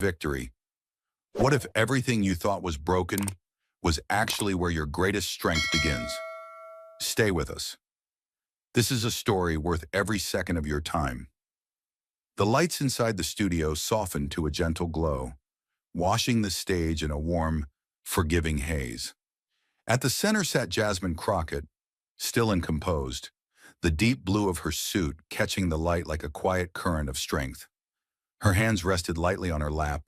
victory. What if everything you thought was broken was actually where your greatest strength begins? Stay with us. This is a story worth every second of your time. The lights inside the studio softened to a gentle glow, washing the stage in a warm, forgiving haze. At the center sat Jasmine Crockett, still and composed, the deep blue of her suit catching the light like a quiet current of strength. Her hands rested lightly on her lap,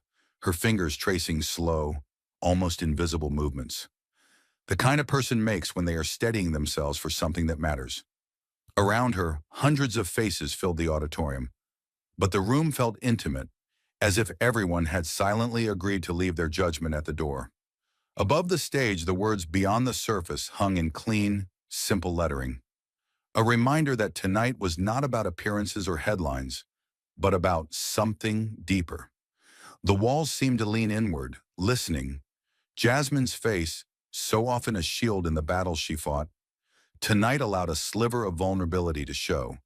her fingers tracing slow, almost invisible movements. The kind a person makes when they are steadying themselves for something that matters. Around her, hundreds of faces filled the auditorium, but the room felt intimate, as if everyone had silently agreed to leave their judgment at the door. Above the stage, the words "Beyond the Surface" hung in clean, simple lettering. A reminder that tonight was not about appearances or headlines, but about something deeper. The walls seemed to lean inward, listening. Jasmine's face, so often a shield in the battles she fought, tonight allowed a sliver of vulnerability to show,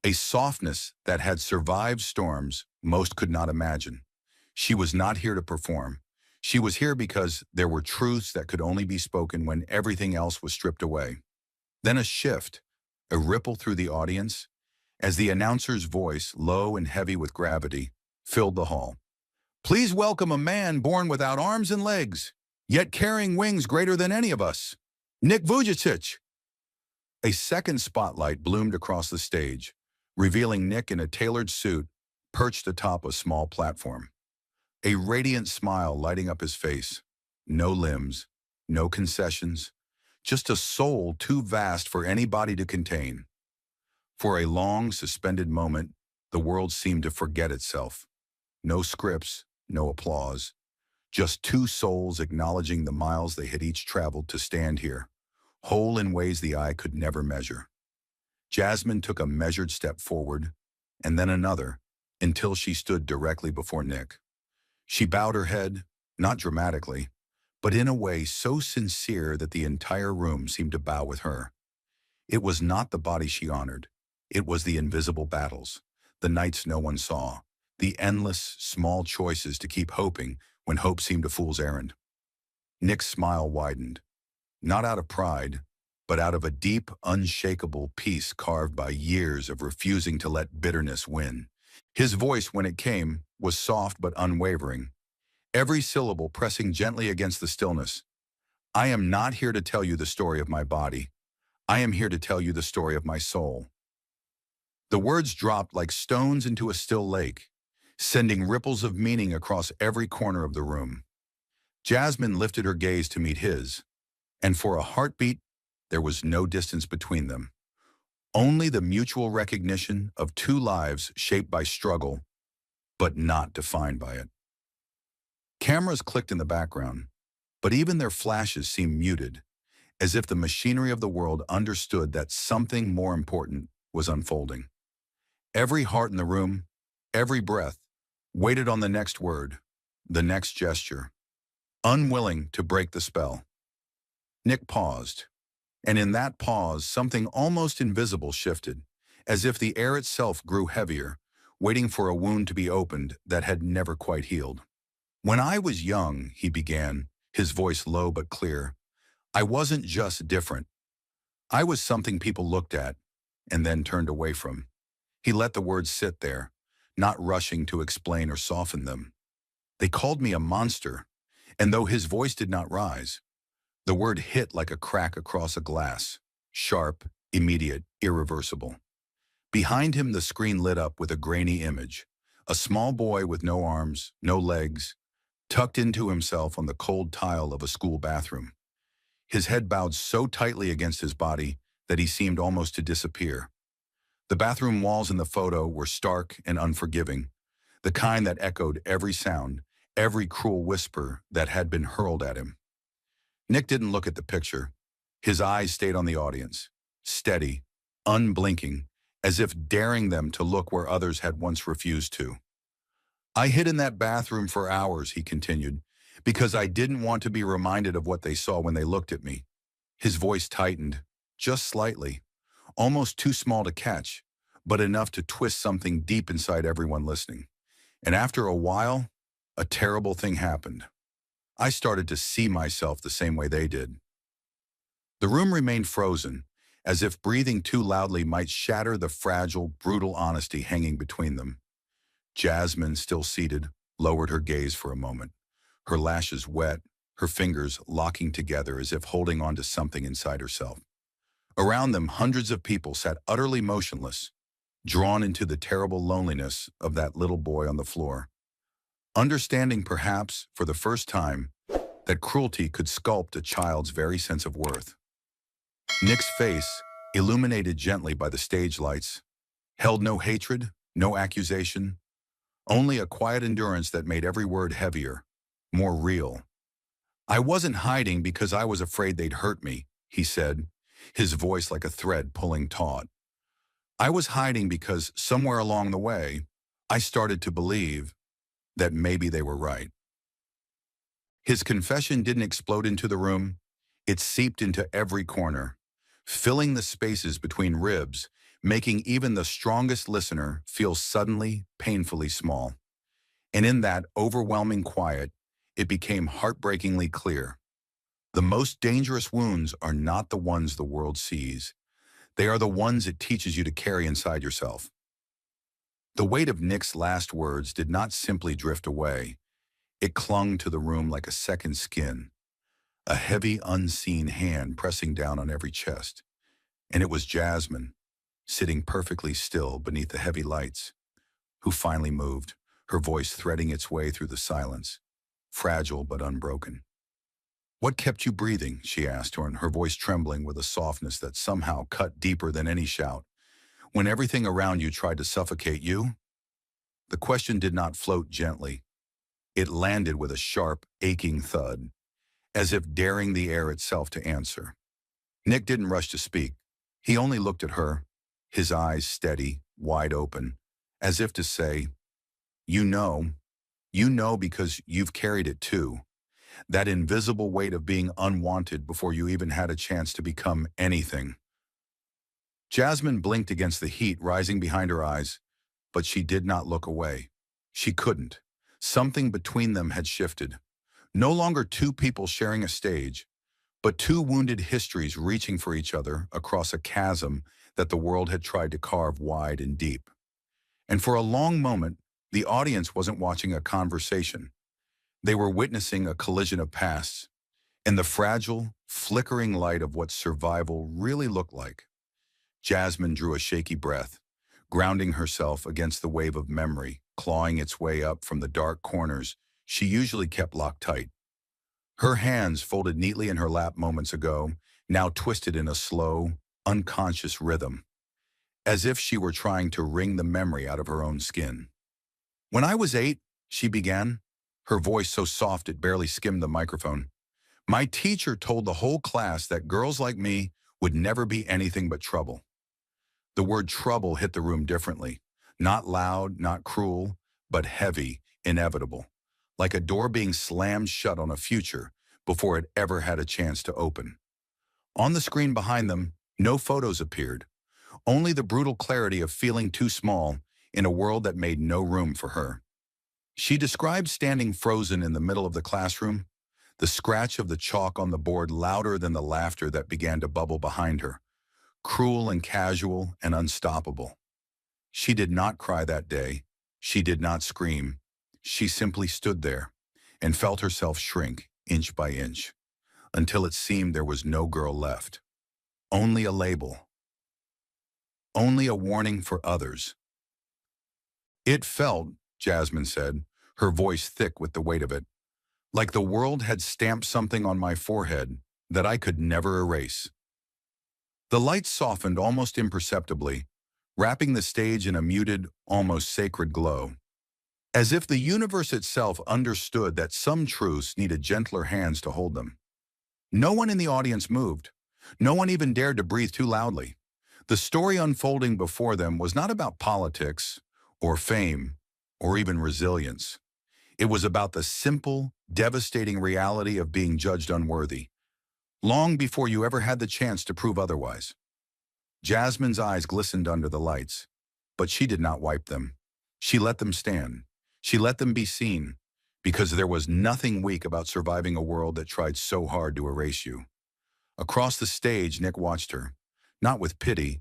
a softness that had survived storms most could not imagine. She was not here to perform. She was here because there were truths that could only be spoken when everything else was stripped away. Then a shift, a ripple through the audience, as the announcer's voice, low and heavy with gravity, filled the hall. Please welcome a man born without arms and legs, yet carrying wings greater than any of us, Nick Vujicic. A second spotlight bloomed across the stage, revealing Nick in a tailored suit perched atop a small platform. A radiant smile lighting up his face. No limbs, no concessions, just a soul too vast for any body to contain. For a long, suspended moment, the world seemed to forget itself. No scripts, no applause, just two souls acknowledging the miles they had each traveled to stand here, whole in ways the eye could never measure. Jasmine took a measured step forward, and then another, until she stood directly before Nick. She bowed her head, not dramatically, but in a way so sincere that the entire room seemed to bow with her. It was not the body she honored. It was the invisible battles, the nights no one saw, the endless, small choices to keep hoping when hope seemed a fool's errand. Nick's smile widened, not out of pride, but out of a deep, unshakable peace carved by years of refusing to let bitterness win. His voice, when it came, was soft but unwavering, every syllable pressing gently against the stillness. I am not here to tell you the story of my body. I am here to tell you the story of my soul. The words dropped like stones into a still lake, sending ripples of meaning across every corner of the room. Jasmine lifted her gaze to meet his, and for a heartbeat, there was no distance between them. Only the mutual recognition of two lives shaped by struggle, but not defined by it. Cameras clicked in the background, but even their flashes seemed muted, as if the machinery of the world understood that something more important was unfolding. Every heart in the room, every breath, waited on the next word, the next gesture, unwilling to break the spell. Nick paused, and in that pause, something almost invisible shifted, as if the air itself grew heavier, waiting for a wound to be opened that had never quite healed. When I was young, he began, his voice low but clear, I wasn't just different. I was something people looked at and then turned away from. He let the words sit there, not rushing to explain or soften them. They called me a monster, and though his voice did not rise, the word hit like a crack across a glass, sharp, immediate, irreversible. Behind him, the screen lit up with a grainy image, a small boy with no arms, no legs, tucked into himself on the cold tile of a school bathroom. His head bowed so tightly against his body that he seemed almost to disappear. The bathroom walls in the photo were stark and unforgiving, the kind that echoed every sound, every cruel whisper that had been hurled at him. Nick didn't look at the picture. His eyes stayed on the audience, steady, unblinking, as if daring them to look where others had once refused to. I hid in that bathroom for hours, he continued, because I didn't want to be reminded of what they saw when they looked at me. His voice tightened, just slightly, almost too small to catch, but enough to twist something deep inside everyone listening. And after a while, A terrible thing happened. I started to see myself the same way they did. The room remained frozen, as if breathing too loudly might shatter the fragile, brutal honesty hanging between them. Jasmine, still seated, lowered her gaze for a moment, her lashes wet, her fingers locking together as if holding on to something inside herself. Around them, hundreds of people sat utterly motionless, drawn into the terrible loneliness of that little boy on the floor. Understanding, perhaps, for the first time, that cruelty could sculpt a child's very sense of worth. Nick's face, illuminated gently by the stage lights, held no hatred, no accusation, only a quiet endurance that made every word heavier, more real. "I wasn't hiding because I was afraid they'd hurt me," he said, his voice like a thread pulling taut. "I was hiding because somewhere along the way, I started to believe that maybe they were right." His confession didn't explode into the room. It seeped into every corner, filling the spaces between ribs, making even the strongest listener feel suddenly, painfully small. And in that overwhelming quiet, it became heartbreakingly clear. The most dangerous wounds are not the ones the world sees. They are the ones it teaches you to carry inside yourself. The weight of Nick's last words did not simply drift away. It clung to the room like a second skin, a heavy, unseen hand pressing down on every chest. And it was Jasmine, sitting perfectly still beneath the heavy lights, who finally moved, her voice threading its way through the silence, fragile but unbroken. "What kept you breathing?" she asked, her voice trembling with a softness that somehow cut deeper than any shout. "When everything around you tried to suffocate you?" The question did not float gently. It landed with a sharp, aching thud, as if daring the air itself to answer. Nick didn't rush to speak. He only looked at her, his eyes steady, wide open, as if to say, You know because you've carried it too. That invisible weight of being unwanted before you even had a chance to become anything." Jasmine blinked against the heat rising behind her eyes, but she did not look away. She couldn't. Something between them had shifted. No longer two people sharing a stage, but two wounded histories reaching for each other across a chasm that the world had tried to carve wide and deep. And for a long moment, the audience wasn't watching a conversation. They were witnessing a collision of pasts, in the fragile, flickering light of what survival really looked like. Jasmine drew a shaky breath, grounding herself against the wave of memory, clawing its way up from the dark corners she usually kept locked tight. Her hands, folded neatly in her lap moments ago, now twisted in a slow, unconscious rhythm, as if she were trying to wring the memory out of her own skin. "When I was 8, she began, her voice so soft it barely skimmed the microphone, "my teacher told the whole class that girls like me would never be anything but trouble." The word trouble hit the room differently. Not loud, not cruel, but heavy, inevitable. Like a door being slammed shut on a future before it ever had a chance to open. On the screen behind them, no photos appeared. Only the brutal clarity of feeling too small in a world that made no room for her. She described standing frozen in the middle of the classroom, the scratch of the chalk on the board louder than the laughter that began to bubble behind her, cruel and casual and unstoppable. She did not cry that day. She did not scream. She simply stood there and felt herself shrink inch by inch until it seemed there was no girl left. Only a label. Only a warning for others. "It felt," Jasmine said, her voice thick with the weight of it, "like the world had stamped something on my forehead that I could never erase." The lights softened almost imperceptibly, wrapping the stage in a muted, almost sacred glow, as if the universe itself understood that some truths needed gentler hands to hold them. No one in the audience moved. No one even dared to breathe too loudly. The story unfolding before them was not about politics, or fame, or even resilience. It was about the simple, devastating reality of being judged unworthy, long before you ever had the chance to prove otherwise. Jasmine's eyes glistened under the lights, but she did not wipe them. She let them stand. She let them be seen, because there was nothing weak about surviving a world that tried so hard to erase you. Across the stage, Nick watched her, not with pity,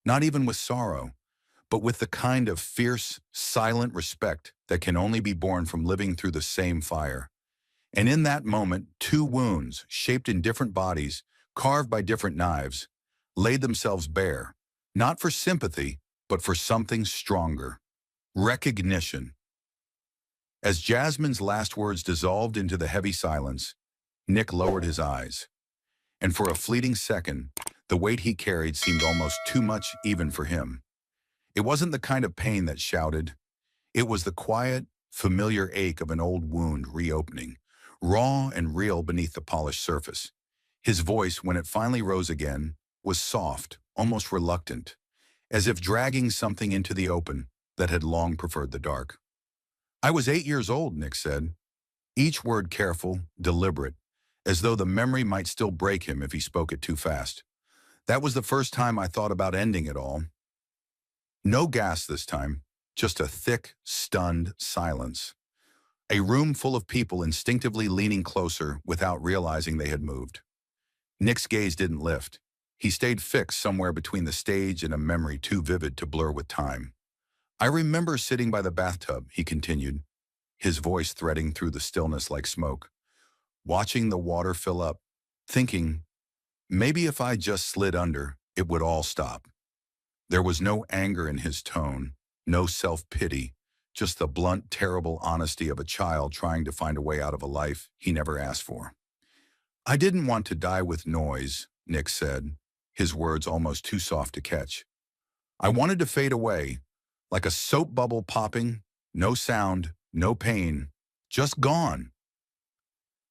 not even with sorrow, but with the kind of fierce, silent respect that can only be born from living through the same fire. And in that moment, two wounds, shaped in different bodies, carved by different knives, laid themselves bare, not for sympathy, but for something stronger: recognition. As Jasmine's last words dissolved into the heavy silence, Nick lowered his eyes. And for a fleeting second, the weight he carried seemed almost too much even for him. It wasn't the kind of pain that shouted. It was the quiet, familiar ache of an old wound reopening, raw and real beneath the polished surface. His voice, when it finally rose again, was soft, almost reluctant, as if dragging something into the open that had long preferred the dark. "I was 8 years old," Nick said, each word careful, deliberate, as though the memory might still break him if he spoke it too fast. "That was the first time I thought about ending it all." No gas this time, just a thick, stunned silence. A room full of people instinctively leaning closer without realizing they had moved. Nick's gaze didn't lift. He stayed fixed somewhere between the stage and a memory too vivid to blur with time. "I remember sitting by the bathtub," he continued, his voice threading through the stillness like smoke, "watching the water fill up, thinking, maybe if I just slid under, it would all stop." There was no anger in his tone, no self-pity, just the blunt, terrible honesty of a child trying to find a way out of a life he never asked for. "I didn't want to die with noise," Nick said, his words almost too soft to catch. "I wanted to fade away, like a soap bubble popping, no sound, no pain, just gone."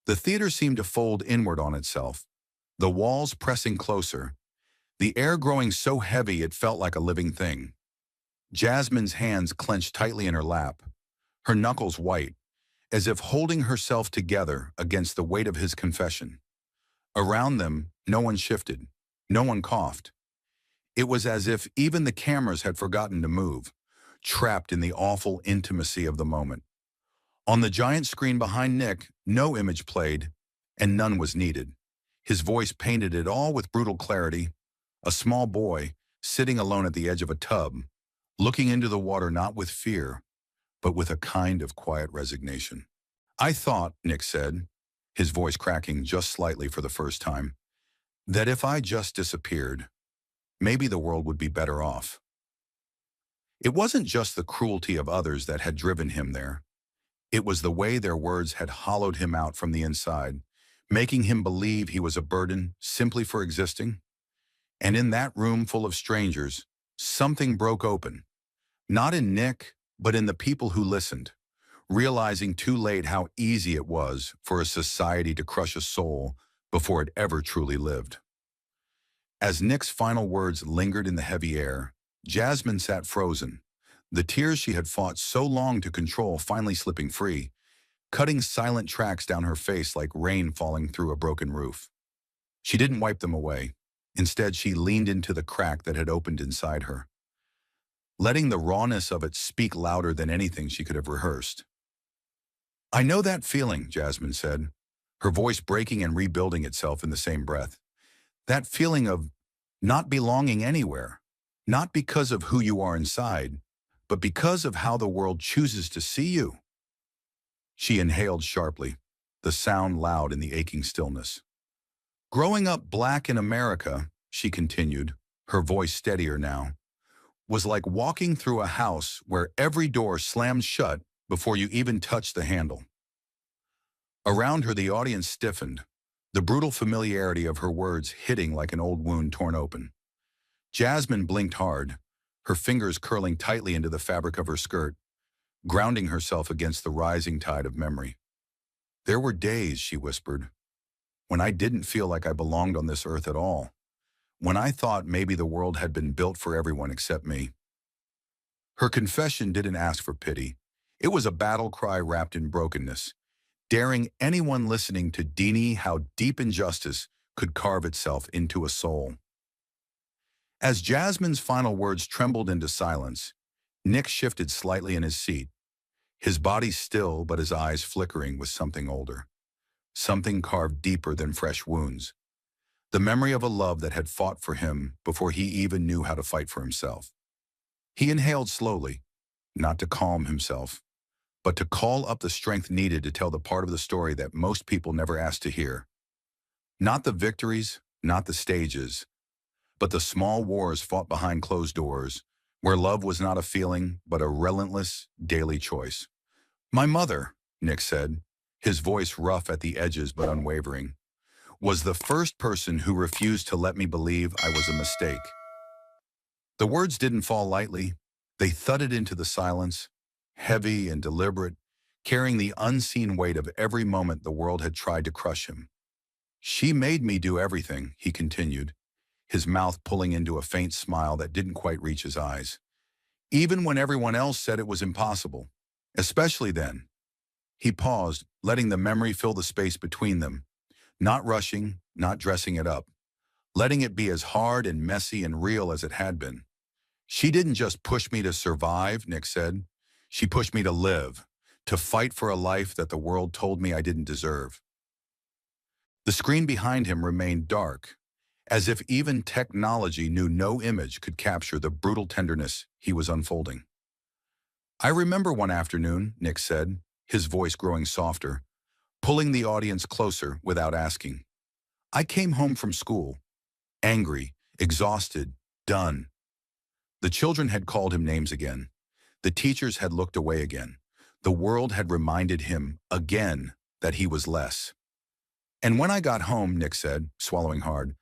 The theater seemed to fold inward on itself, the walls pressing closer, the air growing so heavy it felt like a living thing. Jasmine's hands clenched tightly in her lap, her knuckles white, as if holding herself together against the weight of his confession. Around them, no one shifted, no one coughed. It was as if even the cameras had forgotten to move, trapped in the awful intimacy of the moment. On the giant screen behind Nick, no image played, and none was needed. His voice painted it all with brutal clarity: a small boy, sitting alone at the edge of a tub, looking into the water not with fear, but with a kind of quiet resignation. "I thought," Nick said, his voice cracking just slightly for the first time, "that if I just disappeared, maybe the world would be better off." It wasn't just the cruelty of others that had driven him there. It was the way their words had hollowed him out from the inside, making him believe he was a burden simply for existing. And in that room full of strangers, something broke open. Not in Nick, but in the people who listened, realizing too late how easy it was for a society to crush a soul before it ever truly lived. As Nick's final words lingered in the heavy air, Jasmine sat frozen, the tears she had fought so long to control finally slipping free, cutting silent tracks down her face like rain falling through a broken roof. She didn't wipe them away. Instead, she leaned into the crack that had opened inside her, letting the rawness of it speak louder than anything she could have rehearsed. "I know that feeling," Jasmine said, her voice breaking and rebuilding itself in the same breath. "That feeling of not belonging anywhere, not because of who you are inside, but because of how the world chooses to see you." She inhaled sharply, the sound loud in the aching stillness. "Growing up black in America," she continued, her voice steadier now, "was like walking through a house where every door slammed shut before you even touched the handle." Around her, the audience stiffened, the brutal familiarity of her words hitting like an old wound torn open. Jasmine blinked hard, her fingers curling tightly into the fabric of her skirt, grounding herself against the rising tide of memory. "There were days," she whispered, "when I didn't feel like I belonged on this earth at all, when I thought maybe the world had been built for everyone except me." Her confession didn't ask for pity. It was a battle cry wrapped in brokenness, daring anyone listening to deny how deep injustice could carve itself into a soul. As Jasmine's final words trembled into silence, Nick shifted slightly in his seat, His body still, but his eyes flickering with something older, something carved deeper than fresh wounds. The memory of a love that had fought for him before he even knew how to fight for himself. He inhaled slowly, not to calm himself, but to call up the strength needed to tell the part of the story that most people never asked to hear. Not the victories, not the stages, but the small wars fought behind closed doors, where love was not a feeling, but a relentless, daily choice. My mother, Nick said, his voice rough at the edges but unwavering, was the first person who refused to let me believe I was a mistake. The words didn't fall lightly. They thudded into the silence, heavy and deliberate, carrying the unseen weight of every moment the world had tried to crush him. She made me do everything, he continued, his mouth pulling into a faint smile that didn't quite reach his eyes. Even when everyone else said it was impossible. Especially then. He paused, letting the memory fill the space between them, not rushing, not dressing it up, letting it be as hard and messy and real as it had been. She didn't just push me to survive, Nick said. She pushed me to live, to fight for a life that the world told me I didn't deserve. The screen behind him remained dark, as if even technology knew no image could capture the brutal tenderness he was unfolding. I remember one afternoon, Nick said, his voice growing softer, pulling the audience closer without asking. I came home from school, angry, exhausted, done. The children had called him names again. The teachers had looked away again. The world had reminded him again that he was less. And when I got home, Nick said, swallowing hard,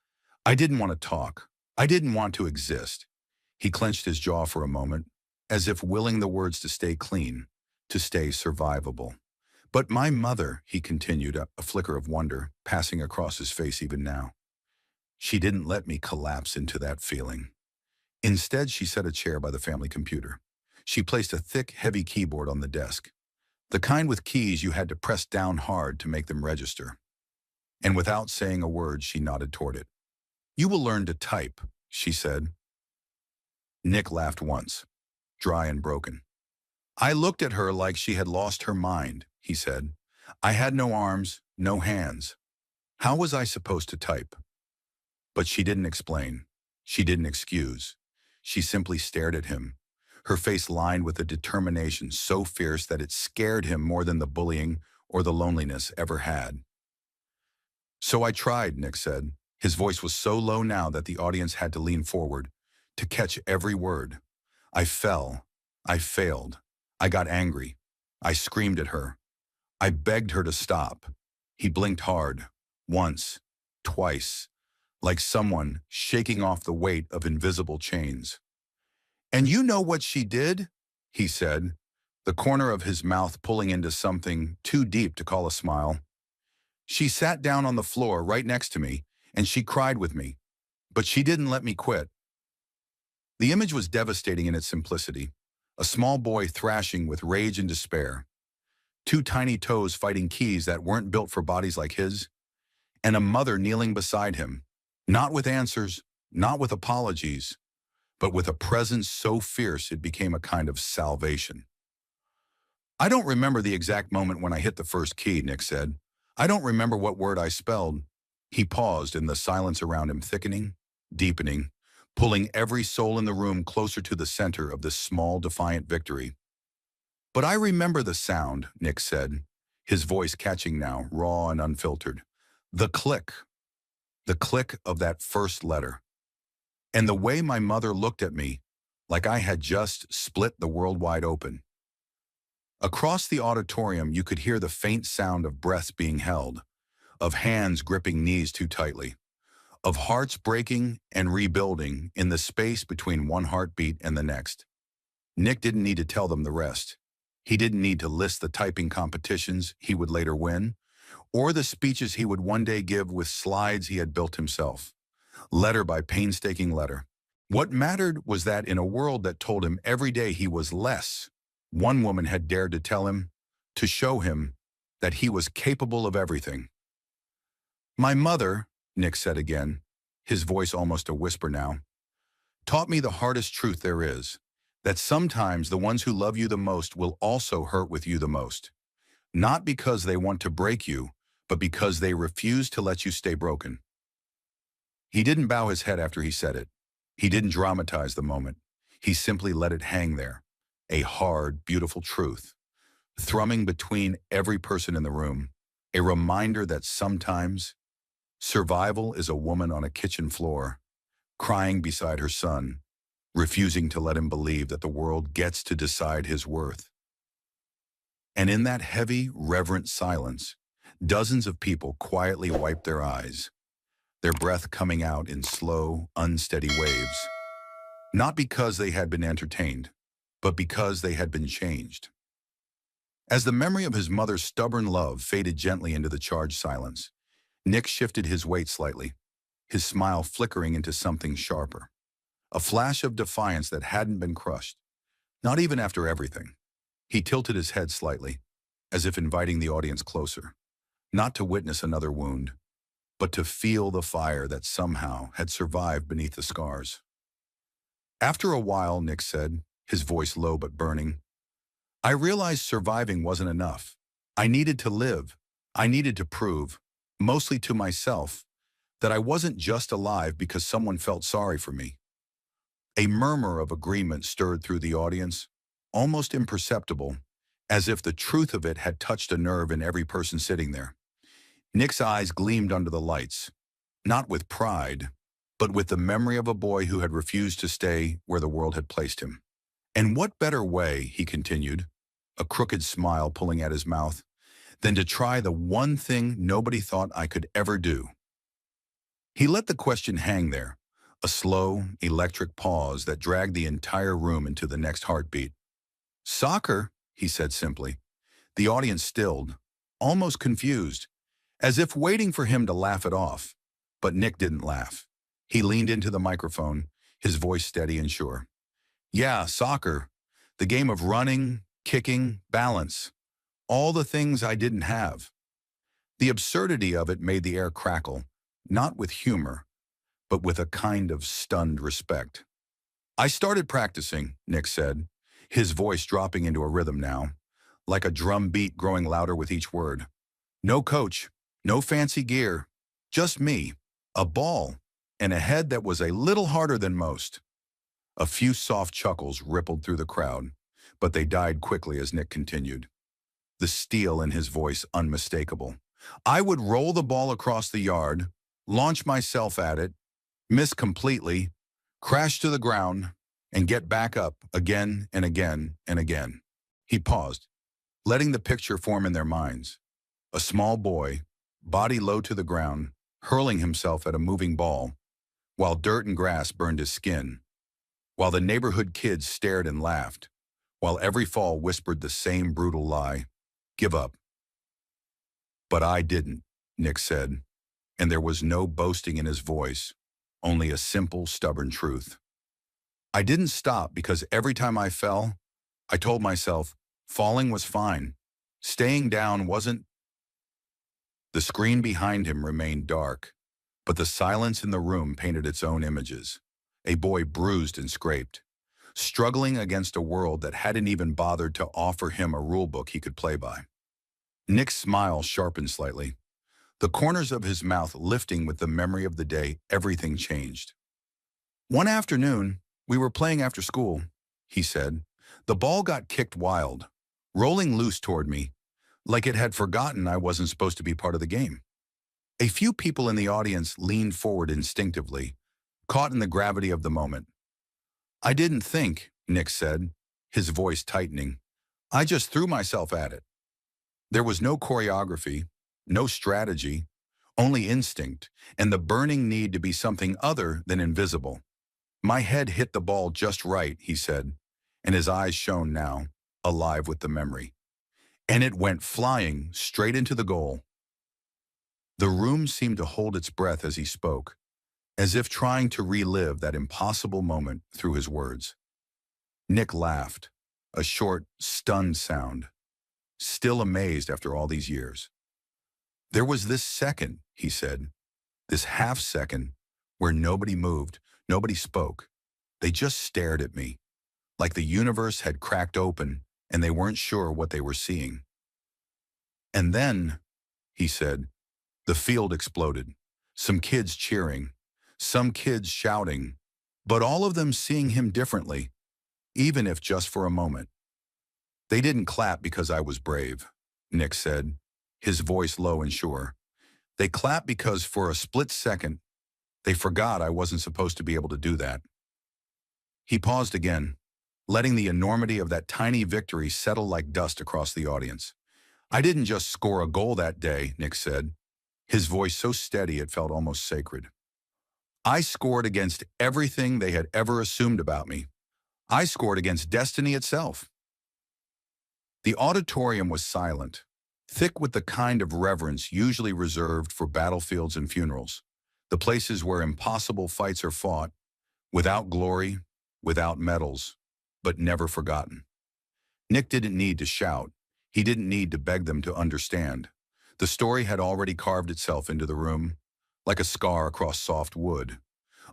I didn't want to talk. I didn't want to exist. He clenched his jaw for a moment, as if willing the words to stay clean, to stay survivable. But my mother, he continued, a flicker of wonder passing across his face even now. She didn't let me collapse into that feeling. Instead, she set a chair by the family computer. She placed a thick, heavy keyboard on the desk, the kind with keys you had to press down hard to make them register. And without saying a word, she nodded toward it. You will learn to type, she said. Nick laughed once, dry and broken. I looked at her like she had lost her mind, he said. I had no arms, no hands. How was I supposed to type? But she didn't explain. She didn't excuse. She simply stared at him, her face lined with a determination so fierce that it scared him more than the bullying or the loneliness ever had. So I tried, Nick said. His voice was so low now that the audience had to lean forward to catch every word. I fell. I failed. I got angry. I screamed at her. I begged her to stop. He blinked hard, once, twice, like someone shaking off the weight of invisible chains. And you know what she did? He said, the corner of his mouth pulling into something too deep to call a smile. She sat down on the floor right next to me, and she cried with me, but she didn't let me quit. The image was devastating in its simplicity, a small boy thrashing with rage and despair, two tiny toes fighting keys that weren't built for bodies like his, and a mother kneeling beside him, not with answers, not with apologies, but with a presence so fierce it became a kind of salvation. I don't remember the exact moment when I hit the first key, Nick said. I don't remember what word I spelled. He paused, and the silence around him thickening, deepening, pulling every soul in the room closer to the center of this small, defiant victory. But I remember the sound, Nick said, his voice catching now, raw and unfiltered. The click of that first letter. And the way my mother looked at me, like I had just split the world wide open. Across the auditorium, you could hear the faint sound of breaths being held, of hands gripping knees too tightly, of hearts breaking and rebuilding in the space between one heartbeat and the next. Nick didn't need to tell them the rest. He didn't need to list the typing competitions he would later win, or the speeches he would one day give with slides he had built himself, letter by painstaking letter. What mattered was that in a world that told him every day he was less, one woman had dared to tell him, to show him, that he was capable of everything. My mother, Nick said again, his voice almost a whisper now, taught me the hardest truth there is, That sometimes the ones who love you the most will also hurt with you the most. Not because they want to break you, but because they refuse to let you stay broken. He didn't bow his head after he said it. He didn't dramatize the moment. He simply let it hang there. A hard, beautiful truth, thrumming between every person in the room. A reminder that sometimes survival is a woman on a kitchen floor, crying beside her son, refusing to let him believe that the world gets to decide his worth. And in that heavy, reverent silence, dozens of people quietly wiped their eyes, their breath coming out in slow, unsteady waves, not because they had been entertained, but because they had been changed. As the memory of his mother's stubborn love faded gently into the charged silence, Nick shifted his weight slightly, his smile flickering into something sharper. A flash of defiance that hadn't been crushed, not even after everything. He tilted his head slightly, as if inviting the audience closer, not to witness another wound, but to feel the fire that somehow had survived beneath the scars. After a while, Nick said, his voice low but burning, I realized surviving wasn't enough. I needed to live. I needed to prove, mostly to myself, that I wasn't just alive because someone felt sorry for me. A murmur of agreement stirred through the audience, almost imperceptible, as if the truth of it had touched a nerve in every person sitting there. Nick's eyes gleamed under the lights, not with pride, but with the memory of a boy who had refused to stay where the world had placed him. And what better way, he continued, a crooked smile pulling at his mouth, than to try the one thing nobody thought I could ever do? He let the question hang there, a slow, electric pause that dragged the entire room into the next heartbeat. Soccer, he said simply. The audience stilled, almost confused, as if waiting for him to laugh it off. But Nick didn't laugh. He leaned into the microphone, his voice steady and sure. Yeah, soccer. The game of running, kicking, balance. All the things I didn't have. The absurdity of it made the air crackle, not with humor, but with a kind of stunned respect. I started practicing, Nick said, his voice dropping into a rhythm now, like a drum beat growing louder with each word. No coach, no fancy gear, just me, a ball, and a head that was a little harder than most. A few soft chuckles rippled through the crowd, but they died quickly as Nick continued, the steel in his voice unmistakable. I would roll the ball across the yard, launch myself at it, miss completely, crash to the ground, and get back up again and again and again. He paused, letting the picture form in their minds. A small boy, body low to the ground, hurling himself at a moving ball, while dirt and grass burned his skin, while the neighborhood kids stared and laughed, while every fall whispered the same brutal lie, give up. But I didn't, Nick said, and there was no boasting in his voice, only a simple, stubborn truth. I didn't stop because every time I fell, I told myself, falling was fine. Staying down wasn't. The screen behind him remained dark, but the silence in the room painted its own images. A boy bruised and scraped, struggling against a world that hadn't even bothered to offer him a rule book he could play by. Nick's smile sharpened slightly, the corners of his mouth lifting with the memory of the day everything changed. One afternoon, we were playing after school, he said. The ball got kicked wild, rolling loose toward me, like it had forgotten I wasn't supposed to be part of the game. A few people in the audience leaned forward instinctively, caught in the gravity of the moment. I didn't think, Nick said, his voice tightening. I just threw myself at it. There was no choreography, no strategy, only instinct, and the burning need to be something other than invisible. My head hit the ball just right, he said, and his eyes shone now, alive with the memory. And it went flying straight into the goal. The room seemed to hold its breath as he spoke, as if trying to relive that impossible moment through his words. Nick laughed, a short, stunned sound, still amazed after all these years. There was this second, he said, this half second, where nobody moved, nobody spoke. They just stared at me, like the universe had cracked open and they weren't sure what they were seeing. And then, he said, the field exploded. Some kids cheering, some kids shouting, but all of them seeing him differently, even if just for a moment. They didn't clap because I was brave, Nick said, his voice low and sure. They clapped because for a split second, they forgot I wasn't supposed to be able to do that. He paused again, letting the enormity of that tiny victory settle like dust across the audience. I didn't just score a goal that day, Nick said, his voice so steady it felt almost sacred. I scored against everything they had ever assumed about me. I scored against destiny itself. The auditorium was silent, thick with the kind of reverence usually reserved for battlefields and funerals, the places where impossible fights are fought, without glory, without medals, but never forgotten. Nick didn't need to shout. He didn't need to beg them to understand. The story had already carved itself into the room, like a scar across soft wood.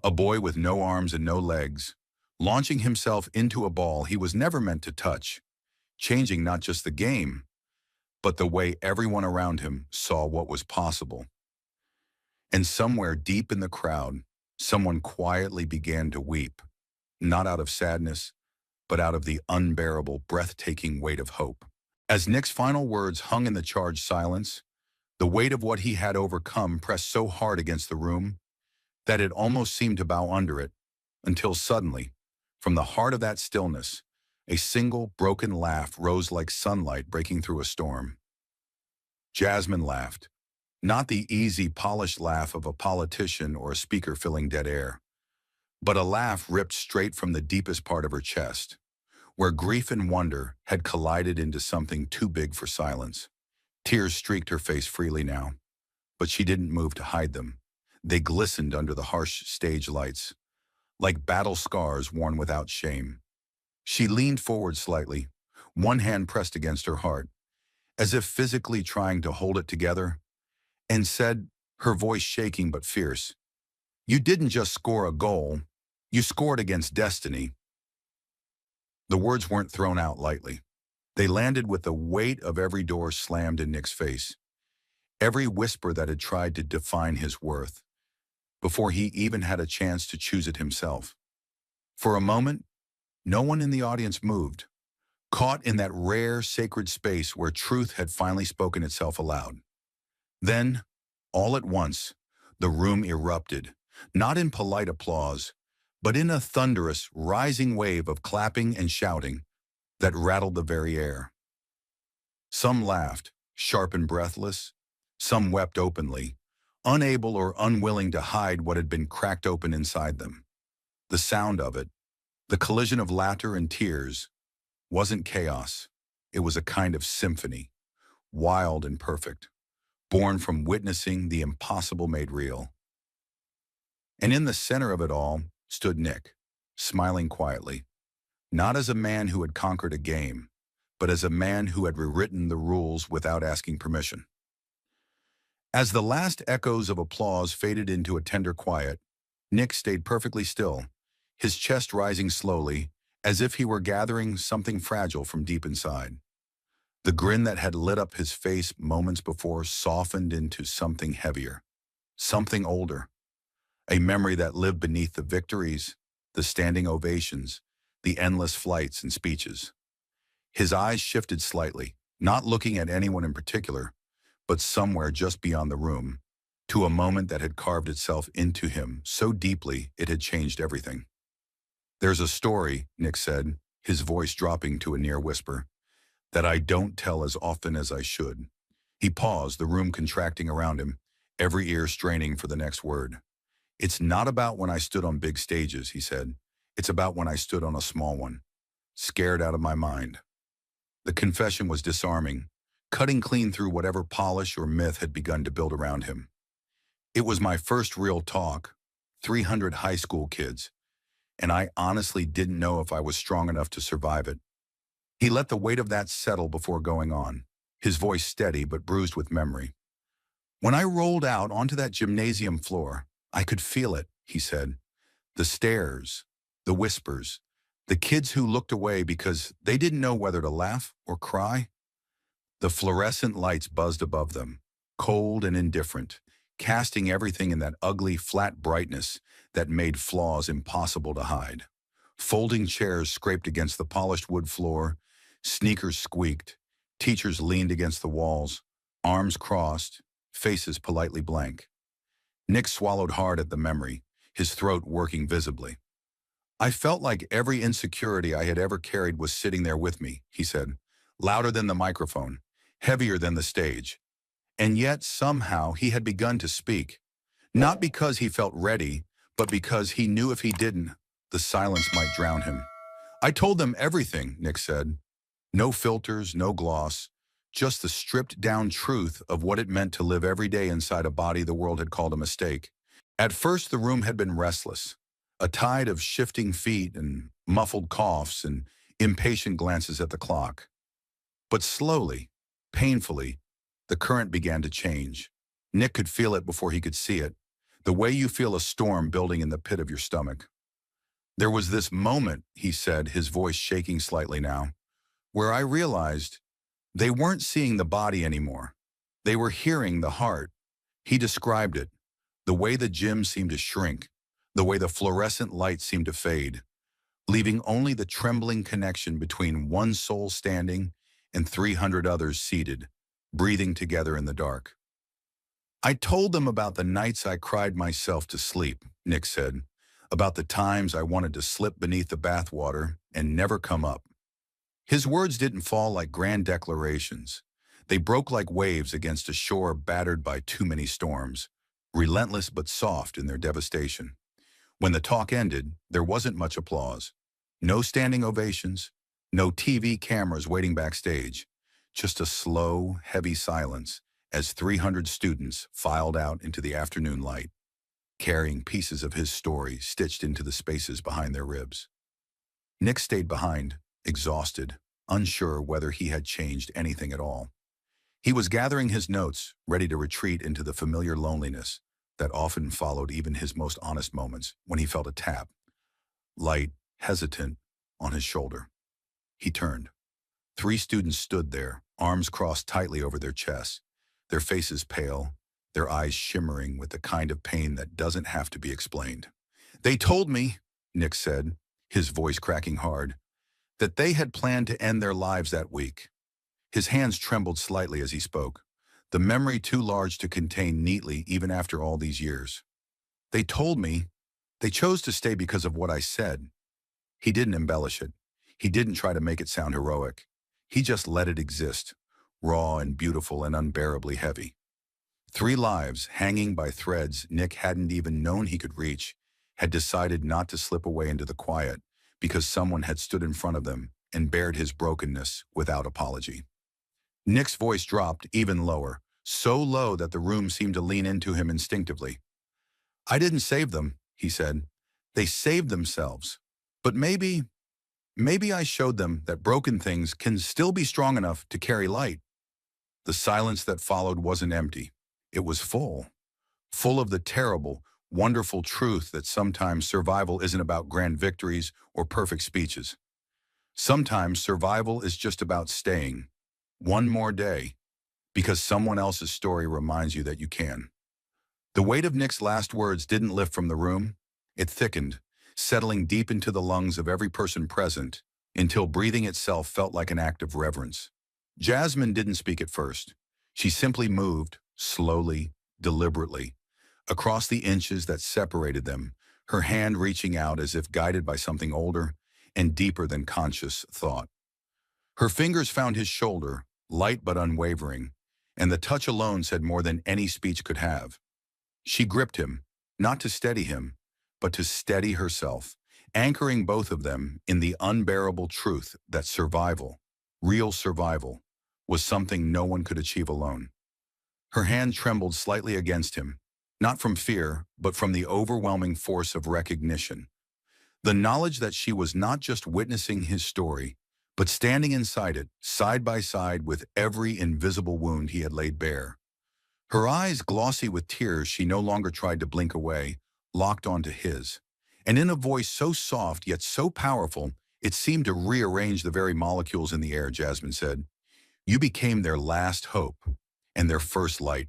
A boy with no arms and no legs, launching himself into a ball he was never meant to touch, changing not just the game, but the way everyone around him saw what was possible. And somewhere deep in the crowd, someone quietly began to weep, not out of sadness, but out of the unbearable, breathtaking weight of hope. As Nick's final words hung in the charged silence, the weight of what he had overcome pressed so hard against the room that it almost seemed to bow under it, until suddenly, from the heart of that stillness, a single broken laugh rose like sunlight breaking through a storm. Jasmine laughed, not the easy, polished laugh of a politician or a speaker filling dead air, but a laugh ripped straight from the deepest part of her chest, where grief and wonder had collided into something too big for silence. Tears streaked her face freely now, but she didn't move to hide them. They glistened under the harsh stage lights, like battle scars worn without shame. She leaned forward slightly, one hand pressed against her heart, as if physically trying to hold it together, and said, her voice shaking but fierce, "You didn't just score a goal, you scored against destiny." The words weren't thrown out lightly. They landed with the weight of every door slammed in Nick's face, every whisper that had tried to define his worth, before he even had a chance to choose it himself. For a moment, no one in the audience moved, caught in that rare, sacred space where truth had finally spoken itself aloud. Then, all at once, the room erupted, not in polite applause, but in a thunderous, rising wave of clapping and shouting that rattled the very air. Some laughed, sharp and breathless. Some wept openly, unable or unwilling to hide what had been cracked open inside them. The sound of it, the collision of laughter and tears, wasn't chaos. It was a kind of symphony, wild and perfect, born from witnessing the impossible made real. And in the center of it all stood Nick, smiling quietly, not as a man who had conquered a game, but as a man who had rewritten the rules without asking permission. As the last echoes of applause faded into a tender quiet, Nick stayed perfectly still, his chest rising slowly, as if he were gathering something fragile from deep inside. The grin that had lit up his face moments before softened into something heavier, something older, a memory that lived beneath the victories, the standing ovations, the endless flights and speeches. His eyes shifted slightly, not looking at anyone in particular, but somewhere just beyond the room, to a moment that had carved itself into him so deeply it had changed everything. "There's a story," Nick said, his voice dropping to a near whisper, "that I don't tell as often as I should." He paused, the room contracting around him, every ear straining for the next word. "It's not about when I stood on big stages," he said. "It's about when I stood on a small one, scared out of my mind." The confession was disarming, cutting clean through whatever polish or myth had begun to build around him. "It was my first real talk, 300 high school kids, and I honestly didn't know if I was strong enough to survive it." He let the weight of that settle before going on, his voice steady but bruised with memory. "When I rolled out onto that gymnasium floor, I could feel it," he said. "The stares, the whispers, The kids who looked away because they didn't know whether to laugh or cry. The fluorescent lights buzzed above them, cold and indifferent, casting everything in that ugly, flat brightness that made flaws impossible to hide. Folding chairs scraped against the polished wood floor, sneakers squeaked, teachers leaned against the walls, arms crossed, faces politely blank. Nick swallowed hard at the memory, his throat working visibly. I felt like every insecurity I had ever carried was sitting there with me, he said, louder than the microphone, heavier than the stage. And yet, somehow, he had begun to speak. Not because he felt ready, but because he knew if he didn't, the silence might drown him. I told them everything, Nick said. No filters, no gloss, just the stripped-down truth of what it meant to live every day inside a body the world had called a mistake. At first, the room had been restless, a tide of shifting feet and muffled coughs and impatient glances at the clock. But slowly, painfully, the current began to change. Nick could feel it before he could see it, the way you feel a storm building in the pit of your stomach. There was this moment, he said, his voice shaking slightly now, where I realized they weren't seeing the body anymore. They were hearing the heart. He described it, the way the gym seemed to shrink, the way the fluorescent light seemed to fade, leaving only the trembling connection between one soul standing and 300 others seated, breathing together in the dark. I told them about the nights I cried myself to sleep, Nick said, about the times I wanted to slip beneath the bathwater and never come up. His words didn't fall like grand declarations. They broke like waves against a shore battered by too many storms, relentless but soft in their devastation. When the talk ended, there wasn't much applause. No standing ovations, no TV cameras waiting backstage, just a slow, heavy silence as 300 students filed out into the afternoon light, carrying pieces of his story stitched into the spaces behind their ribs. Nick stayed behind, exhausted, unsure whether he had changed anything at all. He was gathering his notes, ready to retreat into the familiar loneliness that often followed even his most honest moments when he felt a tap, light, hesitant, on his shoulder. He turned. 3 students stood there, arms crossed tightly over their chests, their faces pale, their eyes shimmering with the kind of pain that doesn't have to be explained. They told me, Nick said, his voice cracking hard, that they had planned to end their lives that week. His hands trembled slightly as he spoke, the memory too large to contain neatly even after all these years. They told me they chose to stay because of what I said. He didn't embellish it. He didn't try to make it sound heroic. He just let it exist, raw and beautiful and unbearably heavy. 3 lives hanging by threads Nick hadn't even known he could reach, had decided not to slip away into the quiet because someone had stood in front of them and bared his brokenness without apology. Nick's voice dropped even lower, so low that the room seemed to lean into him instinctively. I didn't save them, he said. They saved themselves. But maybe I showed them that broken things can still be strong enough to carry light. The silence that followed wasn't empty. It was full of the terrible, wonderful truth that sometimes survival isn't about grand victories or perfect speeches. Sometimes survival is just about staying one more day because someone else's story reminds you that you can. The weight of Nick's last words didn't lift from the room. It thickened, settling deep into the lungs of every person present until breathing itself felt like an act of reverence. Jasmine didn't speak at first. She simply moved, slowly, deliberately, across the inches that separated them, her hand reaching out as if guided by something older and deeper than conscious thought. Her fingers found his shoulder, light but unwavering, and the touch alone said more than any speech could have. She gripped him, not to steady him, but to steady herself, anchoring both of them in the unbearable truth that survival, real survival, was something no one could achieve alone. Her hand trembled slightly against him, not from fear, but from the overwhelming force of recognition. The knowledge that she was not just witnessing his story, but standing inside it, side by side with every invisible wound he had laid bare. Her eyes, glossy with tears she no longer tried to blink away, locked onto his. And in a voice so soft yet so powerful, It seemed to rearrange the very molecules in the air, Jasmine said. You became their last hope and their first light.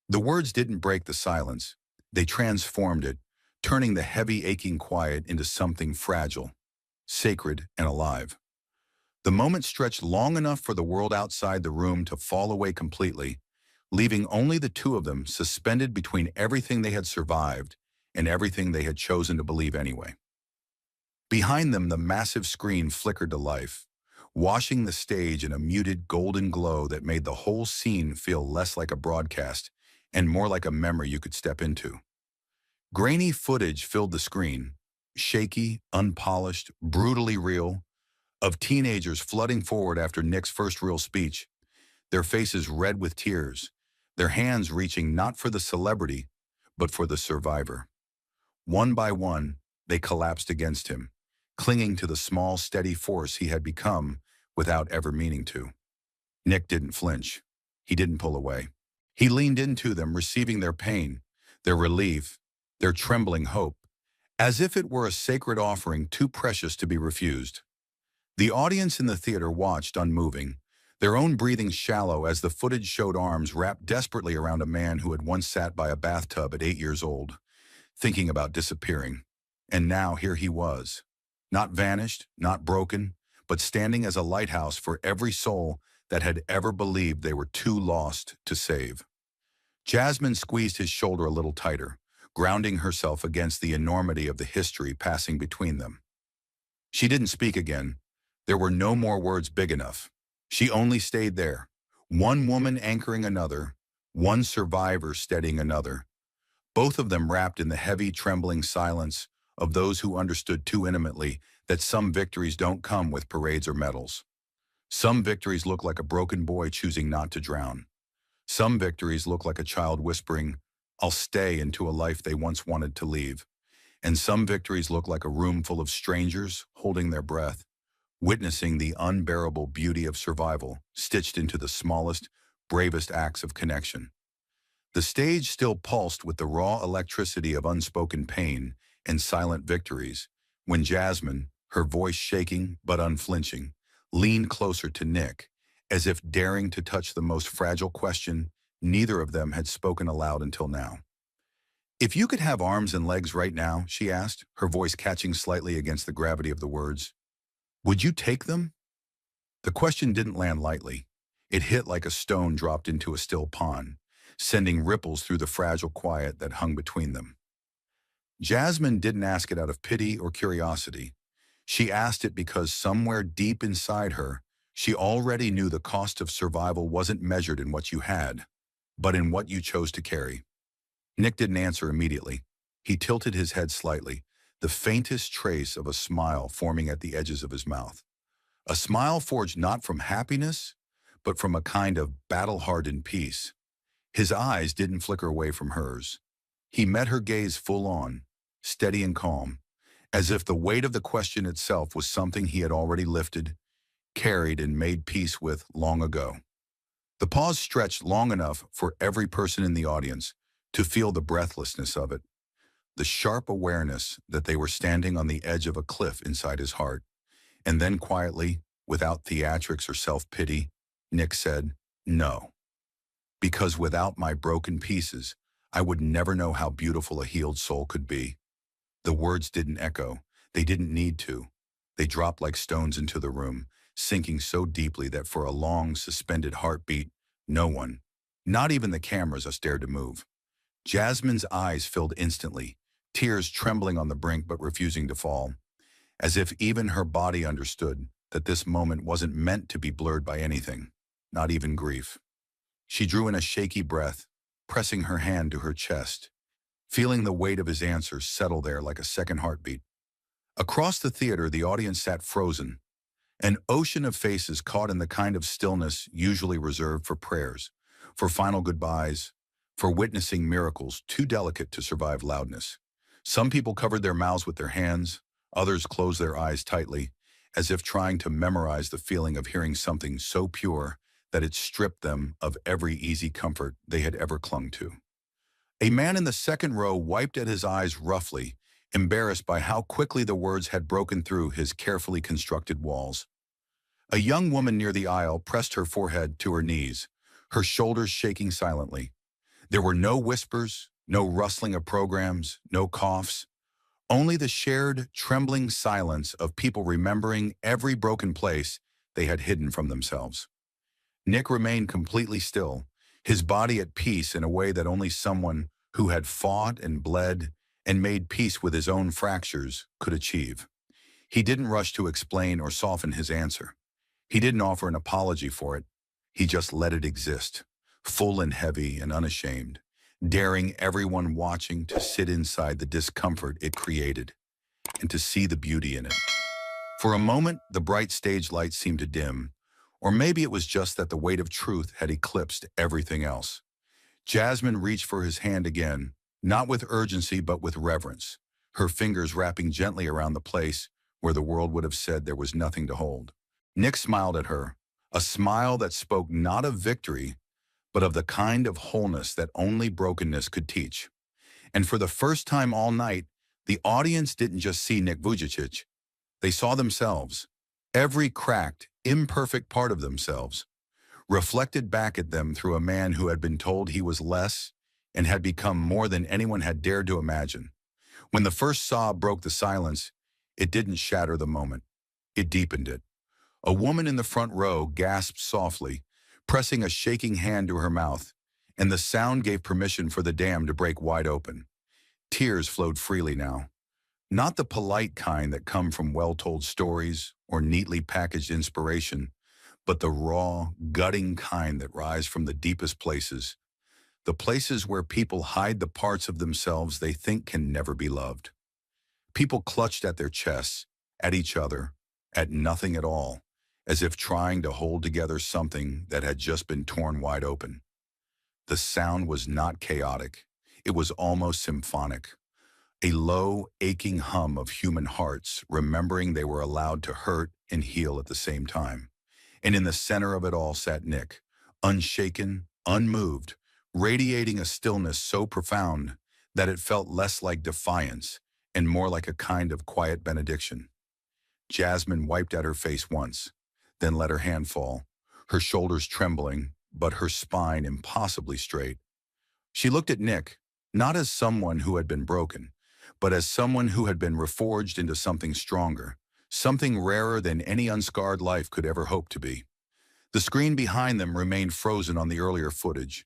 The words didn't break the silence. They transformed it, turning the heavy, aching quiet into something fragile, sacred, and alive. The moment stretched long enough for the world outside the room to fall away completely, leaving only the two of them suspended between everything they had survived and everything they had chosen to believe anyway. Behind them, the massive screen flickered to life, washing the stage in a muted golden glow that made the whole scene feel less like a broadcast and more like a memory you could step into. Grainy footage filled the screen, shaky, unpolished, brutally real, of teenagers flooding forward after Nick's first real speech, their faces red with tears, their hands reaching not for the celebrity, but for the survivor. One by one, they collapsed against him, clinging to the small, steady force he had become without ever meaning to. Nick didn't flinch. He didn't pull away. He leaned into them, receiving their pain, their relief, their trembling hope, as if it were a sacred offering too precious to be refused. The audience in the theater watched, unmoving, their own breathing shallow as the footage showed arms wrapped desperately around a man who had once sat by a bathtub at 8 years old, thinking about disappearing. And now here he was, not vanished, not broken, but standing as a lighthouse for every soul that had ever believed they were too lost to save. Jasmine squeezed his shoulder a little tighter, grounding herself against the enormity of the history passing between them. She didn't speak again. There were no more words big enough. She only stayed there, one woman anchoring another, one survivor steadying another, both of them wrapped in the heavy, trembling silence of those who understood too intimately that some victories don't come with parades or medals. Some victories look like a broken boy choosing not to drown. Some victories look like a child whispering, "I'll stay," into a life they once wanted to leave. And some victories look like a room full of strangers holding their breath, witnessing the unbearable beauty of survival stitched into the smallest, bravest acts of connection. The stage still pulsed with the raw electricity of unspoken pain and silent victories when Jasmine, her voice shaking but unflinching, leaned closer to Nick, as if daring to touch the most fragile question neither of them had spoken aloud until now. "If you could have arms and legs right now," she asked, her voice catching slightly against the gravity of the words, "would you take them?" The question didn't land lightly. It hit like a stone dropped into a still pond, sending ripples through the fragile quiet that hung between them. Jasmine didn't ask it out of pity or curiosity. She asked it because somewhere deep inside her, she already knew the cost of survival wasn't measured in what you had, but in what you chose to carry. Nick didn't answer immediately. He tilted his head slightly, the faintest trace of a smile forming at the edges of his mouth. A smile forged not from happiness, but from a kind of battle-hardened peace. His eyes didn't flicker away from hers. He met her gaze full on, steady and calm, as if the weight of the question itself was something he had already lifted, carried, and made peace with long ago. The pause stretched long enough for every person in the audience to feel the breathlessness of it, the sharp awareness that they were standing on the edge of a cliff inside his heart. And then quietly, without theatrics or self-pity, Nick said, "No. Because without my broken pieces, I would never know how beautiful a healed soul could be." The words didn't echo. They didn't need to. They dropped like stones into the room, sinking so deeply that for a long, suspended heartbeat, no one, not even the cameras, dared to move. Jasmine's eyes filled instantly, tears trembling on the brink but refusing to fall, as if even her body understood that this moment wasn't meant to be blurred by anything, not even grief. She drew in a shaky breath, pressing her hand to her chest, feeling the weight of his answer settle there like a second heartbeat. Across the theater, the audience sat frozen, an ocean of faces caught in the kind of stillness usually reserved for prayers, for final goodbyes, for witnessing miracles too delicate to survive loudness. Some people covered their mouths with their hands, others closed their eyes tightly, as if trying to memorize the feeling of hearing something so pure that it stripped them of every easy comfort they had ever clung to. A man in the second row wiped at his eyes roughly embarrassed by how quickly the words had broken through his carefully constructed walls. A young woman near the aisle pressed her forehead to her knees, her shoulders shaking silently. There were no whispers, no rustling of programs, no coughs, only the shared, trembling silence of people remembering every broken place they had hidden from themselves. Nick remained completely still, his body at peace in a way that only someone who had fought and bled and made peace with his own fractures could achieve. He didn't rush to explain or soften his answer. He didn't offer an apology for it. He just let it exist, full and heavy and unashamed, daring everyone watching to sit inside the discomfort it created and to see the beauty in it. For a moment, the bright stage lights seemed to dim, or maybe it was just that the weight of truth had eclipsed everything else. Jasmine reached for his hand again, not with urgency but with reverence, her fingers wrapping gently around the place where the world would have said there was nothing to hold. Nick smiled at her, a smile that spoke not of victory, but of the kind of wholeness that only brokenness could teach. And for the first time all night, the audience didn't just see Nick Vujicic, they saw themselves, every cracked, imperfect part of themselves, reflected back at them through a man who had been told he was less and had become more than anyone had dared to imagine. When the first sob broke the silence, it didn't shatter the moment. It deepened it. A woman in the front row gasped softly, pressing a shaking hand to her mouth, and the sound gave permission for the dam to break wide open. Tears flowed freely now. Not the polite kind that come from well-told stories or neatly packaged inspiration, but the raw, gutting kind that rise from the deepest places, the places where people hide the parts of themselves they think can never be loved. People clutched at their chests, at each other, at nothing at all, as if trying to hold together something that had just been torn wide open. The sound was not chaotic. It was almost symphonic. A low, aching hum of human hearts, remembering they were allowed to hurt and heal at the same time. And in the center of it all sat Nick, unshaken, unmoved, radiating a stillness so profound that it felt less like defiance and more like a kind of quiet benediction. Jasmine wiped at her face once, then let her hand fall, her shoulders trembling, but her spine impossibly straight. She looked at Nick, not as someone who had been broken, but as someone who had been reforged into something stronger, something rarer than any unscarred life could ever hope to be. The screen behind them remained frozen on the earlier footage.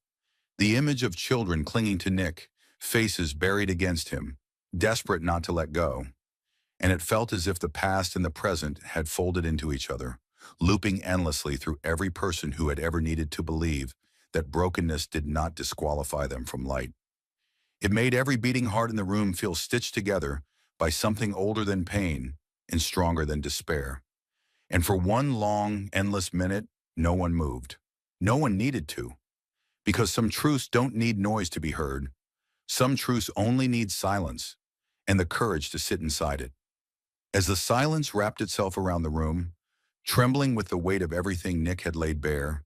The image of children clinging to Nick, faces buried against him, desperate not to let go. And it felt as if the past and the present had folded into each other, looping endlessly through every person who had ever needed to believe that brokenness did not disqualify them from light. It made every beating heart in the room feel stitched together by something older than pain and stronger than despair. And for one long, endless minute, no one moved. No one needed to. Because some truths don't need noise to be heard. Some truths only need silence and the courage to sit inside it. As the silence wrapped itself around the room, trembling with the weight of everything Nick had laid bare,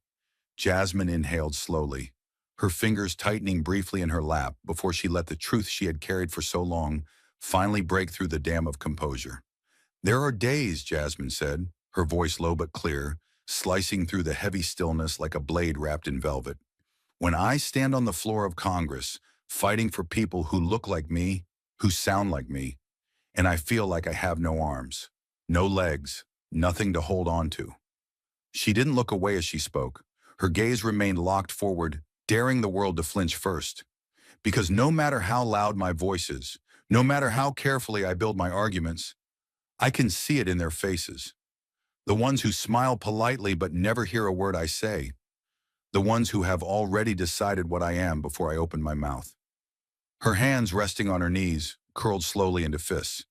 Jasmine inhaled slowly, her fingers tightening briefly in her lap before she let the truth she had carried for so long finally break through the dam of composure. "There are days," Jasmine said, her voice low but clear, slicing through the heavy stillness like a blade wrapped in velvet, "when I stand on the floor of Congress, fighting for people who look like me, who sound like me, and I feel like I have no arms, no legs, nothing to hold on to." She didn't look away as she spoke. Her gaze remained locked forward, daring the world to flinch first. Because no matter how loud my voice is, no matter how carefully I build my arguments, I can see it in their faces. The ones who smile politely but never hear a word I say. The ones who have already decided what I am before I open my mouth. Her hands resting on her knees, curled slowly into fists.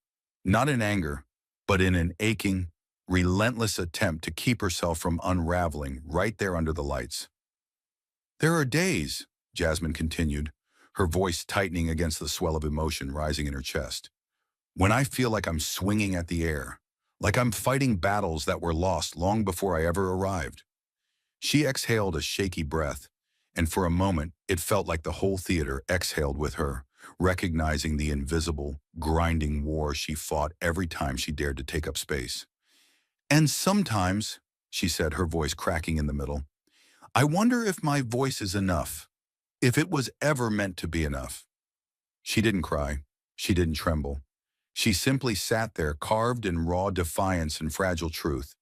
Not in anger, but in an aching, relentless attempt to keep herself from unraveling right there under the lights. "There are days," Jasmine continued, her voice tightening against the swell of emotion rising in her chest, "when I feel like I'm swinging at the air, like I'm fighting battles that were lost long before I ever arrived." She exhaled a shaky breath, and for a moment it felt like the whole theater exhaled with her, recognizing the invisible, grinding war she fought every time she dared to take up space. And sometimes, she said, her voice cracking in the middle, I wonder if my voice is enough, if it was ever meant to be enough. She didn't cry. She didn't tremble. She simply sat there, carved in raw defiance and fragile truth,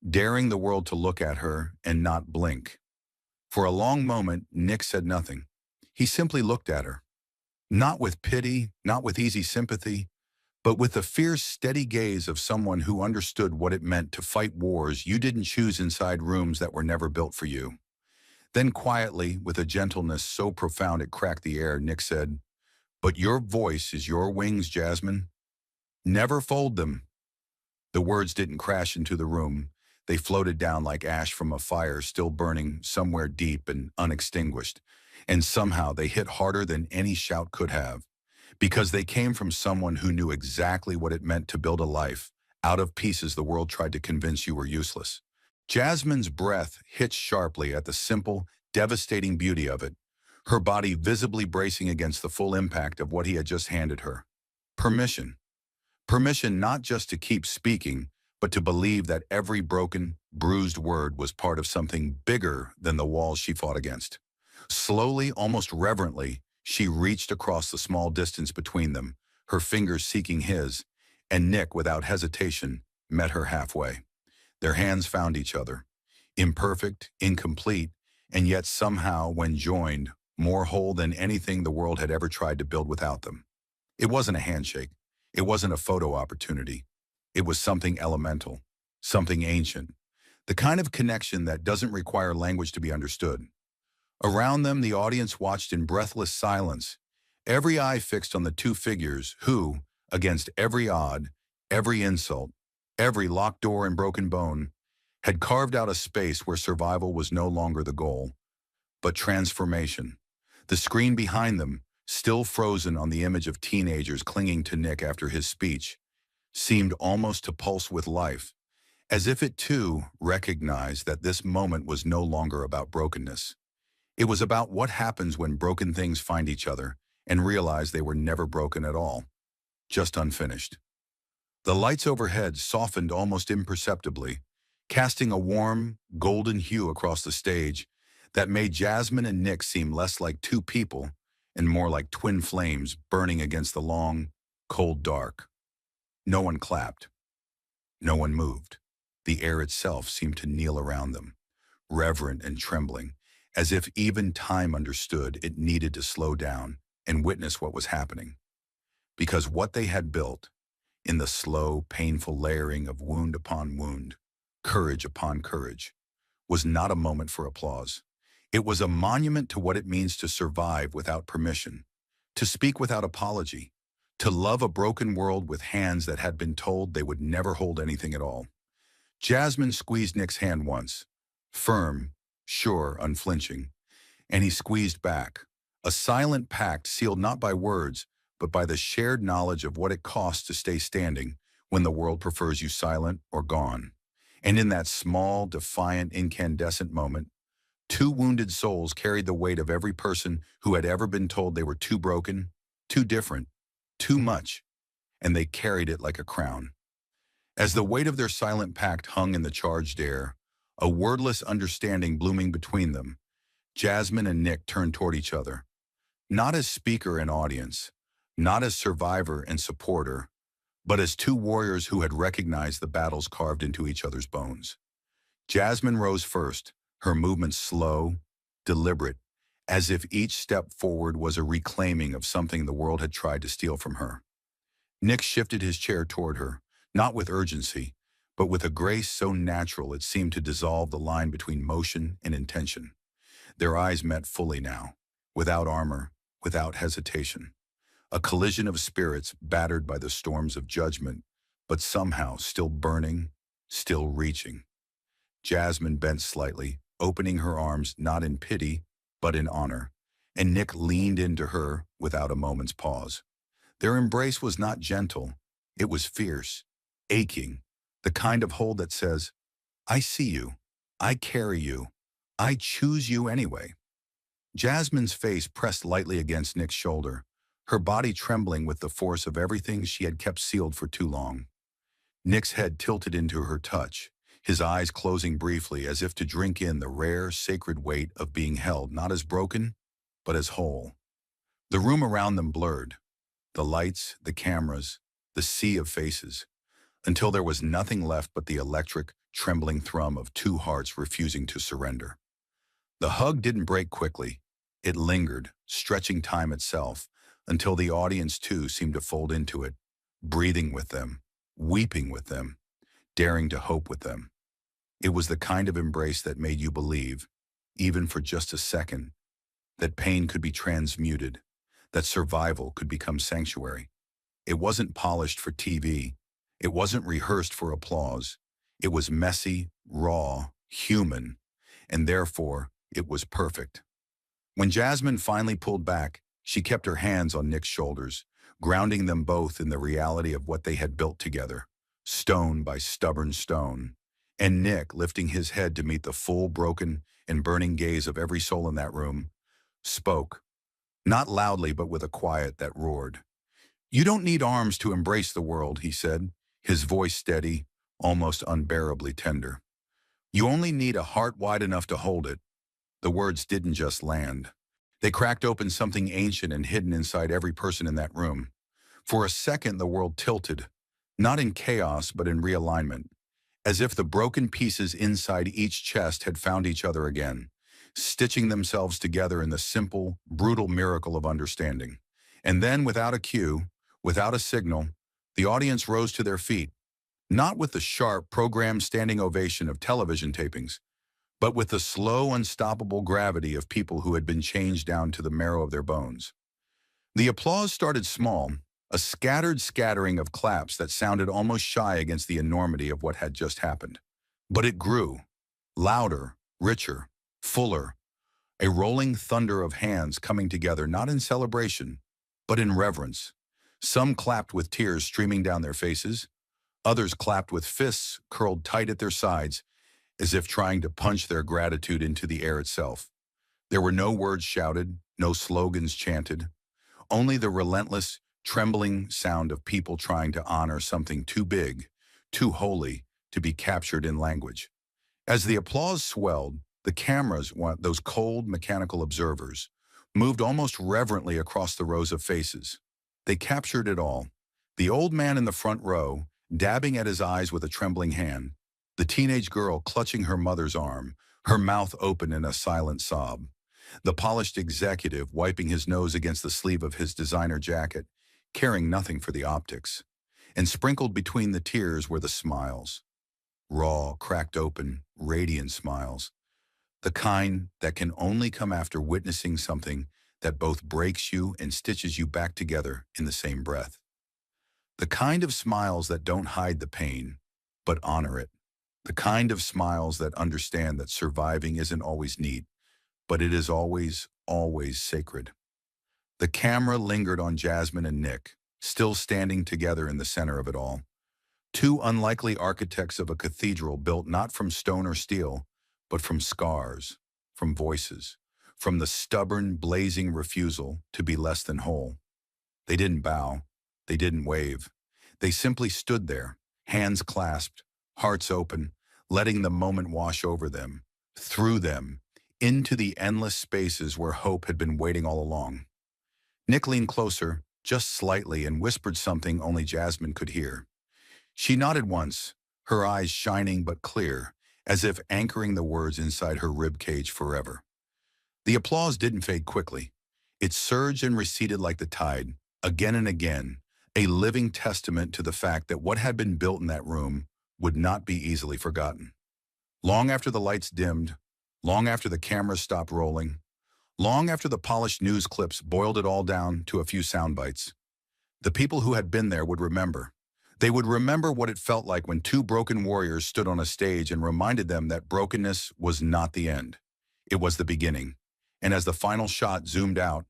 daring the world to look at her and not blink. For a long moment, Nick said nothing. He simply looked at her. Not with pity, not with easy sympathy, but with the fierce, steady gaze of someone who understood what it meant to fight wars you didn't choose inside rooms that were never built for you. Then quietly, with a gentleness so profound it cracked the air, Nick said, "But your voice is your wings, Jasmine. Never fold them." The words didn't crash into the room. They floated down like ash from a fire still burning somewhere deep and unextinguished. And somehow they hit harder than any shout could have, because they came from someone who knew exactly what it meant to build a life out of pieces the world tried to convince you were useless. Jasmine's breath hit sharply at the simple, devastating beauty of it, her body visibly bracing against the full impact of what he had just handed her. Permission. Permission not just to keep speaking, but to believe that every broken, bruised word was part of something bigger than the walls she fought against. Slowly, almost reverently, she reached across the small distance between them, her fingers seeking his, and Nick, without hesitation, met her halfway. Their hands found each other, imperfect, incomplete, and yet somehow, when joined, more whole than anything the world had ever tried to build without them. It wasn't a handshake. It wasn't a photo opportunity. It was something elemental, something ancient, the kind of connection that doesn't require language to be understood. Around them, the audience watched in breathless silence, every eye fixed on the two figures who, against every odd, every insult, every locked door and broken bone, had carved out a space where survival was no longer the goal, but transformation. The screen behind them, still frozen on the image of teenagers clinging to Nick after his speech, seemed almost to pulse with life, as if it too recognized that this moment was no longer about brokenness. It was about what happens when broken things find each other and realize they were never broken at all, just unfinished. The lights overhead softened almost imperceptibly, casting a warm, golden hue across the stage that made Jasmine and Nick seem less like two people and more like twin flames burning against the long, cold dark. No one clapped. No one moved. The air itself seemed to kneel around them, reverent and trembling, as if even time understood it needed to slow down and witness what was happening. Because what they had built, in the slow, painful layering of wound upon wound, courage upon courage, was not a moment for applause. It was a monument to what it means to survive without permission, to speak without apology, to love a broken world with hands that had been told they would never hold anything at all. Jasmine squeezed Nick's hand once, firm, sure, unflinching, and he squeezed back, a silent pact sealed not by words, but by the shared knowledge of what it costs to stay standing when the world prefers you silent or gone. And in that small, defiant, incandescent moment, two wounded souls carried the weight of every person who had ever been told they were too broken, too different, too much, and they carried it like a crown. As the weight of their silent pact hung in the charged air, a wordless understanding blooming between them, Jasmine and Nick turned toward each other, not as speaker and audience, not as survivor and supporter, but as two warriors who had recognized the battles carved into each other's bones. Jasmine rose first, her movements slow, deliberate, as if each step forward was a reclaiming of something the world had tried to steal from her. Nick shifted his chair toward her, not with urgency, but with a grace so natural it seemed to dissolve the line between motion and intention. Their eyes met fully now, without armor, without hesitation. A collision of spirits battered by the storms of judgment, but somehow still burning, still reaching. Jasmine bent slightly, opening her arms not in pity, but in honor, and Nick leaned into her without a moment's pause. Their embrace was not gentle, it was fierce, aching, the kind of hold that says, I see you, I carry you, I choose you anyway. Jasmine's face pressed lightly against Nick's shoulder, her body trembling with the force of everything she had kept sealed for too long. Nick's head tilted into her touch, his eyes closing briefly as if to drink in the rare, sacred weight of being held not as broken, but as whole. The room around them blurred, the lights, the cameras, the sea of faces, until there was nothing left but the electric, trembling thrum of two hearts refusing to surrender. The hug didn't break quickly. It lingered, stretching time itself, until the audience too seemed to fold into it, breathing with them, weeping with them, daring to hope with them. It was the kind of embrace that made you believe, even for just a second, that pain could be transmuted, that survival could become sanctuary. It wasn't polished for TV. It wasn't rehearsed for applause. It was messy, raw, human, and therefore it was perfect. When Jasmine finally pulled back, she kept her hands on Nick's shoulders, grounding them both in the reality of what they had built together, stone by stubborn stone. And Nick, lifting his head to meet the full, broken, and burning gaze of every soul in that room, spoke, not loudly but with a quiet that roared. "You don't need arms to embrace the world," he said, his voice steady, almost unbearably tender. "You only need a heart wide enough to hold it." The words didn't just land. They cracked open something ancient and hidden inside every person in that room. For a second, the world tilted, not in chaos but in realignment, as if the broken pieces inside each chest had found each other again, stitching themselves together in the simple, brutal miracle of understanding. And then, without a cue, without a signal, the audience rose to their feet, not with the sharp, programmed standing ovation of television tapings, but with the slow, unstoppable gravity of people who had been changed down to the marrow of their bones. The applause started small, a scattered scattering of claps that sounded almost shy against the enormity of what had just happened. But it grew, louder, richer, fuller, a rolling thunder of hands coming together not in celebration, but in reverence. Some clapped with tears streaming down their faces, others clapped with fists curled tight at their sides, as if trying to punch their gratitude into the air itself. There were no words shouted, no slogans chanted, only the relentless, trembling sound of people trying to honor something too big, too holy, to be captured in language. As the applause swelled, the cameras, those cold, mechanical observers, moved almost reverently across the rows of faces. They captured it all. The old man in the front row, dabbing at his eyes with a trembling hand, the teenage girl clutching her mother's arm, her mouth open in a silent sob, the polished executive wiping his nose against the sleeve of his designer jacket, caring nothing for the optics. And sprinkled between the tears were the smiles. Raw, cracked open, radiant smiles. The kind that can only come after witnessing something that both breaks you and stitches you back together in the same breath. The kind of smiles that don't hide the pain, but honor it. The kind of smiles that understand that surviving isn't always neat, but it is always, always sacred. The camera lingered on Jasmine and Nick, still standing together in the center of it all. Two unlikely architects of a cathedral built not from stone or steel, but from scars, from voices, from the stubborn, blazing refusal to be less than whole. They didn't bow. They didn't wave. They simply stood there, hands clasped, hearts open, letting the moment wash over them, through them, into the endless spaces where hope had been waiting all along. Nick leaned closer, just slightly, and whispered something only Jasmine could hear. She nodded once, her eyes shining but clear, as if anchoring the words inside her ribcage forever. The applause didn't fade quickly. It surged and receded like the tide, again and again, a living testament to the fact that what had been built in that room would not be easily forgotten. Long after the lights dimmed, long after the cameras stopped rolling, long after the polished news clips boiled it all down to a few sound bites, the people who had been there would remember. They would remember what it felt like when two broken warriors stood on a stage and reminded them that brokenness was not the end. It was the beginning. And as the final shot zoomed out,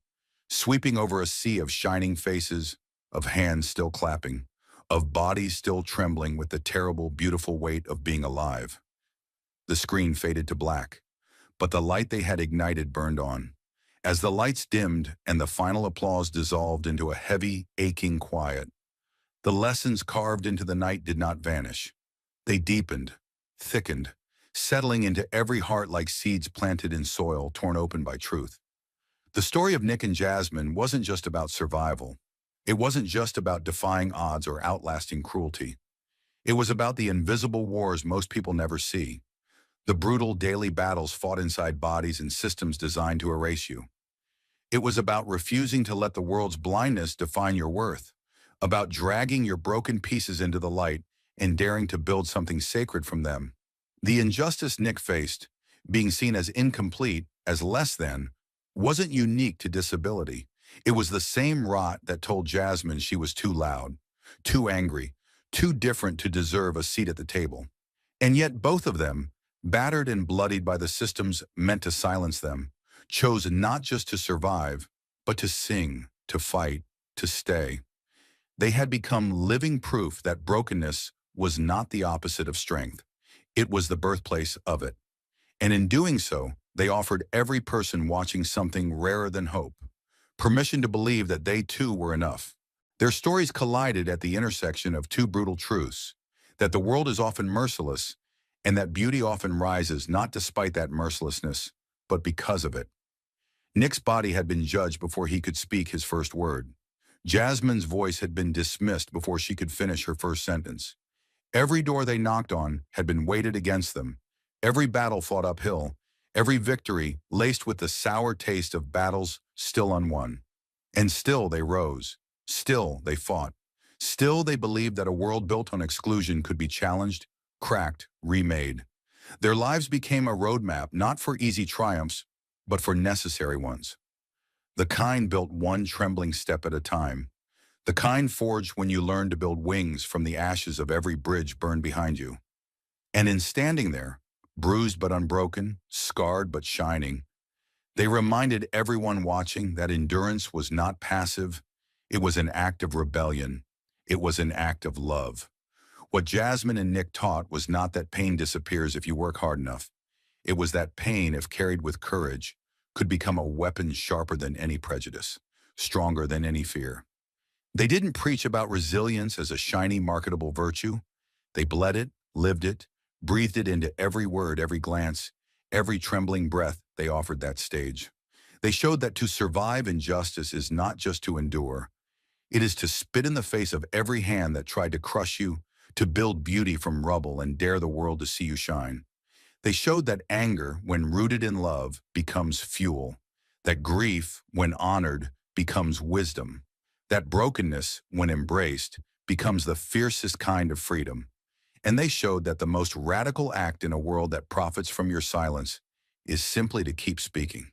sweeping over a sea of shining faces, of hands still clapping, of bodies still trembling with the terrible, beautiful weight of being alive, the screen faded to black, but the light they had ignited burned on. As the lights dimmed and the final applause dissolved into a heavy, aching quiet, the lessons carved into the night did not vanish. They deepened, thickened, settling into every heart like seeds planted in soil torn open by truth. The story of Nick and Jasmine wasn't just about survival. It wasn't just about defying odds or outlasting cruelty. It was about the invisible wars most people never see, the brutal daily battles fought inside bodies and systems designed to erase you. It was about refusing to let the world's blindness define your worth, about dragging your broken pieces into the light and daring to build something sacred from them. The injustice Nick faced, being seen as incomplete, as less than, wasn't unique to disability. It was the same rot that told Jasmine she was too loud, too angry, too different to deserve a seat at the table. And yet both of them, battered and bloodied by the systems meant to silence them, chose not just to survive, but to sing, to fight, to stay. They had become living proof that brokenness was not the opposite of strength. It was the birthplace of it. And in doing so, they offered every person watching something rarer than hope, permission to believe that they too were enough. Their stories collided at the intersection of two brutal truths, that the world is often merciless, and that beauty often rises not despite that mercilessness, but because of it. Nick's body had been judged before he could speak his first word. Jasmine's voice had been dismissed before she could finish her first sentence. Every door they knocked on had been weighted against them, every battle fought uphill, every victory laced with the sour taste of battles still unwon. And still they rose, still they fought, still they believed that a world built on exclusion could be challenged, cracked, remade. Their lives became a roadmap not for easy triumphs, but for necessary ones. The kind built one trembling step at a time. The kind forged when you learned to build wings from the ashes of every bridge burned behind you. And in standing there, bruised but unbroken, scarred but shining, they reminded everyone watching that endurance was not passive, it was an act of rebellion. It was an act of love. What Jasmine and Nick taught was not that pain disappears if you work hard enough. It was that pain, if carried with courage, could become a weapon sharper than any prejudice, stronger than any fear. They didn't preach about resilience as a shiny, marketable virtue. They bled it, lived it, breathed it into every word, every glance, every trembling breath they offered that stage. They showed that to survive injustice is not just to endure. It is to spit in the face of every hand that tried to crush you, to build beauty from rubble and dare the world to see you shine. They showed that anger, when rooted in love, becomes fuel, that grief, when honored, becomes wisdom, that brokenness, when embraced, becomes the fiercest kind of freedom. And they showed that the most radical act in a world that profits from your silence is simply to keep speaking.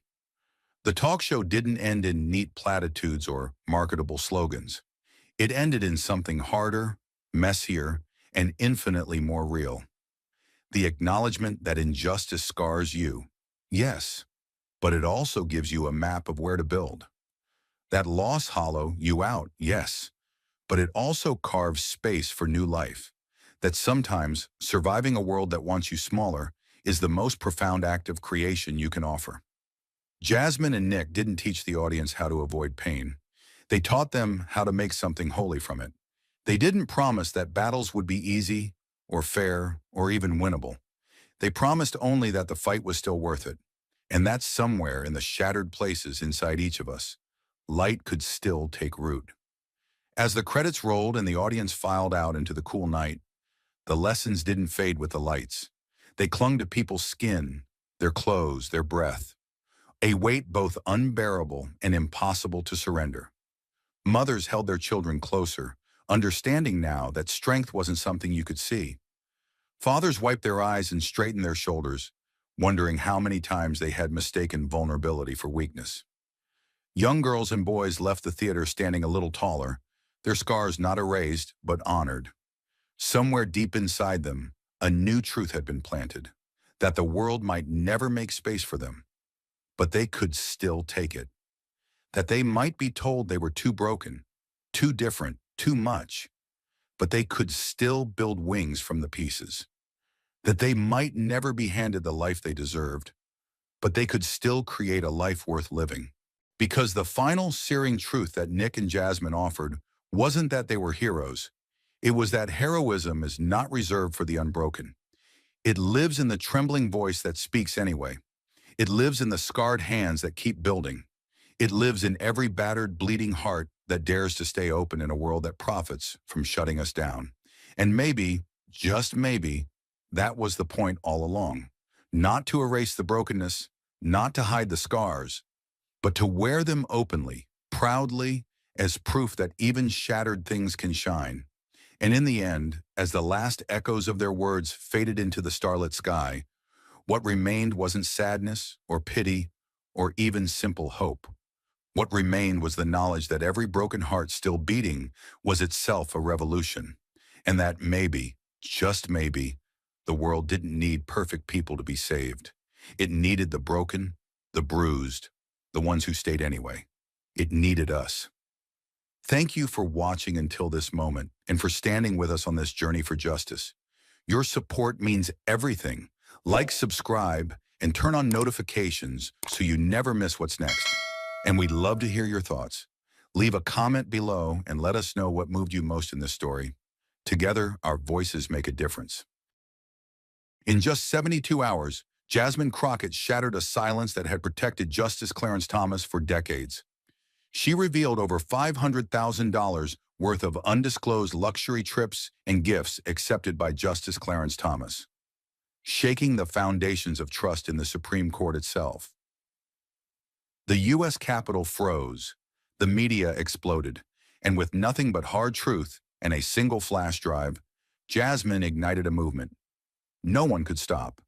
The talk show didn't end in neat platitudes or marketable slogans. It ended in something harder, messier, and infinitely more real. The acknowledgement that injustice scars you, yes, but it also gives you a map of where to build. That loss hollow you out, yes, but it also carves space for new life. That sometimes surviving a world that wants you smaller is the most profound act of creation you can offer. Jasmine and Nick didn't teach the audience how to avoid pain. They taught them how to make something holy from it. They didn't promise that battles would be easy or fair or even winnable. They promised only that the fight was still worth it, and that somewhere in the shattered places inside each of us, light could still take root. As the credits rolled and the audience filed out into the cool night, the lessons didn't fade with the lights. They clung to people's skin, their clothes, their breath, a weight both unbearable and impossible to surrender. Mothers held their children closer, understanding now that strength wasn't something you could see. Fathers wiped their eyes and straightened their shoulders, wondering how many times they had mistaken vulnerability for weakness. Young girls and boys left the theater standing a little taller, their scars not erased but honored. Somewhere deep inside them, a new truth had been planted, that the world might never make space for them, but they could still take it. That they might be told they were too broken, too different, too much, but they could still build wings from the pieces. That they might never be handed the life they deserved, but they could still create a life worth living. Because the final searing truth that Nick and Jasmine offered wasn't that they were heroes. It was that heroism is not reserved for the unbroken. It lives in the trembling voice that speaks anyway. It lives in the scarred hands that keep building. It lives in every battered, bleeding heart that dares to stay open in a world that profits from shutting us down. And maybe, just maybe, that was the point all along. Not to erase the brokenness, not to hide the scars, but to wear them openly, proudly, as proof that even shattered things can shine. And in the end, as the last echoes of their words faded into the starlit sky, what remained wasn't sadness or pity or even simple hope. What remained was the knowledge that every broken heart still beating was itself a revolution, and that maybe, just maybe, the world didn't need perfect people to be saved. It needed the broken, the bruised, the ones who stayed anyway. It needed us. Thank you for watching until this moment and for standing with us on this journey for justice. Your support means everything. Like, subscribe, and turn on notifications so you never miss what's next. And we'd love to hear your thoughts. Leave a comment below and let us know what moved you most in this story. Together, our voices make a difference. In just 72 hours, Jasmine Crockett shattered a silence that had protected Justice Clarence Thomas for decades. She revealed over $500,000 worth of undisclosed luxury trips and gifts accepted by Justice Clarence Thomas, shaking the foundations of trust in the Supreme Court itself. The U.S. Capitol froze, the media exploded, and with nothing but hard truth and a single flash drive, Jasmine ignited a movement. No one could stop.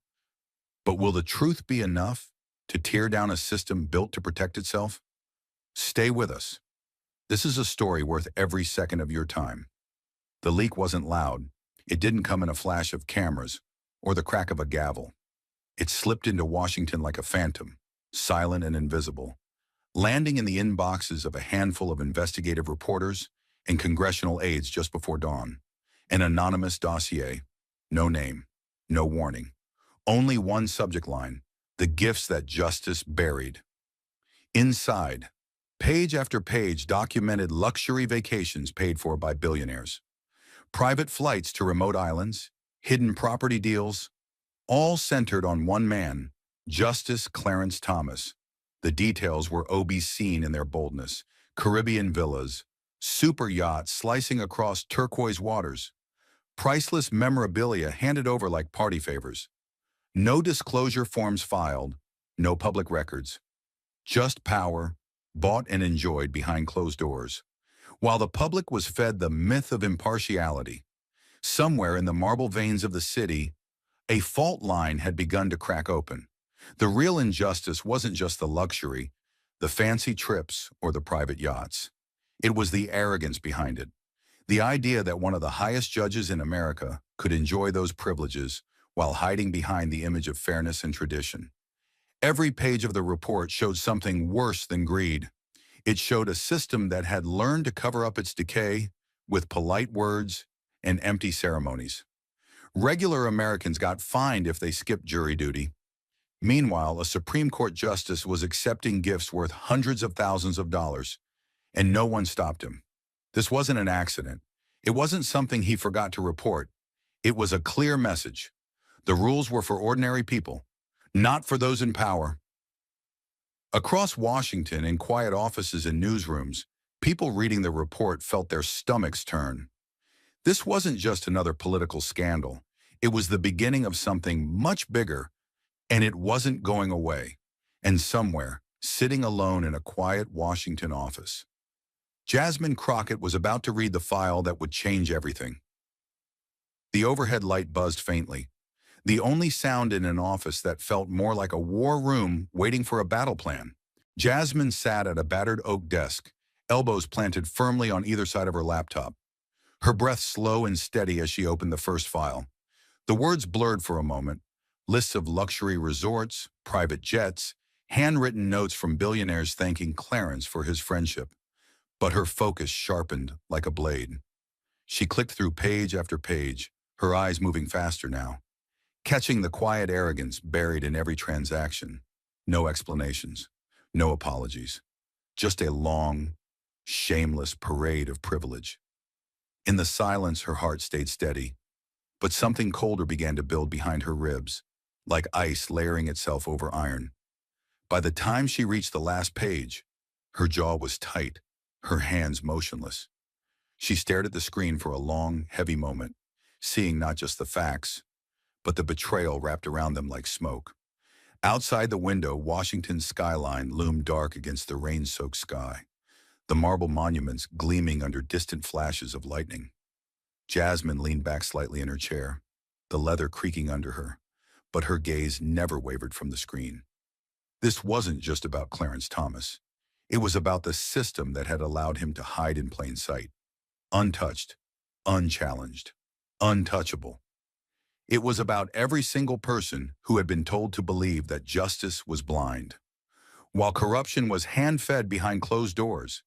But will the truth be enough to tear down a system built to protect itself? Stay with us. This is a story worth every second of your time. The leak wasn't loud. It didn't come in a flash of cameras or the crack of a gavel. It slipped into Washington like a phantom, silent and invisible, landing in the inboxes of a handful of investigative reporters and congressional aides just before dawn. An anonymous dossier, no name, no warning. Only one subject line: the gifts that justice buried. Inside, page after page documented luxury vacations paid for by billionaires, private flights to remote islands, hidden property deals, all centered on one man, Justice Clarence Thomas. The details were obscene in their boldness: Caribbean villas, super yachts slicing across turquoise waters, priceless memorabilia handed over like party favors. No disclosure forms filed, no public records. Just power, bought and enjoyed behind closed doors. While the public was fed the myth of impartiality, somewhere in the marble veins of the city, a fault line had begun to crack open. The real injustice wasn't just the luxury, the fancy trips, or the private yachts. It was the arrogance behind it. The idea that one of the highest judges in America could enjoy those privileges while hiding behind the image of fairness and tradition. Every page of the report showed something worse than greed. It showed a system that had learned to cover up its decay with polite words and empty ceremonies. Regular Americans got fined if they skipped jury duty. Meanwhile, a Supreme Court justice was accepting gifts worth hundreds of thousands of dollars, and no one stopped him. This wasn't an accident. It wasn't something he forgot to report. It was a clear message. The rules were for ordinary people, not for those in power. Across Washington, in quiet offices and newsrooms, people reading the report felt their stomachs turn. This wasn't just another political scandal. It was the beginning of something much bigger, and it wasn't going away. And somewhere, sitting alone in a quiet Washington office, Jasmine Crockett was about to read the file that would change everything. The overhead light buzzed faintly, the only sound in an office that felt more like a war room waiting for a battle plan. Jasmine sat at a battered oak desk, elbows planted firmly on either side of her laptop, her breath slow and steady as she opened the first file. The words blurred for a moment: lists of luxury resorts, private jets, handwritten notes from billionaires thanking Clarence for his friendship. But her focus sharpened like a blade. She clicked through page after page, her eyes moving faster now, catching the quiet arrogance buried in every transaction. No explanations, no apologies. just a long, shameless parade of privilege. In the silence, her heart stayed steady, but something colder began to build behind her ribs, like ice layering itself over iron. By the time she reached the last page, her jaw was tight, her hands motionless. She stared at the screen for a long, heavy moment, seeing not just the facts, but the betrayal wrapped around them like smoke. Outside the window, Washington's skyline loomed dark against the rain-soaked sky, the marble monuments gleaming under distant flashes of lightning. Jasmine leaned back slightly in her chair, the leather creaking under her, but her gaze never wavered from the screen. This wasn't just about Clarence Thomas. It was about the system that had allowed him to hide in plain sight, untouched, unchallenged, untouchable. It was about every single person who had been told to believe that justice was blind, while corruption was hand-fed behind closed doors.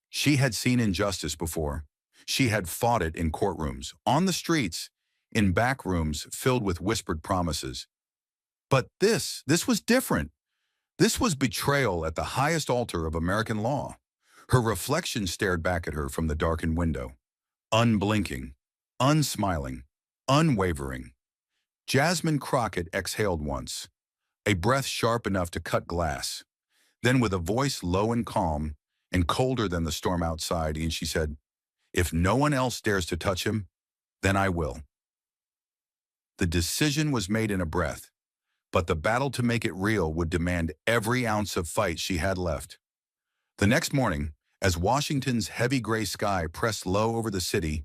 She had seen injustice before. She had fought it in courtrooms, on the streets, in back rooms filled with whispered promises. But this was different. This was betrayal at the highest altar of American law. Her reflection stared back at her from the darkened window, unblinking, unsmiling, unwavering. Jasmine Crockett exhaled once, a breath sharp enough to cut glass. Then with a voice low and calm, and colder than the storm outside, and she said, "If no one else dares to touch him, then I will." The decision was made in a breath, but the battle to make it real would demand every ounce of fight she had left. The next morning, as Washington's heavy gray sky pressed low over the city,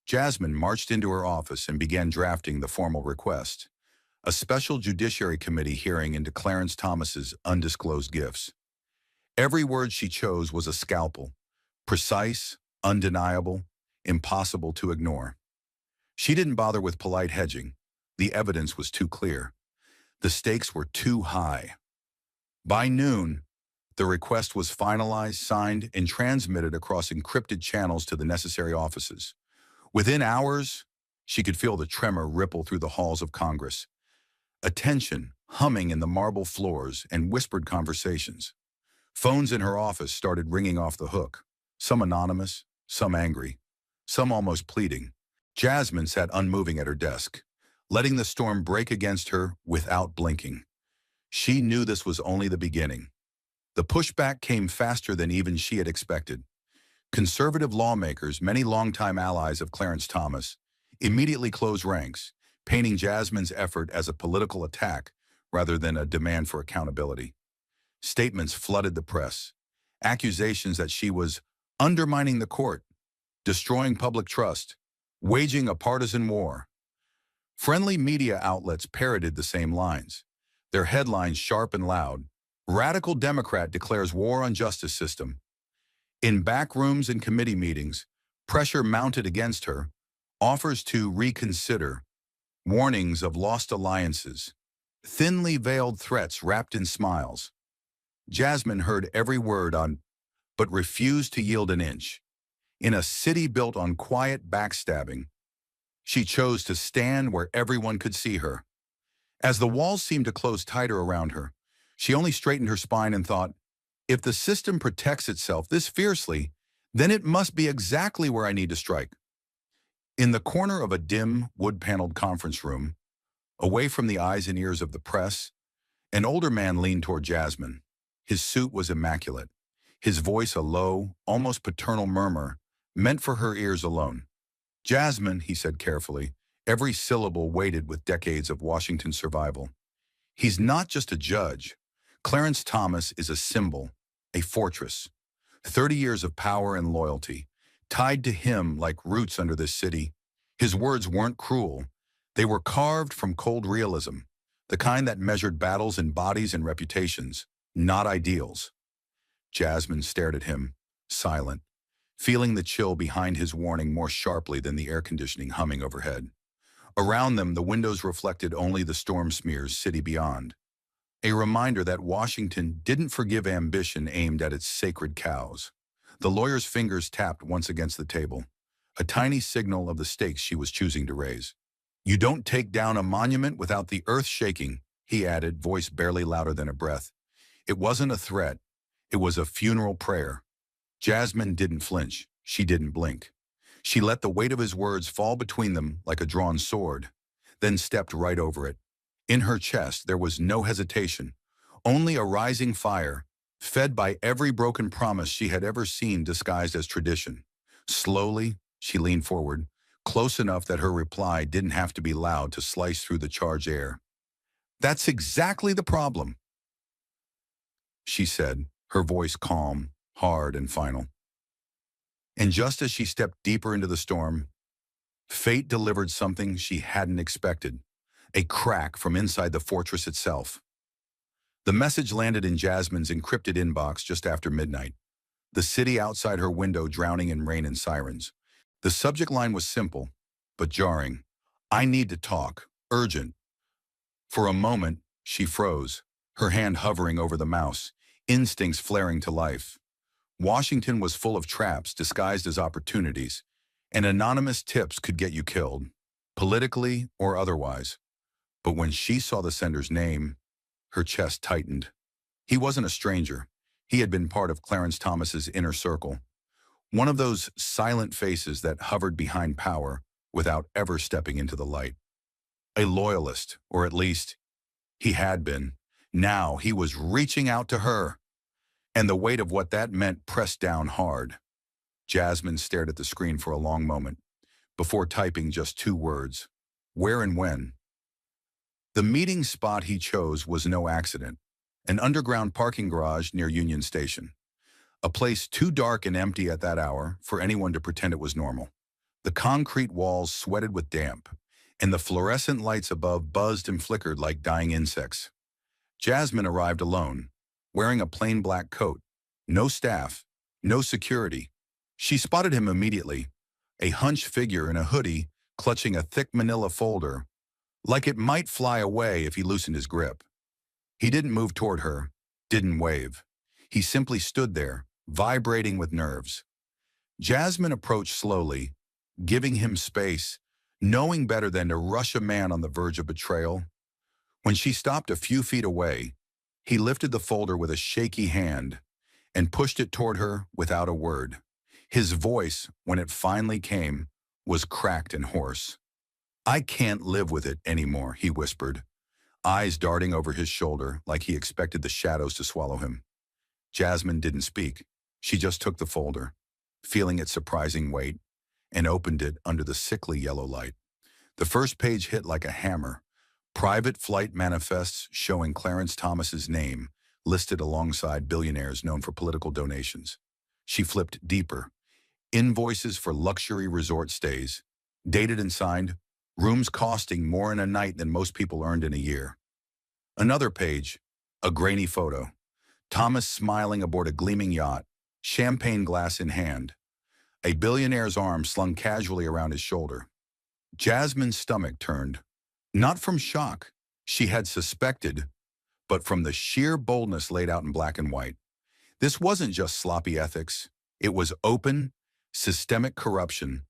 Jasmine marched into her office and began drafting the formal request, a special Judiciary Committee hearing into Clarence Thomas's undisclosed gifts. Every word she chose was a scalpel, precise, undeniable, impossible to ignore. She didn't bother with polite hedging. The evidence was too clear. The stakes were too high. By noon, the request was finalized, signed, and transmitted across encrypted channels to the necessary offices. Within hours, she could feel the tremor ripple through the halls of Congress, a tension humming in the marble floors and whispered conversations. Phones in her office started ringing off the hook, some anonymous, some angry, some almost pleading. Jasmine sat unmoving at her desk, letting the storm break against her without blinking. She knew this was only the beginning. The pushback came faster than even she had expected. Conservative lawmakers, many longtime allies of Clarence Thomas, immediately closed ranks, painting Jasmine's effort as a political attack rather than a demand for accountability. Statements flooded the press, accusations that she was undermining the court, destroying public trust, waging a partisan war. Friendly media outlets parroted the same lines, their headlines sharp and loud. Radical Democrat declares war on justice system. In back rooms and committee meetings, pressure mounted against her, offers to reconsider, warnings of lost alliances, thinly veiled threats wrapped in smiles. Jasmine heard every word but refused to yield an inch. In a city built on quiet backstabbing, she chose to stand where everyone could see her. As the walls seemed to close tighter around her, she only straightened her spine and thought, if the system protects itself this fiercely, then it must be exactly where I need to strike. In the corner of a dim, wood-paneled conference room, away from the eyes and ears of the press, an older man leaned toward Jasmine. His suit was immaculate, his voice a low, almost paternal murmur, meant for her ears alone. "Jasmine," he said carefully, every syllable weighted with decades of Washington survival. "He's not just a judge. Clarence Thomas is a symbol, a fortress. 30 years of power and loyalty, tied to him like roots under this city. His words weren't cruel. They were carved from cold realism, the kind that measured battles in bodies and reputations, not ideals." Jasmine stared at him, silent, feeling the chill behind his warning more sharply than the air conditioning humming overhead. Around them, the windows reflected only the storm smears city beyond. A reminder that Washington didn't forgive ambition aimed at its sacred cows. The lawyer's fingers tapped once against the table, a tiny signal of the stakes she was choosing to raise. "You don't take down a monument without the earth shaking," he added, voice barely louder than a breath. It wasn't a threat. It was a funeral prayer. Jasmine didn't flinch. She didn't blink. She let the weight of his words fall between them like a drawn sword, then stepped right over it. In her chest, there was no hesitation, only a rising fire, fed by every broken promise she had ever seen disguised as tradition. Slowly, she leaned forward, close enough that her reply didn't have to be loud to slice through the charged air. "That's exactly the problem," she said, her voice calm, hard, and final. And just as she stepped deeper into the storm, fate delivered something she hadn't expected, a crack from inside the fortress itself. The message landed in Jasmine's encrypted inbox just after midnight, the city outside her window drowning in rain and sirens. The subject line was simple, but jarring. "I need to talk. Urgent." For a moment, she froze, her hand hovering over the mouse, instincts flaring to life. Washington was full of traps disguised as opportunities, and anonymous tips could get you killed, politically or otherwise. But when she saw the sender's name, her chest tightened. He wasn't a stranger. He had been part of Clarence Thomas's inner circle, one of those silent faces that hovered behind power without ever stepping into the light. A loyalist, or at least he had been. Now he was reaching out to her, and the weight of what that meant pressed down hard. Jasmine stared at the screen for a long moment, before typing just two words: "Where and when?" The meeting spot he chose was no accident, an underground parking garage near Union Station, a place too dark and empty at that hour for anyone to pretend it was normal. The concrete walls sweated with damp, and the fluorescent lights above buzzed and flickered like dying insects. Jasmine arrived alone, wearing a plain black coat. No staff, no security. She spotted him immediately, a hunched figure in a hoodie clutching a thick manila folder, like it might fly away if he loosened his grip. He didn't move toward her, didn't wave. He simply stood there, vibrating with nerves. Jasmine approached slowly, giving him space, knowing better than to rush a man on the verge of betrayal. When she stopped a few feet away, he lifted the folder with a shaky hand and pushed it toward her without a word. His voice, when it finally came, was cracked and hoarse. "I can't live with it anymore," he whispered, eyes darting over his shoulder like he expected the shadows to swallow him. Jasmine didn't speak. She just took the folder, feeling its surprising weight, and opened it under the sickly yellow light. The first page hit like a hammer. Private flight manifests showing Clarence Thomas's name, listed alongside billionaires known for political donations. She flipped deeper. Invoices for luxury resort stays, dated and signed, rooms costing more in a night than most people earned in a year. Another page, a grainy photo. Thomas smiling aboard a gleaming yacht, champagne glass in hand. A billionaire's arm slung casually around his shoulder. Jasmine's stomach turned, not from shock, she had suspected, but from the sheer boldness laid out in black and white. This wasn't just sloppy ethics. It was open, systemic corruption,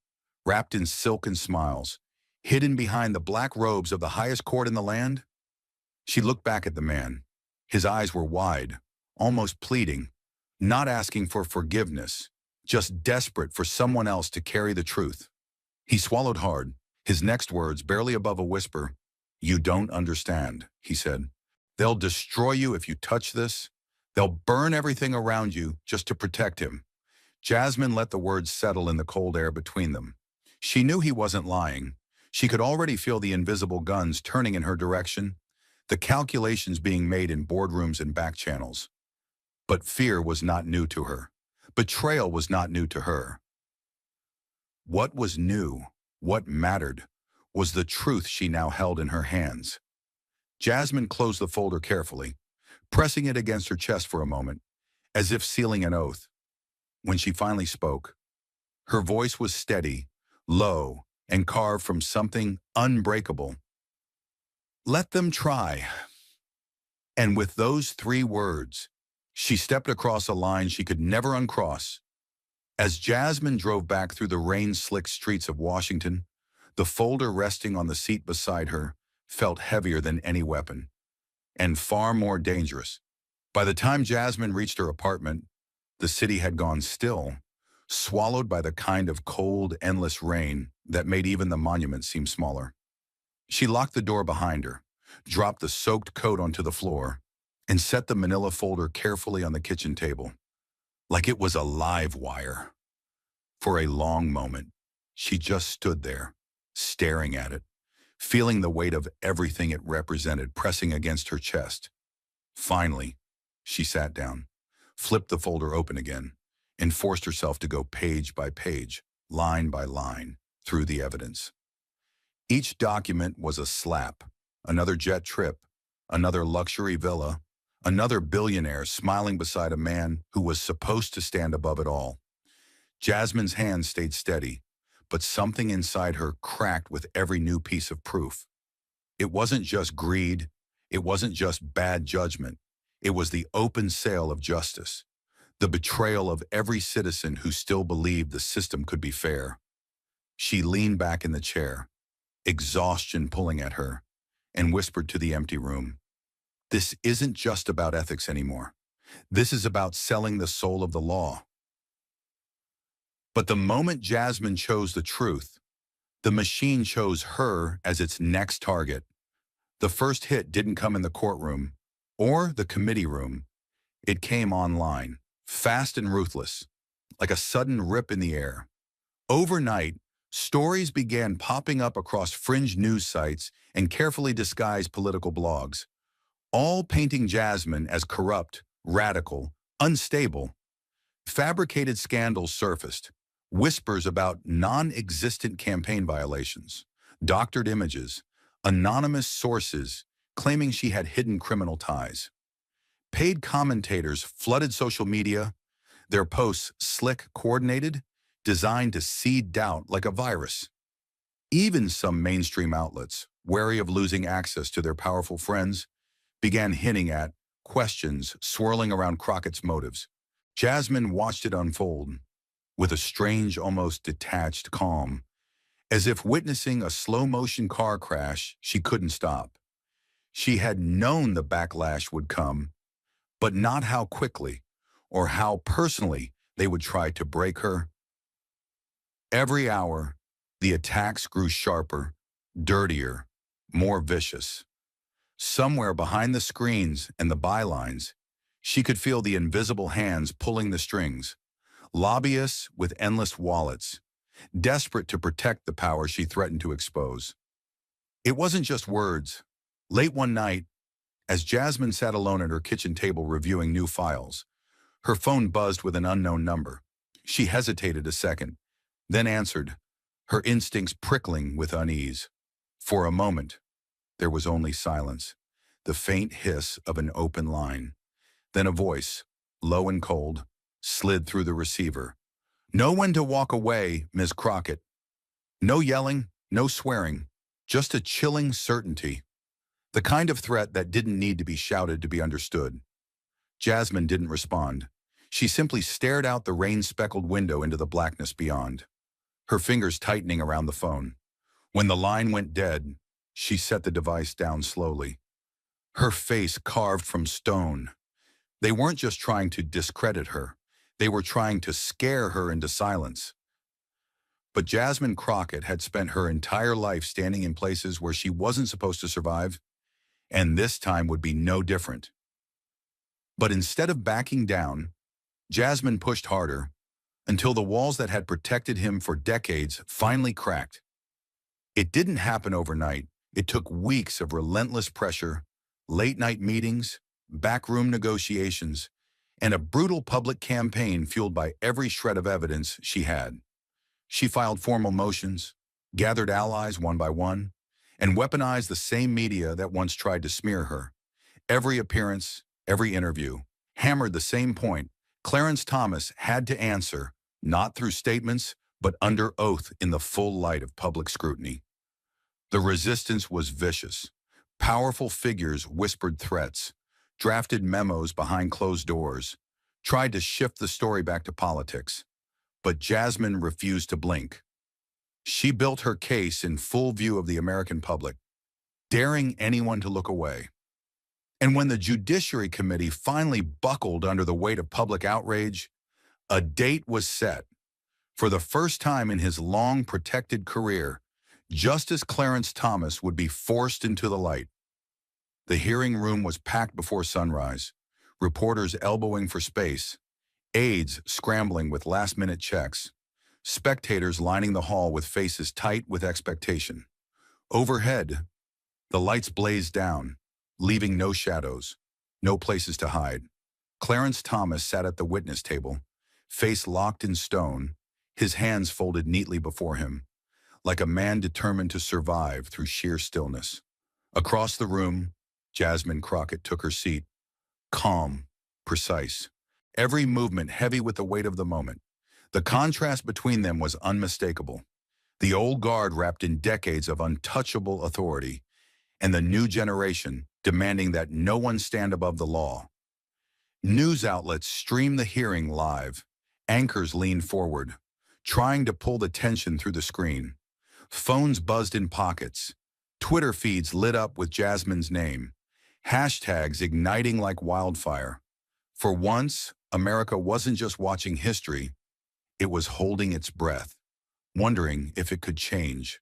wrapped in silken smiles, hidden behind the black robes of the highest court in the land. She looked back at the man. His eyes were wide, almost pleading, not asking for forgiveness, just desperate for someone else to carry the truth. He swallowed hard, his next words barely above a whisper. "You don't understand," he said. "They'll destroy you if you touch this. They'll burn everything around you just to protect him." Jasmine let the words settle in the cold air between them. She knew he wasn't lying. She could already feel the invisible guns turning in her direction, the calculations being made in boardrooms and back channels. But fear was not new to her. Betrayal was not new to her. What was new, what mattered, was the truth she now held in her hands. Jasmine closed the folder carefully, pressing it against her chest for a moment, as if sealing an oath. When she finally spoke, her voice was steady, low, and carved from something unbreakable. "Let them try." And with those three words, she stepped across a line she could never uncross. As Jasmine drove back through the rain-slicked streets of Washington, the folder resting on the seat beside her felt heavier than any weapon, and far more dangerous. By the time Jasmine reached her apartment, the city had gone still, swallowed by the kind of cold, endless rain that made even the monument seem smaller. She locked the door behind her, dropped the soaked coat onto the floor, and set the manila folder carefully on the kitchen table, like it was a live wire. For a long moment, she just stood there, staring at it, feeling the weight of everything it represented pressing against her chest. Finally, she sat down, flipped the folder open again, and forced herself to go page by page, line by line, through the evidence. Each document was a slap, another jet trip, another luxury villa, another billionaire smiling beside a man who was supposed to stand above it all. Jasmine's hand stayed steady, but something inside her cracked with every new piece of proof. It wasn't just greed, it wasn't just bad judgment, it was the open sale of justice, the betrayal of every citizen who still believed the system could be fair. She leaned back in the chair, exhaustion pulling at her, and whispered to the empty room, "This isn't just about ethics anymore. This is about selling the soul of the law." But the moment Jasmine chose the truth, the machine chose her as its next target. The first hit didn't come in the courtroom or the committee room. It came online, fast and ruthless, like a sudden rip in the air. Overnight, stories began popping up across fringe news sites and carefully disguised political blogs, all painting Jasmine as corrupt, radical, unstable. Fabricated scandals surfaced, whispers about non-existent campaign violations, doctored images, anonymous sources claiming she had hidden criminal ties. Paid commentators flooded social media, their posts slick, coordinated, designed to seed doubt like a virus. Even some mainstream outlets, wary of losing access to their powerful friends, began hinting at questions swirling around Crockett's motives. Jasmine watched it unfold with a strange, almost detached calm, as if witnessing a slow-motion car crash she couldn't stop. She had known the backlash would come, but not how quickly or how personally they would try to break her. Every hour, the attacks grew sharper, dirtier, more vicious. Somewhere behind the screens and the bylines, she could feel the invisible hands pulling the strings, lobbyists with endless wallets, desperate to protect the power she threatened to expose. It wasn't just words. Late one night, as Jasmine sat alone at her kitchen table reviewing new files, her phone buzzed with an unknown number. She hesitated a second, then answered, her instincts prickling with unease. For a moment, there was only silence, the faint hiss of an open line. Then a voice, low and cold, slid through the receiver. "Know when to walk away, Ms. Crockett." No yelling, no swearing, just a chilling certainty. The kind of threat that didn't need to be shouted to be understood. Jasmine didn't respond. She simply stared out the rain-speckled window into the blackness beyond, her fingers tightening around the phone. When the line went dead, she set the device down slowly, her face carved from stone. They weren't just trying to discredit her. They were trying to scare her into silence. But Jasmine Crockett had spent her entire life standing in places where she wasn't supposed to survive, and this time would be no different. But instead of backing down, Jasmine pushed harder until the walls that had protected him for decades finally cracked. It didn't happen overnight. It took weeks of relentless pressure, late-night meetings, backroom negotiations, and a brutal public campaign fueled by every shred of evidence she had. She filed formal motions, gathered allies one by one, and weaponized the same media that once tried to smear her. Every appearance, every interview, hammered the same point. Clarence Thomas had to answer, not through statements, but under oath in the full light of public scrutiny. The resistance was vicious. Powerful figures whispered threats, drafted memos behind closed doors, tried to shift the story back to politics. But Jasmine refused to blink. She built her case in full view of the American public, daring anyone to look away. And when the Judiciary Committee finally buckled under the weight of public outrage, a date was set. For the first time in his long protected career, Justice Clarence Thomas would be forced into the light. The hearing room was packed before sunrise, reporters elbowing for space, aides scrambling with last-minute checks, spectators lining the hall with faces tight with expectation. Overhead, the lights blazed down, leaving no shadows, no places to hide. Clarence Thomas sat at the witness table, face locked in stone, his hands folded neatly before him, like a man determined to survive through sheer stillness. Across the room, Jasmine Crockett took her seat, calm, precise, every movement heavy with the weight of the moment. The contrast between them was unmistakable. The old guard wrapped in decades of untouchable authority, and the new generation demanding that no one stand above the law. News outlets streamed the hearing live. Anchors leaned forward, trying to pull the tension through the screen. Phones buzzed in pockets. Twitter feeds lit up with Jasmine's name. Hashtags igniting like wildfire. For once, America wasn't just watching history, it was holding its breath, wondering if it could change.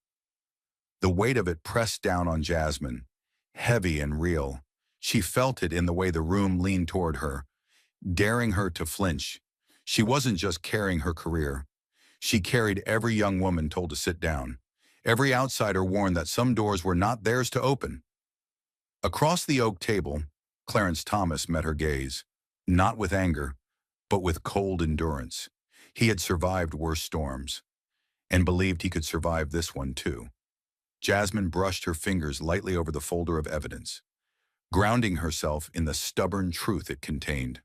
The weight of it pressed down on Jasmine, heavy and real. She felt it in the way the room leaned toward her, daring her to flinch. She wasn't just carrying her career. She carried every young woman told to sit down, every outsider warned that some doors were not theirs to open. Across the oak table, Clarence Thomas met her gaze, not with anger, but with cold endurance. He had survived worse storms, and believed he could survive this one too. Jasmine brushed her fingers lightly over the folder of evidence, grounding herself in the stubborn truth it contained.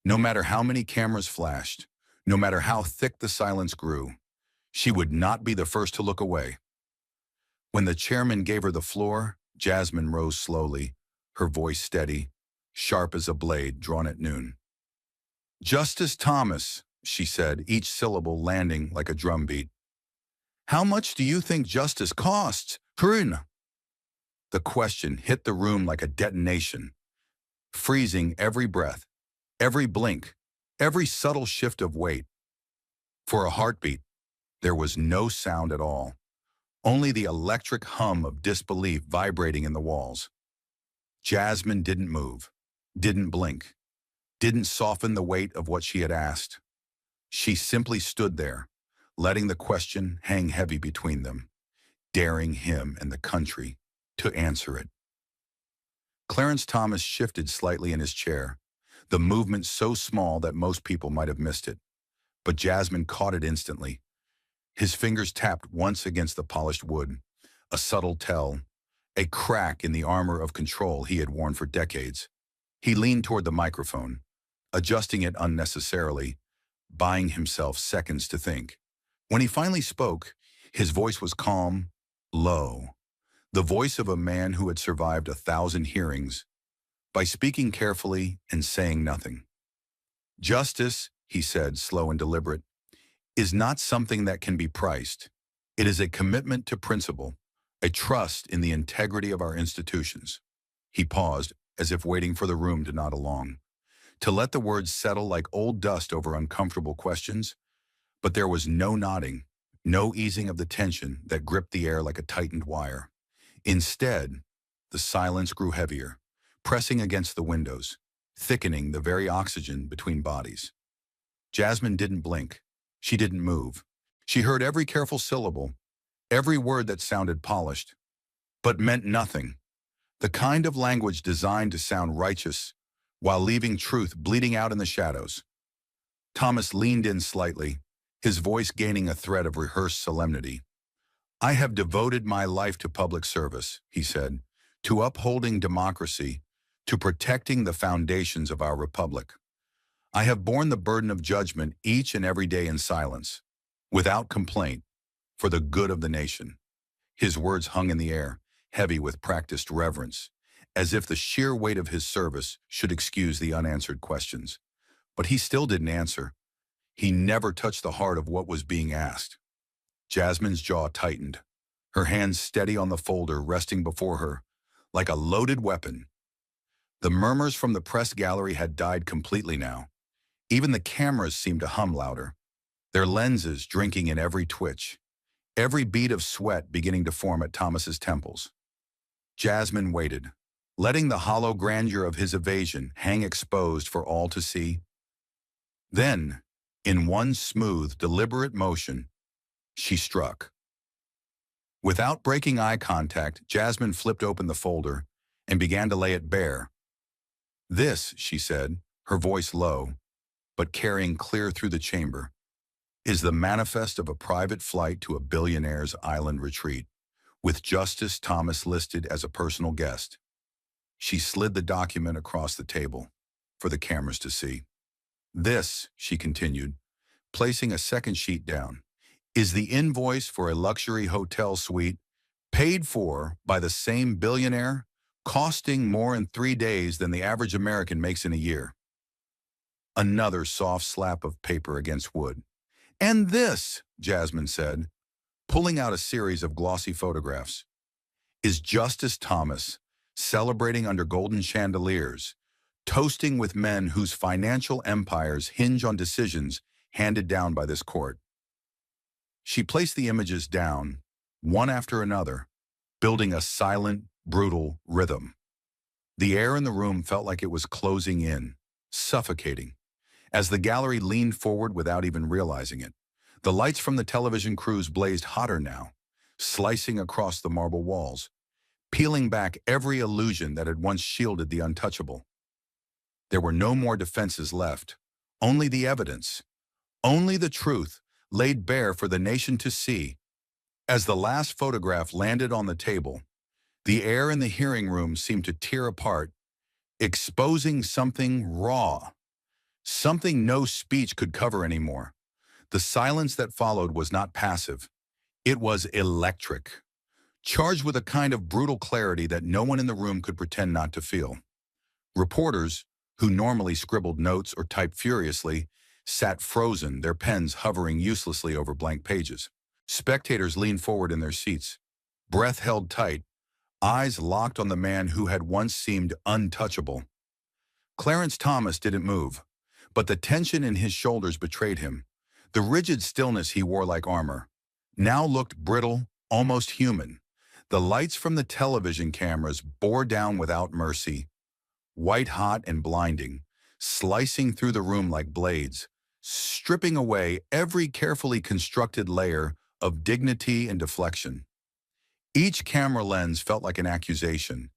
No matter how many cameras flashed, no matter how thick the silence grew, she would not be the first to look away. When the chairman gave her the floor, Jasmine rose slowly, her voice steady, sharp as a blade drawn at noon. "Justice Thomas," she said, each syllable landing like a drumbeat. "How much do you think justice costs, Prune?" The question hit the room like a detonation, freezing every breath, every blink, every subtle shift of weight. For a heartbeat, there was no sound at all, only the electric hum of disbelief vibrating in the walls. Jasmine didn't move, didn't blink, didn't soften the weight of what she had asked. She simply stood there, letting the question hang heavy between them, daring him and the country to answer it. Clarence Thomas shifted slightly in his chair, the movement so small that most people might have missed it. But Jasmine caught it instantly. His fingers tapped once against the polished wood, a subtle tell, a crack in the armor of control he had worn for decades. He leaned toward the microphone, adjusting it unnecessarily, buying himself seconds to think. When he finally spoke, his voice was calm, low, the voice of a man who had survived 1,000 hearings, by speaking carefully and saying nothing. "Justice," he said, slow and deliberate, "is not something that can be priced. It is a commitment to principle, a trust in the integrity of our institutions." He paused, as if waiting for the room to nod along, to let the words settle like old dust over uncomfortable questions. But there was no nodding, no easing of the tension that gripped the air like a tightened wire. Instead, the silence grew heavier, pressing against the windows, thickening the very oxygen between bodies. Jasmine didn't blink. She didn't move. She heard every careful syllable, every word that sounded polished, but meant nothing. The kind of language designed to sound righteous while leaving truth bleeding out in the shadows. Thomas leaned in slightly, his voice gaining a thread of rehearsed solemnity. "I have devoted my life to public service," he said, "to upholding democracy, to protecting the foundations of our republic. I have borne the burden of judgment each and every day in silence, without complaint, for the good of the nation." His words hung in the air, heavy with practiced reverence, as if the sheer weight of his service should excuse the unanswered questions. But he still didn't answer. He never touched the heart of what was being asked. Jasmine's jaw tightened, her hands steady on the folder resting before her, like a loaded weapon. The murmurs from the press gallery had died completely now. Even the cameras seemed to hum louder, their lenses drinking in every twitch, every bead of sweat beginning to form at Thomas's temples. Jasmine waited, letting the hollow grandeur of his evasion hang exposed for all to see. Then, in one smooth, deliberate motion, she struck. Without breaking eye contact, Jasmine flipped open the folder and began to lay it bare. "This," she said, her voice low, but carrying clear through the chamber, "is the manifest of a private flight to a billionaire's island retreat, with Justice Thomas listed as a personal guest." She slid the document across the table for the cameras to see. "This," she continued, placing a second sheet down, "is the invoice for a luxury hotel suite paid for by the same billionaire, costing more in 3 days than the average American makes in a year." Another soft slap of paper against wood. "And this," Jasmine said, pulling out a series of glossy photographs, "is Justice Thomas celebrating under golden chandeliers, toasting with men whose financial empires hinge on decisions handed down by this court." She placed the images down, one after another, building a silent, brutal rhythm. The air in the room felt like it was closing in, suffocating, as the gallery leaned forward without even realizing it. The lights from the television crews blazed hotter now, slicing across the marble walls, peeling back every illusion that had once shielded the untouchable. There were no more defenses left, only the evidence, only the truth laid bare for the nation to see. As the last photograph landed on the table, the air in the hearing room seemed to tear apart, exposing something raw, something no speech could cover anymore. The silence that followed was not passive. It was electric, charged with a kind of brutal clarity that no one in the room could pretend not to feel. Reporters, who normally scribbled notes or typed furiously, sat frozen, their pens hovering uselessly over blank pages. Spectators leaned forward in their seats, breath held tight, eyes locked on the man who had once seemed untouchable. Clarence Thomas didn't move, but the tension in his shoulders betrayed him. The rigid stillness he wore like armor now looked brittle, almost human. The lights from the television cameras bore down without mercy, white-hot and blinding, slicing through the room like blades, stripping away every carefully constructed layer of dignity and deflection. Each camera lens felt like an accusation,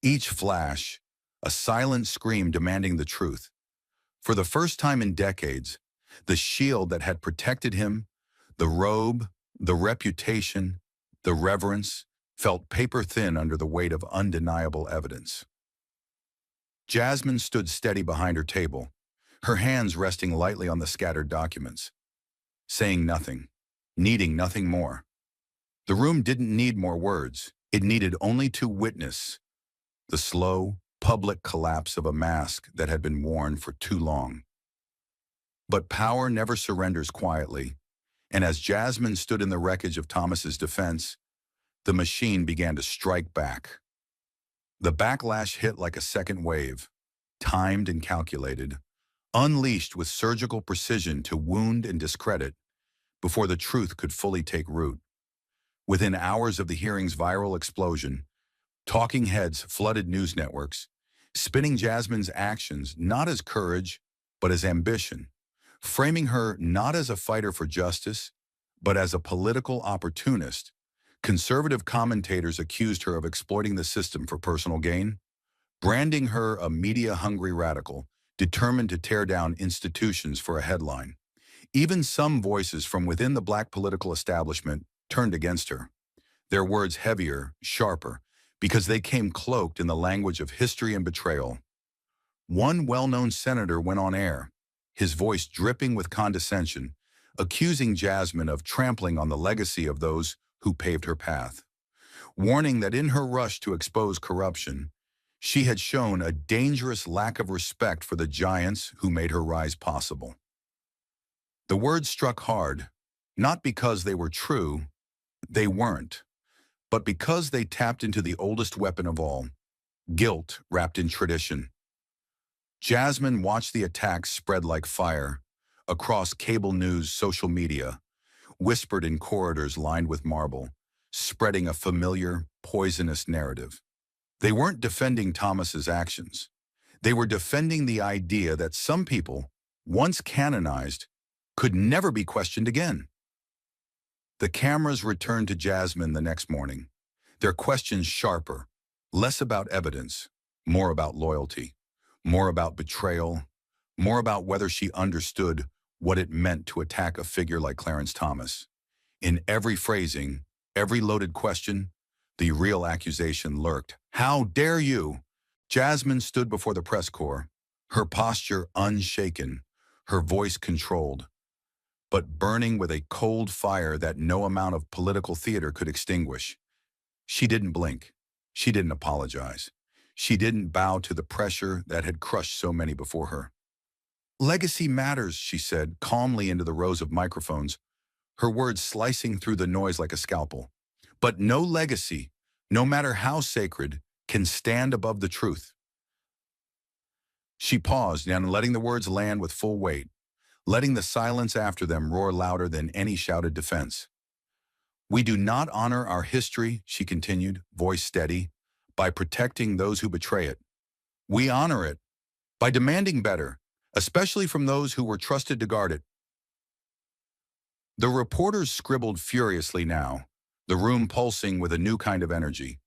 each flash a silent scream demanding the truth. For the first time in decades, the shield that had protected him, the robe, the reputation, the reverence, felt paper-thin under the weight of undeniable evidence. Jasmine stood steady behind her table, her hands resting lightly on the scattered documents, saying nothing, needing nothing more. The room didn't need more words. It needed only to witness the slow, public collapse of a mask that had been worn for too long. But power never surrenders quietly, and as Jasmine stood in the wreckage of Thomas's defense, the machine began to strike back. The backlash hit like a second wave, timed and calculated, unleashed with surgical precision to wound and discredit before the truth could fully take root. Within hours of the hearing's viral explosion, talking heads flooded news networks, spinning Jasmine's actions not as courage, but as ambition, framing her not as a fighter for justice, but as a political opportunist. Conservative commentators accused her of exploiting the system for personal gain, branding her a media-hungry radical, determined to tear down institutions for a headline. Even some voices from within the black political establishment turned against her, their words heavier, sharper, because they came cloaked in the language of history and betrayal. One well-known senator went on air, his voice dripping with condescension, accusing Jasmine of trampling on the legacy of those who paved her path, warning that in her rush to expose corruption, she had shown a dangerous lack of respect for the giants who made her rise possible. The words struck hard, not because they were true, they weren't, but because they tapped into the oldest weapon of all, guilt wrapped in tradition. Jasmine watched the attacks spread like fire across cable news, social media, whispered in corridors lined with marble, spreading a familiar, poisonous narrative. They weren't defending Thomas's actions. They were defending the idea that some people, once canonized, could never be questioned again. The cameras returned to Jasmine the next morning, their questions sharper, less about evidence, more about loyalty, more about betrayal, more about whether she understood what it meant to attack a figure like Clarence Thomas. In every phrasing, every loaded question, the real accusation lurked. "How dare you?" Jasmine stood before the press corps, her posture unshaken, her voice controlled, but burning with a cold fire that no amount of political theater could extinguish. She didn't blink. She didn't apologize. She didn't bow to the pressure that had crushed so many before her. "Legacy matters," she said calmly into the rows of microphones, her words slicing through the noise like a scalpel. "But no legacy, no matter how sacred, can stand above the truth." She paused, and letting the words land with full weight, letting the silence after them roar louder than any shouted defense. "We do not honor our history," she continued, voice steady, "by protecting those who betray it. We honor it by demanding better, especially from those who were trusted to guard it." The reporters scribbled furiously now, the room pulsing with a new kind of energy,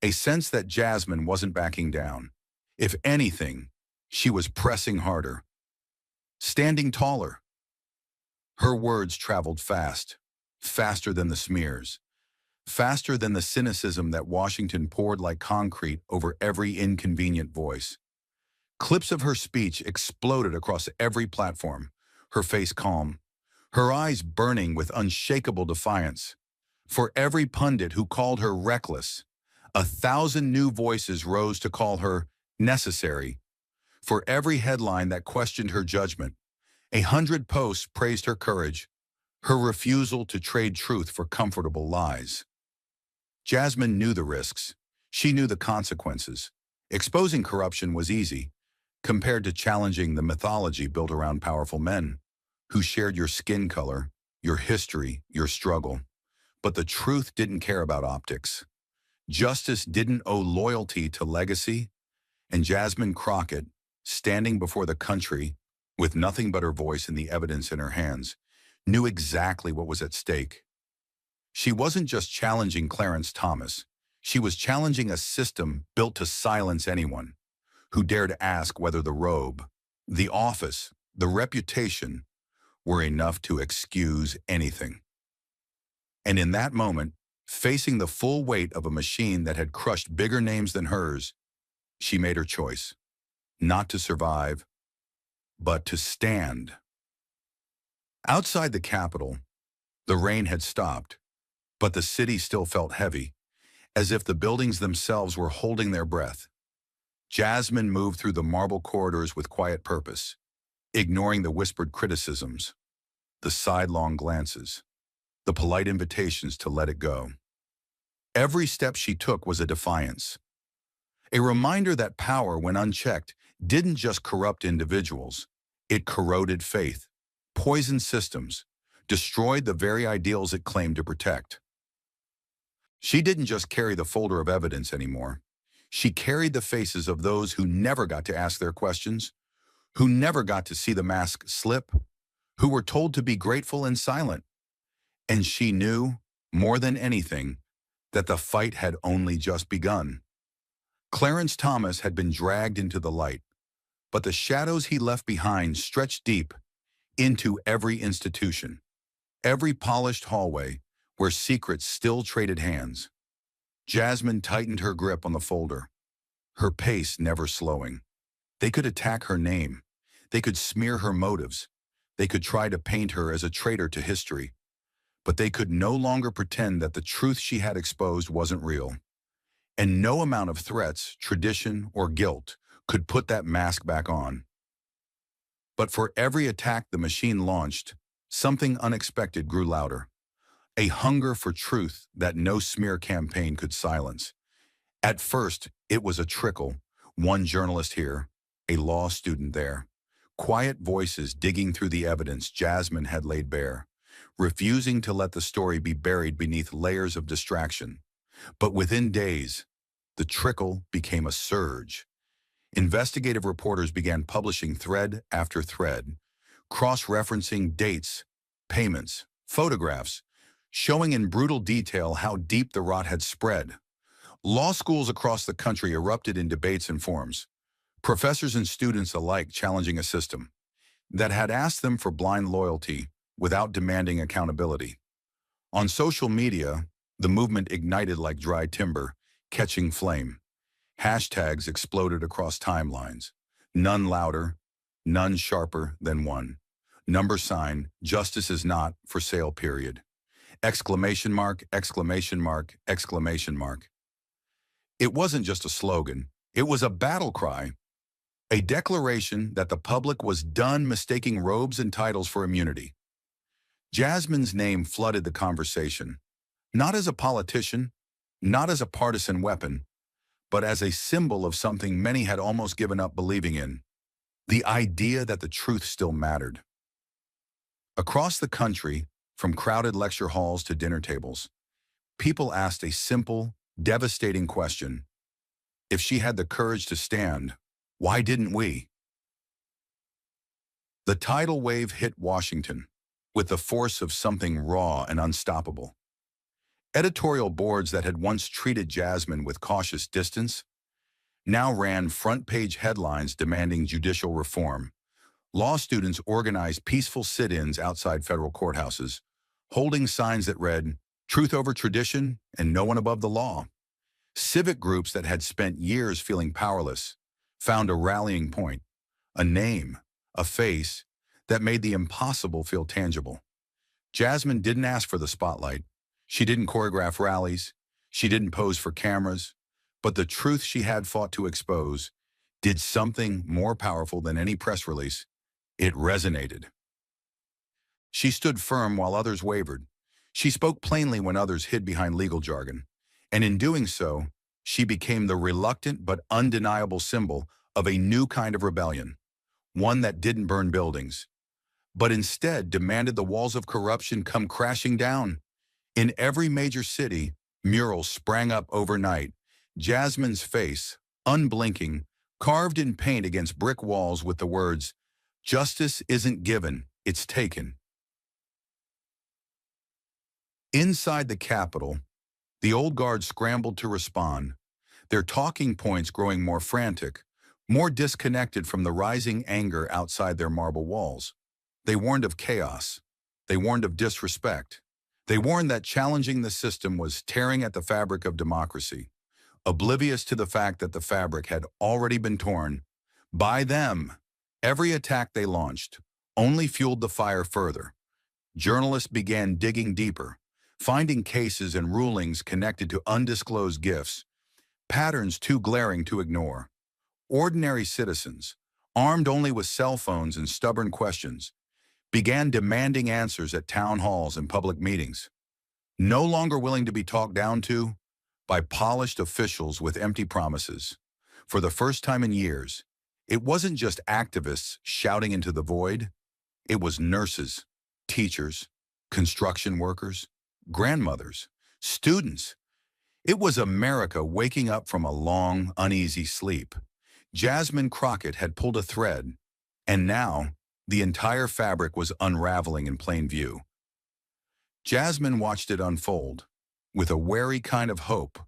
a sense that Jasmine wasn't backing down. If anything, she was pressing harder, standing taller. Her words traveled fast, faster than the smears, faster than the cynicism that Washington poured like concrete over every inconvenient voice. Clips of her speech exploded across every platform, her face calm, her eyes burning with unshakable defiance. For every pundit who called her reckless, 1,000 new voices rose to call her necessary. For every headline that questioned her judgment, 100 posts praised her courage, her refusal to trade truth for comfortable lies. Jasmine knew the risks. She knew the consequences. Exposing corruption was easy, compared to challenging the mythology built around powerful men who shared your skin color, your history, your struggle. But the truth didn't care about optics. Justice didn't owe loyalty to legacy, and Jasmine Crockett, standing before the country with nothing but her voice and the evidence in her hands, knew exactly what was at stake. She wasn't just challenging Clarence Thomas. She was challenging a system built to silence anyone who dared ask whether the robe, the office, the reputation were enough to excuse anything. And in that moment, facing the full weight of a machine that had crushed bigger names than hers, she made her choice, not to survive, but to stand. Outside the Capitol, the rain had stopped, but the city still felt heavy, as if the buildings themselves were holding their breath. Jasmine moved through the marble corridors with quiet purpose, ignoring the whispered criticisms, the sidelong glances, the polite invitations to let it go. Every step she took was a defiance, a reminder that power, when unchecked, didn't just corrupt individuals. It corroded faith, poisoned systems, destroyed the very ideals it claimed to protect. She didn't just carry the folder of evidence anymore. She carried the faces of those who never got to ask their questions, who never got to see the mask slip, who were told to be grateful and silent. And she knew, more than anything, that the fight had only just begun. Clarence Thomas had been dragged into the light, but the shadows he left behind stretched deep into every institution, every polished hallway where secrets still traded hands. Jasmine tightened her grip on the folder, her pace never slowing. They could attack her name. They could smear her motives. They could try to paint her as a traitor to history. But they could no longer pretend that the truth she had exposed wasn't real. And no amount of threats, tradition, or guilt could put that mask back on. But for every attack the machine launched, something unexpected grew louder. A hunger for truth that no smear campaign could silence. At first, It was a trickle, one journalist here, a law student there. Quiet voices digging through the evidence Jasmine had laid bare, refusing to let the story be buried beneath layers of distraction. But within days, the trickle became a surge. Investigative reporters began publishing thread after thread, cross-referencing dates, payments, photographs, showing in brutal detail how deep the rot had spread. Law schools across the country erupted in debates and forums, professors and students alike challenging a system that had asked them for blind loyalty without demanding accountability. On social media, the movement ignited like dry timber, catching flame. Hashtags exploded across timelines, none louder, none sharper than one. Number sign, justice is not for sale, period. Exclamation mark, exclamation mark, exclamation mark. It wasn't just a slogan, it was a battle cry, a declaration that the public was done mistaking robes and titles for immunity. Jasmine's name flooded the conversation, not as a politician, not as a partisan weapon, but as a symbol of something many had almost given up believing in, the idea that the truth still mattered. Across the country, from crowded lecture halls to dinner tables, people asked a simple, devastating question. If she had the courage to stand, why didn't we? The tidal wave hit Washington with the force of something raw and unstoppable. Editorial boards that had once treated Jasmine with cautious distance now ran front-page headlines demanding judicial reform. Law students organized peaceful sit-ins outside federal courthouses, holding signs that read, "Truth over tradition and no one above the law." Civic groups that had spent years feeling powerless found a rallying point, a name, a face that made the impossible feel tangible. Jasmine didn't ask for the spotlight. She didn't choreograph rallies. She didn't pose for cameras. But the truth she had fought to expose did something more powerful than any press release. It resonated. She stood firm while others wavered. She spoke plainly when others hid behind legal jargon. And in doing so, she became the reluctant but undeniable symbol of a new kind of rebellion, one that didn't burn buildings, but instead demanded the walls of corruption come crashing down. In every major city, murals sprang up overnight. Jasmine's face, unblinking, carved in paint against brick walls with the words, "Justice isn't given, it's taken." Inside the Capitol, the old guard scrambled to respond, their talking points growing more frantic, more disconnected from the rising anger outside their marble walls. They warned of chaos. They warned of disrespect. They warned that challenging the system was tearing at the fabric of democracy, oblivious to the fact that the fabric had already been torn by them. Every attack they launched only fueled the fire further. Journalists began digging deeper, finding cases and rulings connected to undisclosed gifts, patterns too glaring to ignore. Ordinary citizens, armed only with cell phones and stubborn questions, began demanding answers at town halls and public meetings, no longer willing to be talked down to by polished officials with empty promises. For the first time in years, it wasn't just activists shouting into the void, it was nurses, teachers, construction workers, grandmothers, students. It was America waking up from a long, uneasy sleep. Jasmine Crockett had pulled a thread, and now the entire fabric was unraveling in plain view. Jasmine watched it unfold, with a wary kind of hope,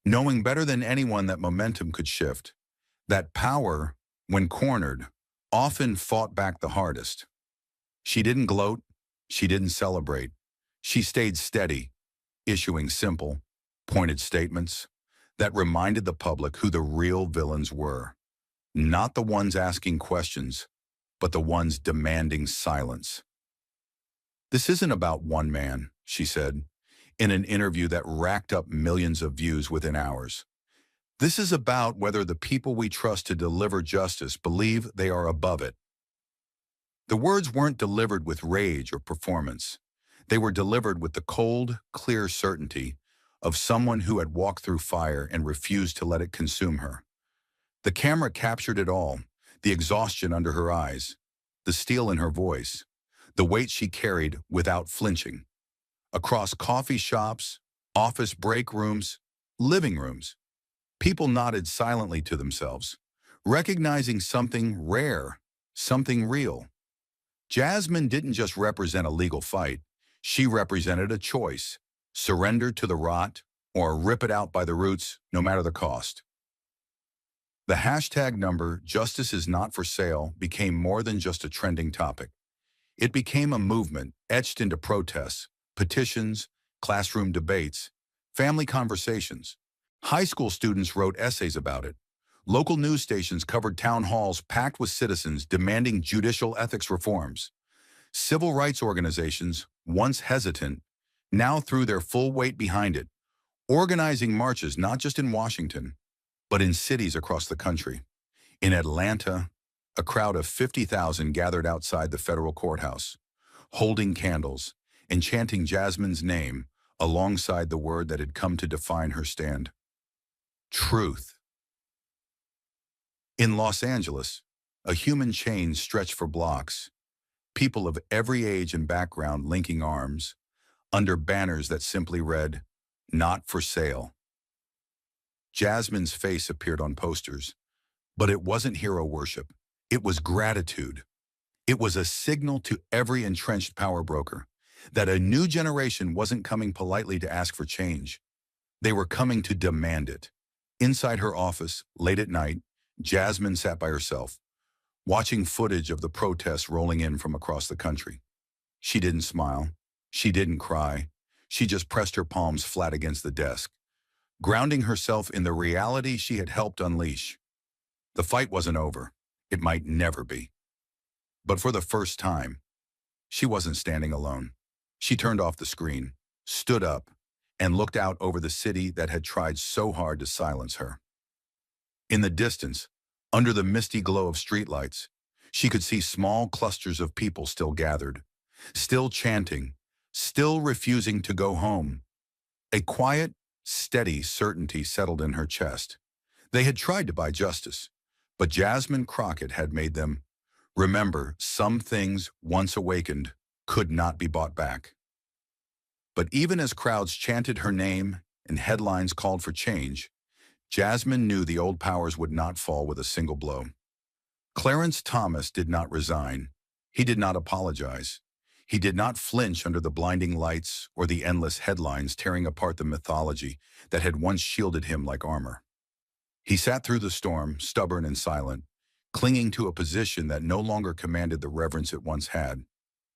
knowing better than anyone that momentum could shift, that power, when cornered, often fought back the hardest. She didn't gloat, she didn't celebrate. She stayed steady, issuing simple, pointed statements that reminded the public who the real villains were. Not the ones asking questions, but the ones demanding silence. "This isn't about one man," she said, in an interview that racked up millions of views within hours. "This is about whether the people we trust to deliver justice believe they are above it." The words weren't delivered with rage or performance. They were delivered with the cold, clear certainty of someone who had walked through fire and refused to let it consume her. The camera captured it all, the exhaustion under her eyes, the steel in her voice, the weight she carried without flinching. Across coffee shops, office break rooms, living rooms, people nodded silently to themselves, recognizing something rare, something real. Jasmine didn't just represent a legal fight. She represented a choice: surrender to the rot or rip it out by the roots, no matter the cost. The hashtag number "Justice is not for sale" became more than just a trending topic. It became a movement etched into protests, petitions, classroom debates, family conversations. High school students wrote essays about it. Local news stations covered town halls packed with citizens demanding judicial ethics reforms. Civil rights organizations, once hesitant, now threw their full weight behind it, organizing marches not just in Washington, but in cities across the country. In Atlanta, a crowd of 50,000 gathered outside the federal courthouse, holding candles and chanting Jasmine's name alongside the word that had come to define her stand: truth. In Los Angeles, a human chain stretched for blocks, people of every age and background linking arms, under banners that simply read, "Not for sale." Jasmine's face appeared on posters, but it wasn't hero worship. It was gratitude. It was a signal to every entrenched power broker that a new generation wasn't coming politely to ask for change. They were coming to demand it. Inside her office, late at night, Jasmine sat by herself, watching footage of the protests rolling in from across the country. She didn't smile. She didn't cry. She just pressed her palms flat against the desk, grounding herself in the reality she had helped unleash. The fight wasn't over. It might never be. But for the first time, she wasn't standing alone. She turned off the screen, stood up, and looked out over the city that had tried so hard to silence her. In the distance, under the misty glow of streetlights, she could see small clusters of people still gathered, still chanting, still refusing to go home. A quiet, steady certainty settled in her chest. They had tried to buy justice, but Jasmine Crockett had made them remember some things, once awakened, could not be bought back. But even as crowds chanted her name and headlines called for change, Jasmine knew the old powers would not fall with a single blow. Clarence Thomas did not resign. He did not apologize. He did not flinch under the blinding lights or the endless headlines tearing apart the mythology that had once shielded him like armor. He sat through the storm, stubborn and silent, clinging to a position that no longer commanded the reverence it once had.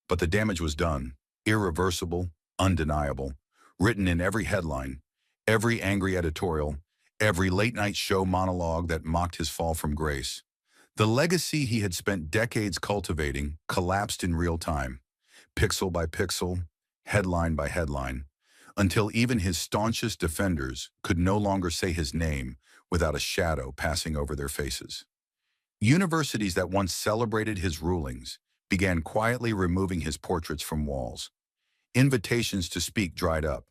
But the damage was done, irreversible, undeniable, written in every headline, every angry editorial, every late-night show monologue that mocked his fall from grace. The legacy he had spent decades cultivating collapsed in real time, pixel by pixel, headline by headline, until even his staunchest defenders could no longer say his name without a shadow passing over their faces. Universities that once celebrated his rulings began quietly removing his portraits from walls. Invitations to speak dried up.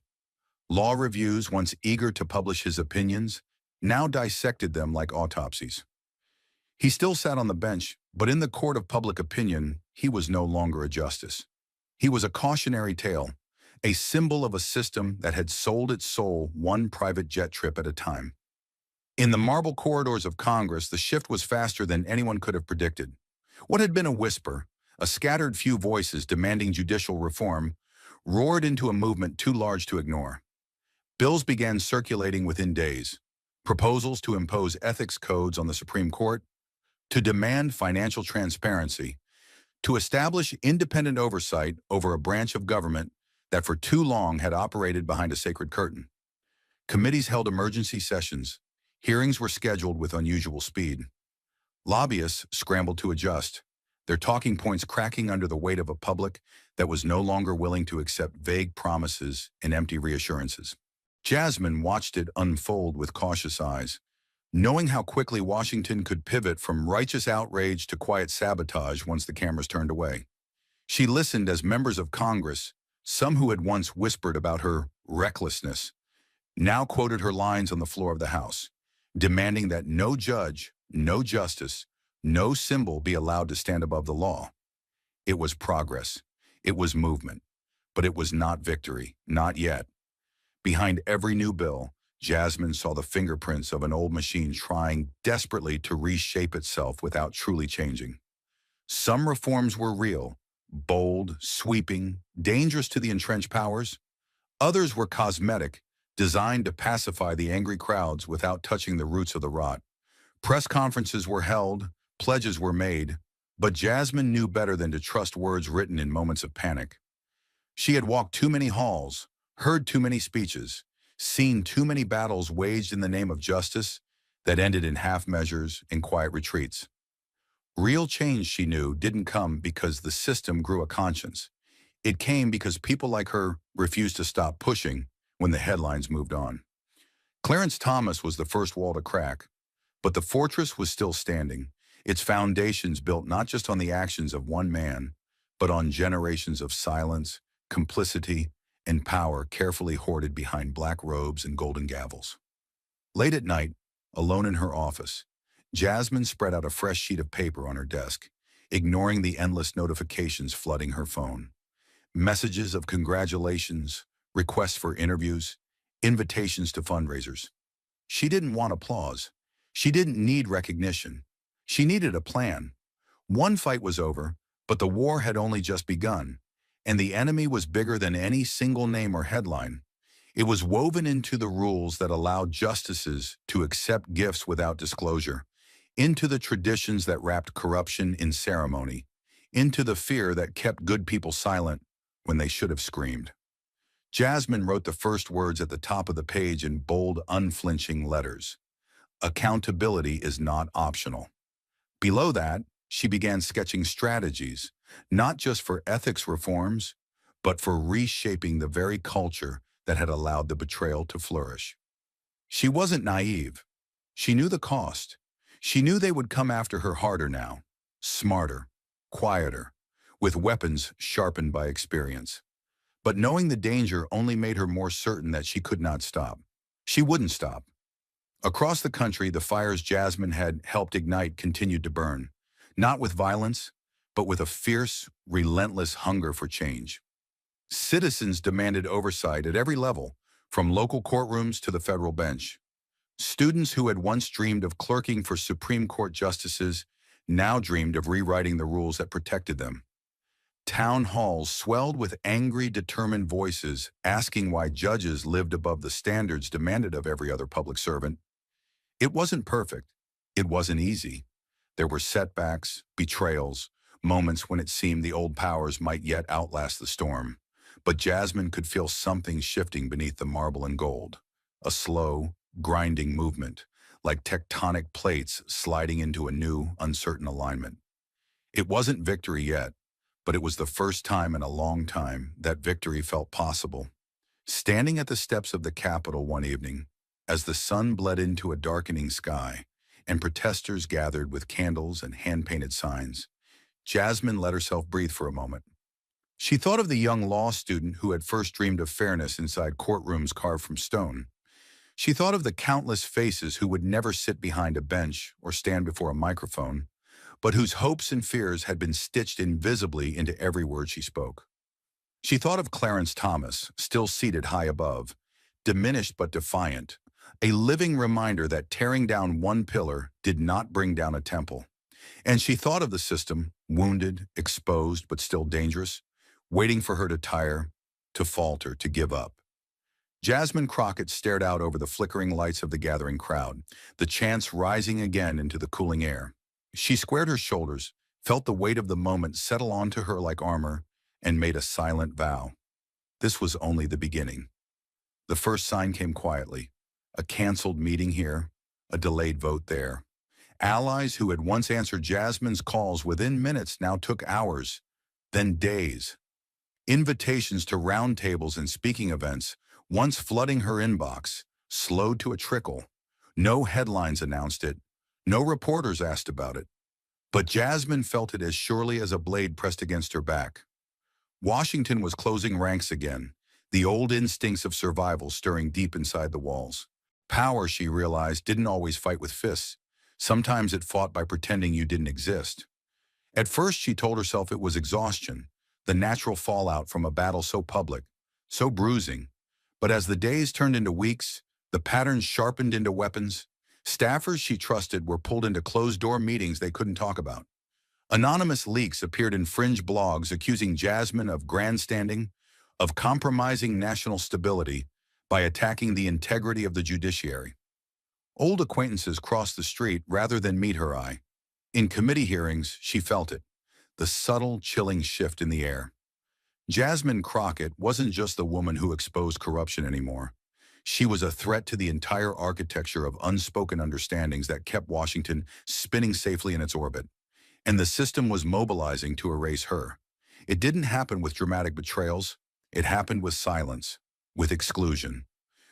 Law reviews, once eager to publish his opinions, now dissected them like autopsies. He still sat on the bench, but in the court of public opinion, he was no longer a justice. He was a cautionary tale, a symbol of a system that had sold its soul one private jet trip at a time. In the marble corridors of Congress, the shift was faster than anyone could have predicted. What had been a whisper, a scattered few voices demanding judicial reform, roared into a movement too large to ignore. Bills began circulating within days, proposals to impose ethics codes on the Supreme Court, to demand financial transparency, to establish independent oversight over a branch of government that for too long had operated behind a sacred curtain. Committees held emergency sessions. Hearings were scheduled with unusual speed. Lobbyists scrambled to adjust, their talking points cracking under the weight of a public that was no longer willing to accept vague promises and empty reassurances. Jasmine watched it unfold with cautious eyes, knowing how quickly Washington could pivot from righteous outrage to quiet sabotage once the cameras turned away. She listened as members of Congress, some who had once whispered about her recklessness, now quoted her lines on the floor of the House, demanding that no judge, no justice, no symbol be allowed to stand above the law. It was progress. It was movement. But it was not victory, not yet. Behind every new bill, Jasmine saw the fingerprints of an old machine trying desperately to reshape itself without truly changing. Some reforms were real, bold, sweeping, dangerous to the entrenched powers. Others were cosmetic, designed to pacify the angry crowds without touching the roots of the rot. Press conferences were held, pledges were made, but Jasmine knew better than to trust words written in moments of panic. She had walked too many halls, heard too many speeches, seen too many battles waged in the name of justice that ended in half measures and quiet retreats. Real change, she knew, didn't come because the system grew a conscience. It came because people like her refused to stop pushing when the headlines moved on. Clarence Thomas was the first wall to crack, but the fortress was still standing, its foundations built not just on the actions of one man, but on generations of silence, complicity, and power carefully hoarded behind black robes and golden gavels. Late at night, alone in her office, Jasmine spread out a fresh sheet of paper on her desk, ignoring the endless notifications flooding her phone. Messages of congratulations, requests for interviews, invitations to fundraisers. She didn't want applause. She didn't need recognition. She needed a plan. One fight was over, but the war had only just begun, and the enemy was bigger than any single name or headline. It was woven into the rules that allowed justices to accept gifts without disclosure, into the traditions that wrapped corruption in ceremony, into the fear that kept good people silent when they should have screamed. Jasmine wrote the first words at the top of the page in bold, unflinching letters. Accountability is not optional. Below that, she began sketching strategies, not just for ethics reforms, but for reshaping the very culture that had allowed the betrayal to flourish. She wasn't naive. She knew the cost. She knew they would come after her harder now, smarter, quieter, with weapons sharpened by experience. But knowing the danger only made her more certain that she could not stop. She wouldn't stop. Across the country, the fires Jasmine had helped ignite continued to burn, not with violence, but with a fierce, relentless hunger for change. Citizens demanded oversight at every level, from local courtrooms to the federal bench. Students who had once dreamed of clerking for Supreme Court justices now dreamed of rewriting the rules that protected them. Town halls swelled with angry, determined voices asking why judges lived above the standards demanded of every other public servant. It wasn't perfect. It wasn't easy. There were setbacks, betrayals, moments when it seemed the old powers might yet outlast the storm. But Jasmine could feel something shifting beneath the marble and gold. A slow, grinding movement, like tectonic plates sliding into a new, uncertain alignment. It wasn't victory yet, but it was the first time in a long time that victory felt possible. Standing at the steps of the Capitol one evening, as the sun bled into a darkening sky and protesters gathered with candles and hand-painted signs, Jasmine let herself breathe for a moment. She thought of the young law student who had first dreamed of fairness inside courtrooms carved from stone. She thought of the countless faces who would never sit behind a bench or stand before a microphone, but whose hopes and fears had been stitched invisibly into every word she spoke. She thought of Clarence Thomas, still seated high above, diminished but defiant, a living reminder that tearing down one pillar did not bring down a temple. And she thought of the system, wounded, exposed, but still dangerous, waiting for her to tire, to falter, to give up. Jasmine Crockett stared out over the flickering lights of the gathering crowd, the chants rising again into the cooling air. She squared her shoulders, felt the weight of the moment settle onto her like armor, and made a silent vow. This was only the beginning. The first sign came quietly. A canceled meeting here, a delayed vote there. Allies who had once answered Jasmine's calls within minutes now took hours, then days. Invitations to roundtables and speaking events, once flooding her inbox, slowed to a trickle. No headlines announced it. No reporters asked about it. But Jasmine felt it as surely as a blade pressed against her back. Washington was closing ranks again, the old instincts of survival stirring deep inside the walls. Power, she realized, didn't always fight with fists. Sometimes it fought by pretending you didn't exist. At first, she told herself it was exhaustion, the natural fallout from a battle so public, so bruising. But as the days turned into weeks, the patterns sharpened into weapons. Staffers she trusted were pulled into closed-door meetings they couldn't talk about. Anonymous leaks appeared in fringe blogs accusing Jasmine of grandstanding, of compromising national stability by attacking the integrity of the judiciary. Old acquaintances crossed the street rather than meet her eye. In committee hearings, she felt it, the subtle, chilling shift in the air. Jasmine Crockett wasn't just the woman who exposed corruption anymore. She was a threat to the entire architecture of unspoken understandings that kept Washington spinning safely in its orbit. And the system was mobilizing to erase her. It didn't happen with dramatic betrayals. It happened with silence, with exclusion,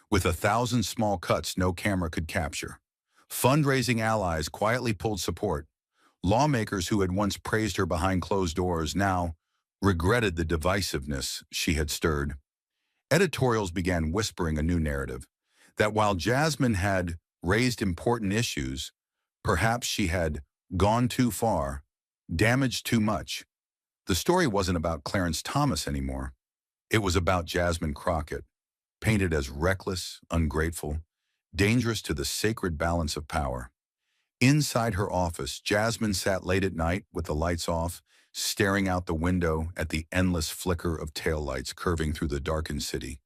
with 1,000 small cuts no camera could capture. Fundraising allies quietly pulled support. Lawmakers who had once praised her behind closed doors now regretted the divisiveness she had stirred. Editorials began whispering a new narrative, that while Jasmine had raised important issues, perhaps she had gone too far, damaged too much. The story wasn't about Clarence Thomas anymore. It was about Jasmine Crockett, painted as reckless, ungrateful, dangerous to the sacred balance of power. Inside her office, Jasmine sat late at night with the lights off, staring out the window at the endless flicker of taillights curving through the darkened city.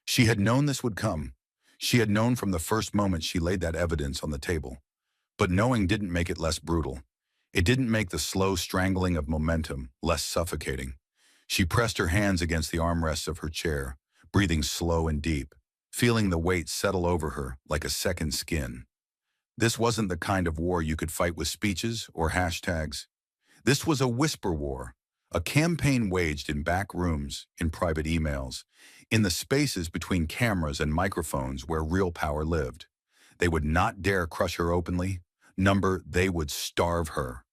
She had known this would come. She had known from the first moment she laid that evidence on the table. But knowing didn't make it less brutal. It didn't make the slow strangling of momentum less suffocating. She pressed her hands against the armrests of her chair, breathing slow and deep, feeling the weight settle over her like a second skin. This wasn't the kind of war you could fight with speeches or hashtags. This was a whisper war, a campaign waged in back rooms, in private emails, in the spaces between cameras and microphones where real power lived. They would not dare crush her openly. They would starve her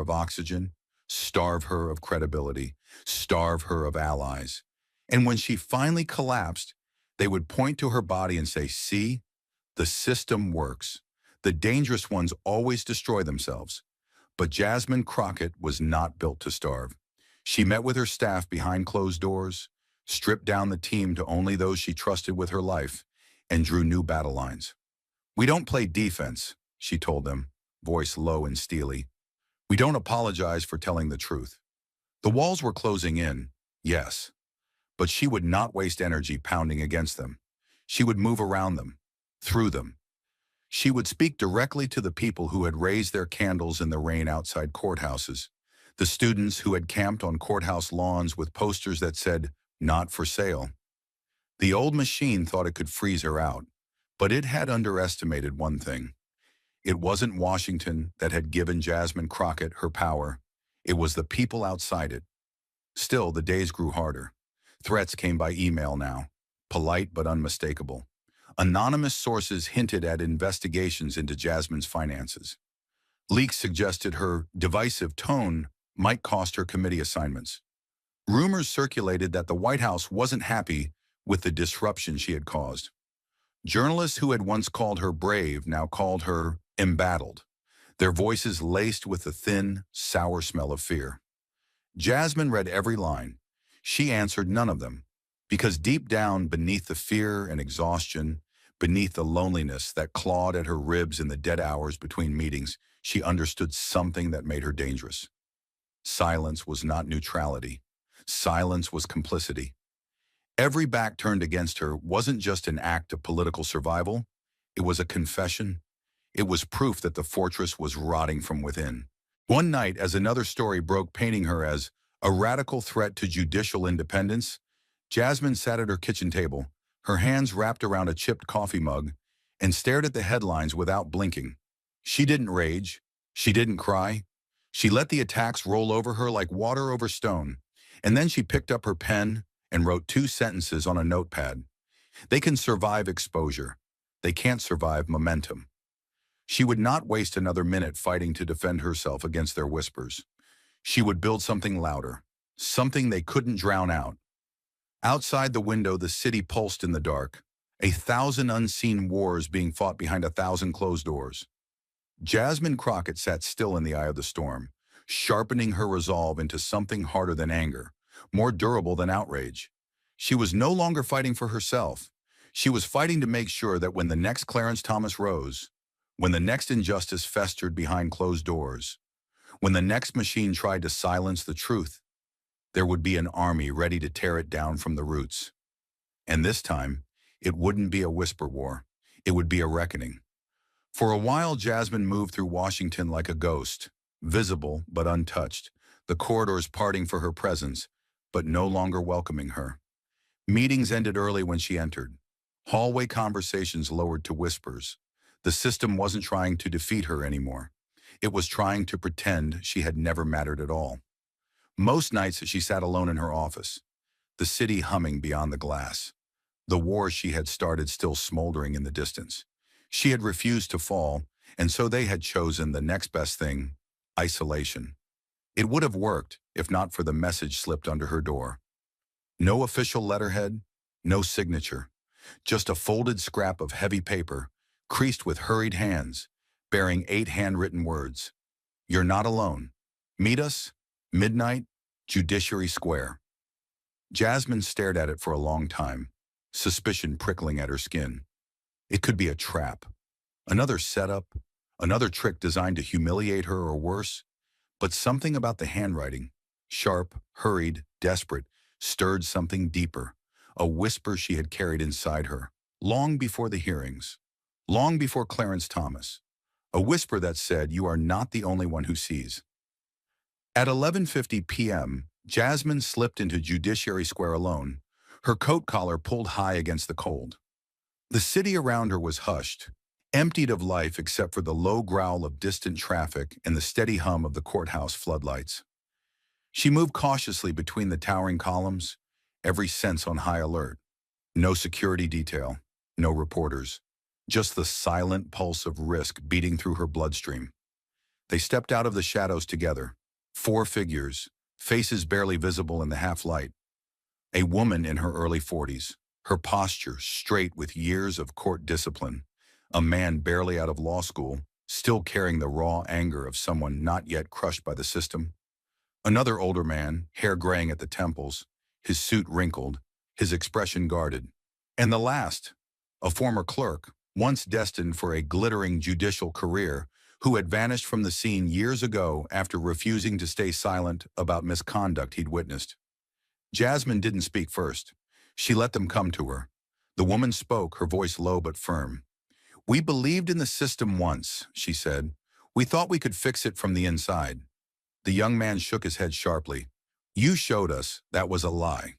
of oxygen, starve her of credibility, starve her of allies. And when she finally collapsed, they would point to her body and say, "See, the system works. The dangerous ones always destroy themselves." But Jasmine Crockett was not built to starve. She met with her staff behind closed doors, stripped down the team to only those she trusted with her life, and drew new battle lines. "We don't play defense," she told them, voice low and steely. "We don't apologize for telling the truth." The walls were closing in, yes, but she would not waste energy pounding against them. She would move around them, through them. She would speak directly to the people who had raised their candles in the rain outside courthouses, the students who had camped on courthouse lawns with posters that said, "Not for sale." The old machine thought it could freeze her out, but it had underestimated one thing. It wasn't Washington that had given Jasmine Crockett her power. It was the people outside it. Still, the days grew harder. Threats came by email now, polite but unmistakable. Anonymous sources hinted at investigations into Jasmine's finances. Leaks suggested her divisive tone might cost her committee assignments. Rumors circulated that the White House wasn't happy with the disruption she had caused. Journalists who had once called her brave now called her embattled, their voices laced with the thin, sour smell of fear. Jasmine read every line. She answered none of them, because deep down beneath the fear and exhaustion, beneath the loneliness that clawed at her ribs in the dead hours between meetings, she understood something that made her dangerous. Silence was not neutrality. Silence was complicity. Every back turned against her wasn't just an act of political survival. It was a confession. It was proof that the fortress was rotting from within. One night, as another story broke painting her as a radical threat to judicial independence, Jasmine sat at her kitchen table, her hands wrapped around a chipped coffee mug, and stared at the headlines without blinking. She didn't rage. She didn't cry. She let the attacks roll over her like water over stone, and then she picked up her pen and wrote 2 sentences on a notepad. They can survive exposure. They can't survive momentum. She would not waste another minute fighting to defend herself against their whispers. She would build something louder, something they couldn't drown out. Outside the window, the city pulsed in the dark, 1,000 unseen wars being fought behind 1,000 closed doors. Jasmine Crockett sat still in the eye of the storm, sharpening her resolve into something harder than anger, more durable than outrage. She was no longer fighting for herself. She was fighting to make sure that when the next Clarence Thomas rose, when the next injustice festered behind closed doors, when the next machine tried to silence the truth, there would be an army ready to tear it down from the roots. And this time, it wouldn't be a whisper war. It would be a reckoning. For a while, Jasmine moved through Washington like a ghost, visible but untouched, the corridors parting for her presence, but no longer welcoming her. Meetings ended early when she entered. Hallway conversations lowered to whispers. The system wasn't trying to defeat her anymore. It was trying to pretend she had never mattered at all. Most nights she sat alone in her office, the city humming beyond the glass, the war she had started still smoldering in the distance. She had refused to fall, and so they had chosen the next best thing, isolation. It would have worked if not for the message slipped under her door. No official letterhead, no signature, just a folded scrap of heavy paper, creased with hurried hands, bearing 8 handwritten words. You're not alone. Meet us, midnight, Judiciary Square. Jasmine stared at it for a long time, suspicion prickling at her skin. It could be a trap, another setup, another trick designed to humiliate her or worse. But something about the handwriting, sharp, hurried, desperate, stirred something deeper, a whisper she had carried inside her, long before the hearings, long before Clarence Thomas, a whisper that said, you are not the only one who sees. At 11:50 p.m., Jasmine slipped into Judiciary Square alone, her coat collar pulled high against the cold. The city around her was hushed, emptied of life except for the low growl of distant traffic and the steady hum of the courthouse floodlights. She moved cautiously between the towering columns, every sense on high alert. No security detail, no reporters, just the silent pulse of risk beating through her bloodstream. They stepped out of the shadows together, 4 figures, faces barely visible in the half-light. A woman in her early 40s, her posture straight with years of court discipline. A man barely out of law school, still carrying the raw anger of someone not yet crushed by the system. Another older man, hair graying at the temples, his suit wrinkled, his expression guarded. And the last, a former clerk, once destined for a glittering judicial career, who had vanished from the scene years ago after refusing to stay silent about misconduct he'd witnessed. Jasmine didn't speak first. She let them come to her. The woman spoke, her voice low but firm. We believed in the system once, she said. We thought we could fix it from the inside. The young man shook his head sharply. You showed us that was a lie.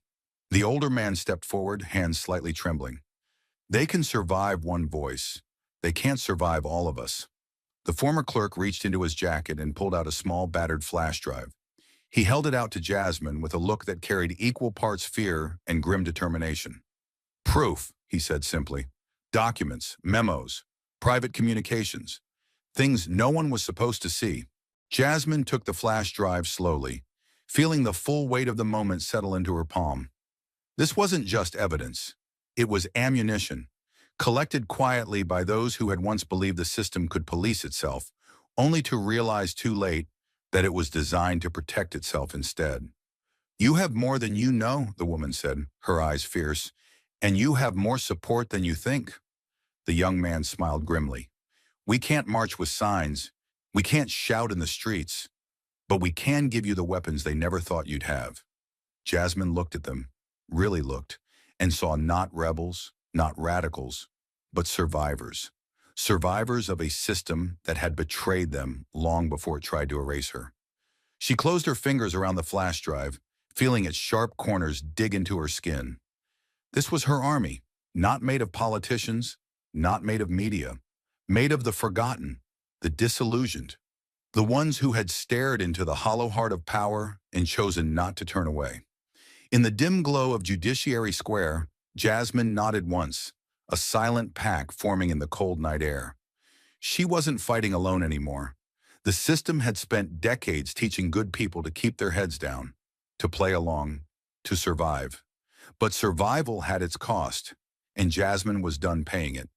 The older man stepped forward, hands slightly trembling. They can survive one voice. They can't survive all of us. The former clerk reached into his jacket and pulled out a small battered flash drive. He held it out to Jasmine with a look that carried equal parts fear and grim determination. Proof, he said simply. Documents, memos, private communications, things no one was supposed to see. Jasmine took the flash drive slowly, feeling the full weight of the moment settle into her palm. This wasn't just evidence. It was ammunition, collected quietly by those who had once believed the system could police itself, only to realize too late that it was designed to protect itself instead. You have more than you know, the woman said, her eyes fierce, and you have more support than you think. The young man smiled grimly. We can't march with signs. We can't shout in the streets. But we can give you the weapons they never thought you'd have. Jasmine looked at them, really looked, and saw not rebels, not radicals, but survivors. Survivors of a system that had betrayed them long before it tried to erase her. She closed her fingers around the flash drive, feeling its sharp corners dig into her skin. This was her army, not made of politicians, not made of media, made of the forgotten, the disillusioned, the ones who had stared into the hollow heart of power and chosen not to turn away. In the dim glow of Judiciary Square, Jasmine nodded once, a silent pack forming in the cold night air. She wasn't fighting alone anymore. The system had spent decades teaching good people to keep their heads down, to play along, to survive. But survival had its cost, and Jasmine was done paying it.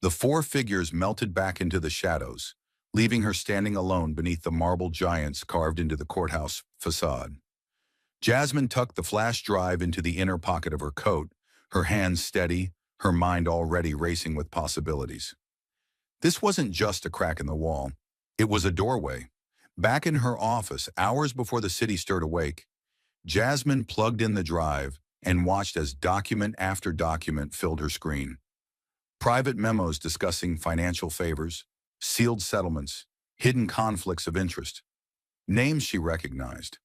The four figures melted back into the shadows, leaving her standing alone beneath the marble giants carved into the courthouse facade. Jasmine tucked the flash drive into the inner pocket of her coat, her hands steady, her mind already racing with possibilities. This wasn't just a crack in the wall. It was a doorway. Back in her office, hours before the city stirred awake, Jasmine plugged in the drive and watched as document after document filled her screen. Private memos discussing financial favors, sealed settlements, hidden conflicts of interest. Names she recognized.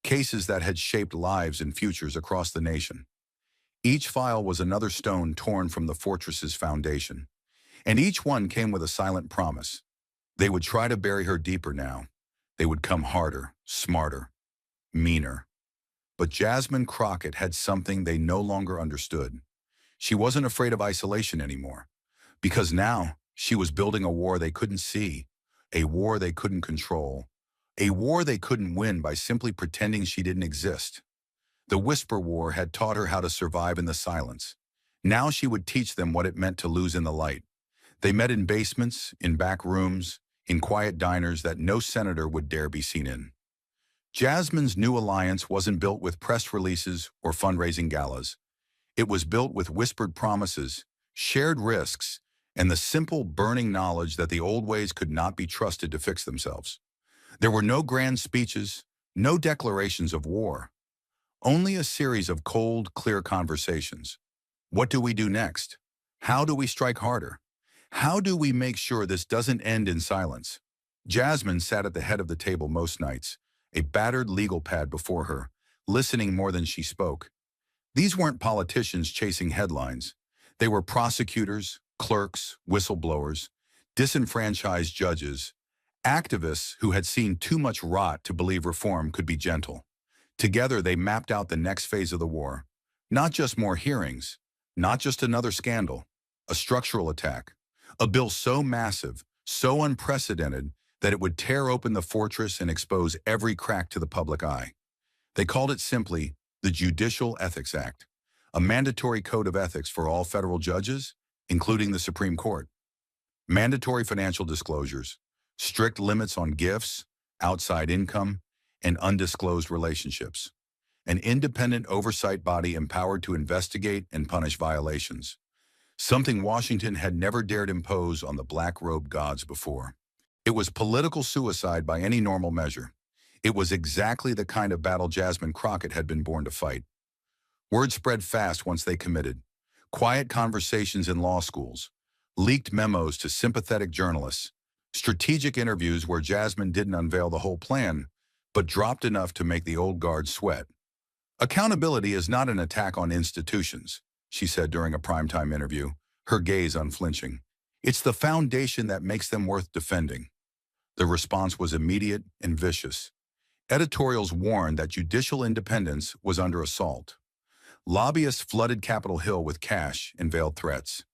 Cases that had shaped lives and futures across the nation. Each file was another stone torn from the fortress's foundation. And each one came with a silent promise. They would try to bury her deeper now. They would come harder, smarter, meaner. But Jasmine Crockett had something they no longer understood. She wasn't afraid of isolation anymore, because now she was building a war they couldn't see, a war they couldn't control, a war they couldn't win by simply pretending she didn't exist. The Whisper War had taught her how to survive in the silence. Now she would teach them what it meant to lose in the light. They met in basements, in back rooms, in quiet diners that no senator would dare be seen in. Jasmine's new alliance wasn't built with press releases or fundraising galas. It was built with whispered promises, shared risks, and the simple, burning knowledge that the old ways could not be trusted to fix themselves. There were no grand speeches, no declarations of war, only a series of cold, clear conversations. What do we do next? How do we strike harder? How do we make sure this doesn't end in silence? Jasmine sat at the head of the table most nights, a battered legal pad before her, listening more than she spoke. These weren't politicians chasing headlines. They were prosecutors, clerks, whistleblowers, disenfranchised judges, activists who had seen too much rot to believe reform could be gentle. Together, they mapped out the next phase of the war. Not just more hearings, not just another scandal, a structural attack, a bill so massive, so unprecedented, that it would tear open the fortress and expose every crack to the public eye. They called it simply the Judicial Ethics Act, a mandatory code of ethics for all federal judges, including the Supreme Court. Mandatory financial disclosures, strict limits on gifts, outside income, and undisclosed relationships. An independent oversight body empowered to investigate and punish violations, something Washington had never dared impose on the black-robed gods before. It was political suicide by any normal measure. It was exactly the kind of battle Jasmine Crockett had been born to fight. Word spread fast once they committed. Quiet conversations in law schools, leaked memos to sympathetic journalists, strategic interviews where Jasmine didn't unveil the whole plan, but dropped enough to make the old guard sweat. Accountability is not an attack on institutions, she said during a primetime interview, her gaze unflinching. It's the foundation that makes them worth defending. The response was immediate and vicious. Editorials warned that judicial independence was under assault. Lobbyists flooded Capitol Hill with cash and veiled threats.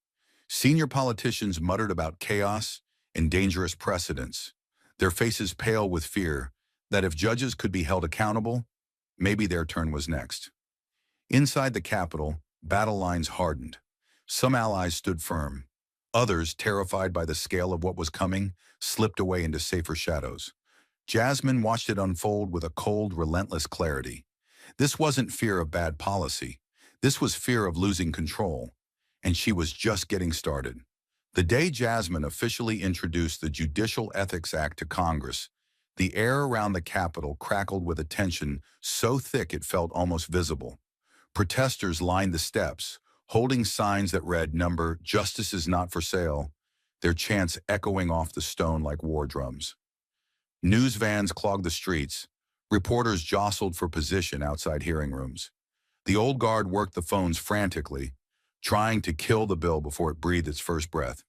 Senior politicians muttered about chaos and dangerous precedents, their faces pale with fear that if judges could be held accountable, maybe their turn was next. Inside the Capitol, battle lines hardened. Some allies stood firm. Others, terrified by the scale of what was coming, slipped away into safer shadows. Jasmine watched it unfold with a cold, relentless clarity. This wasn't fear of bad policy. This was fear of losing control. And she was just getting started. The day Jasmine officially introduced the Judicial Ethics Act to Congress, the air around the Capitol crackled with a tension so thick it felt almost visible. Protesters lined the steps, holding signs that read number "Justice is not for sale," their chants echoing off the stone like war drums. News vans clogged the streets. Reporters jostled for position outside hearing rooms. The old guard worked the phones frantically, trying to kill the bill before it breathed its first breath.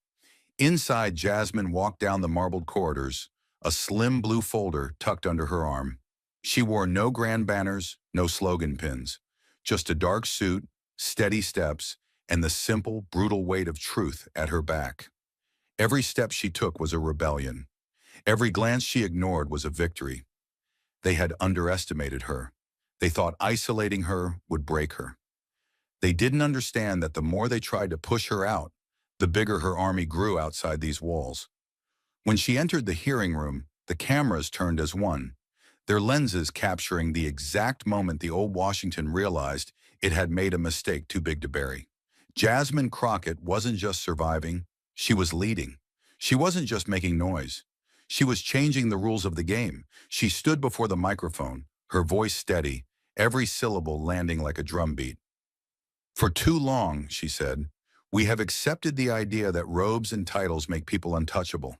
Inside, Jasmine walked down the marbled corridors, a slim blue folder tucked under her arm. She wore no grand banners, no slogan pins, just a dark suit, steady steps, and the simple, brutal weight of truth at her back. Every step she took was a rebellion. Every glance she ignored was a victory. They had underestimated her. They thought isolating her would break her. They didn't understand that the more they tried to push her out, the bigger her army grew outside these walls. When she entered the hearing room, the cameras turned as one, their lenses capturing the exact moment the old Washington realized it had made a mistake too big to bury. Jasmine Crockett wasn't just surviving, she was leading. She wasn't just making noise. She was changing the rules of the game. She stood before the microphone, her voice steady, every syllable landing like a drumbeat. "For too long," she said, "we have accepted the idea that robes and titles make people untouchable,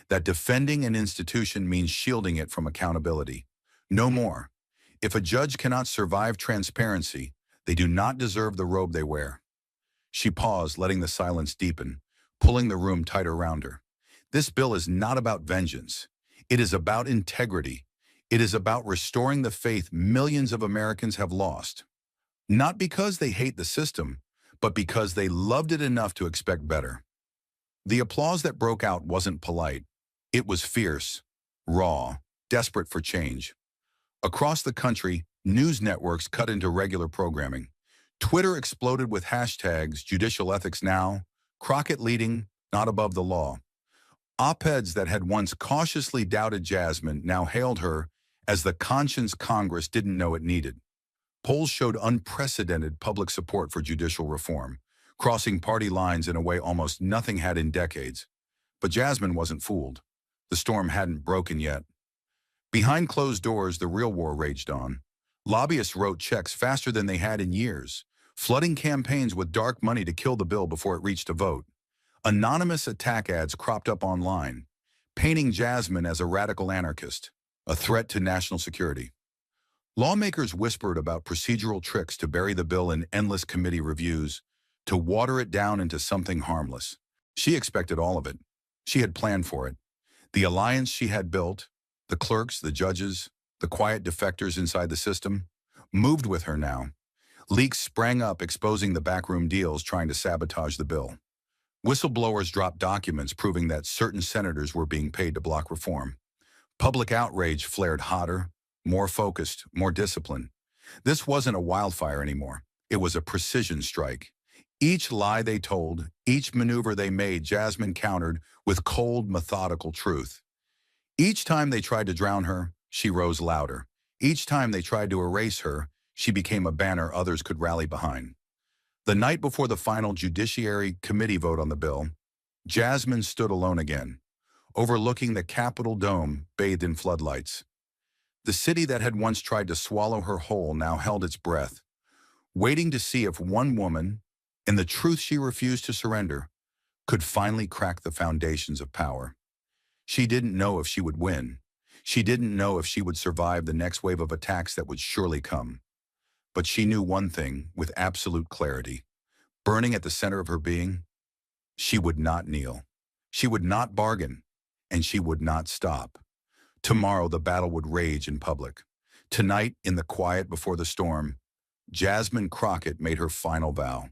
that defending an institution means shielding it from accountability. No more. If a judge cannot survive transparency, they do not deserve the robe they wear." She paused, letting the silence deepen, pulling the room tighter around her. This bill is not about vengeance. It is about integrity. It is about restoring the faith millions of Americans have lost. Not because they hate the system, but because they loved it enough to expect better. The applause that broke out wasn't polite. It was fierce, raw, desperate for change. Across the country, news networks cut into regular programming. Twitter exploded with hashtags Judicial Ethics Now, Crockett leading, not above the law. Op-eds that had once cautiously doubted Jasmine now hailed her as the conscience Congress didn't know it needed. Polls showed unprecedented public support for judicial reform, crossing party lines in a way almost nothing had in decades. But Jasmine wasn't fooled. The storm hadn't broken yet. Behind closed doors, the real war raged on. Lobbyists wrote checks faster than they had in years, flooding campaigns with dark money to kill the bill before it reached a vote. Anonymous attack ads cropped up online, painting Jasmine as a radical anarchist, a threat to national security. Lawmakers whispered about procedural tricks to bury the bill in endless committee reviews, to water it down into something harmless. She expected all of it. She had planned for it. The alliance she had built, the clerks, the judges, the quiet defectors inside the system, moved with her now. Leaks sprang up exposing the backroom deals trying to sabotage the bill. Whistleblowers dropped documents proving that certain senators were being paid to block reform. Public outrage flared hotter, more focused, more disciplined. This wasn't a wildfire anymore. It was a precision strike. Each lie they told, each maneuver they made, Jasmine countered with cold, methodical truth. Each time they tried to drown her, she rose louder. Each time they tried to erase her, she became a banner others could rally behind. The night before the final Judiciary Committee vote on the bill, Jasmine stood alone again, overlooking the Capitol dome bathed in floodlights. The city that had once tried to swallow her whole now held its breath, waiting to see if one woman, in the truth she refused to surrender, could finally crack the foundations of power. She didn't know if she would win. She didn't know if she would survive the next wave of attacks that would surely come. But she knew one thing with absolute clarity. Burning at the center of her being, she would not kneel. She would not bargain, and she would not stop. Tomorrow the battle would rage in public. Tonight, in the quiet before the storm, Jasmine Crockett made her final vow.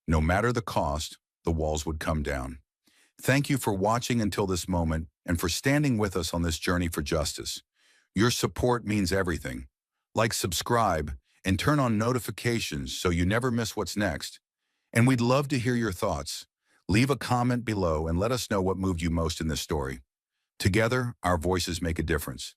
No matter the cost, the walls would come down. Thank you for watching until this moment and for standing with us on this journey for justice. Your support means everything. Like, subscribe, and turn on notifications so you never miss what's next. And we'd love to hear your thoughts. Leave a comment below and let us know what moved you most in this story. Together, our voices make a difference.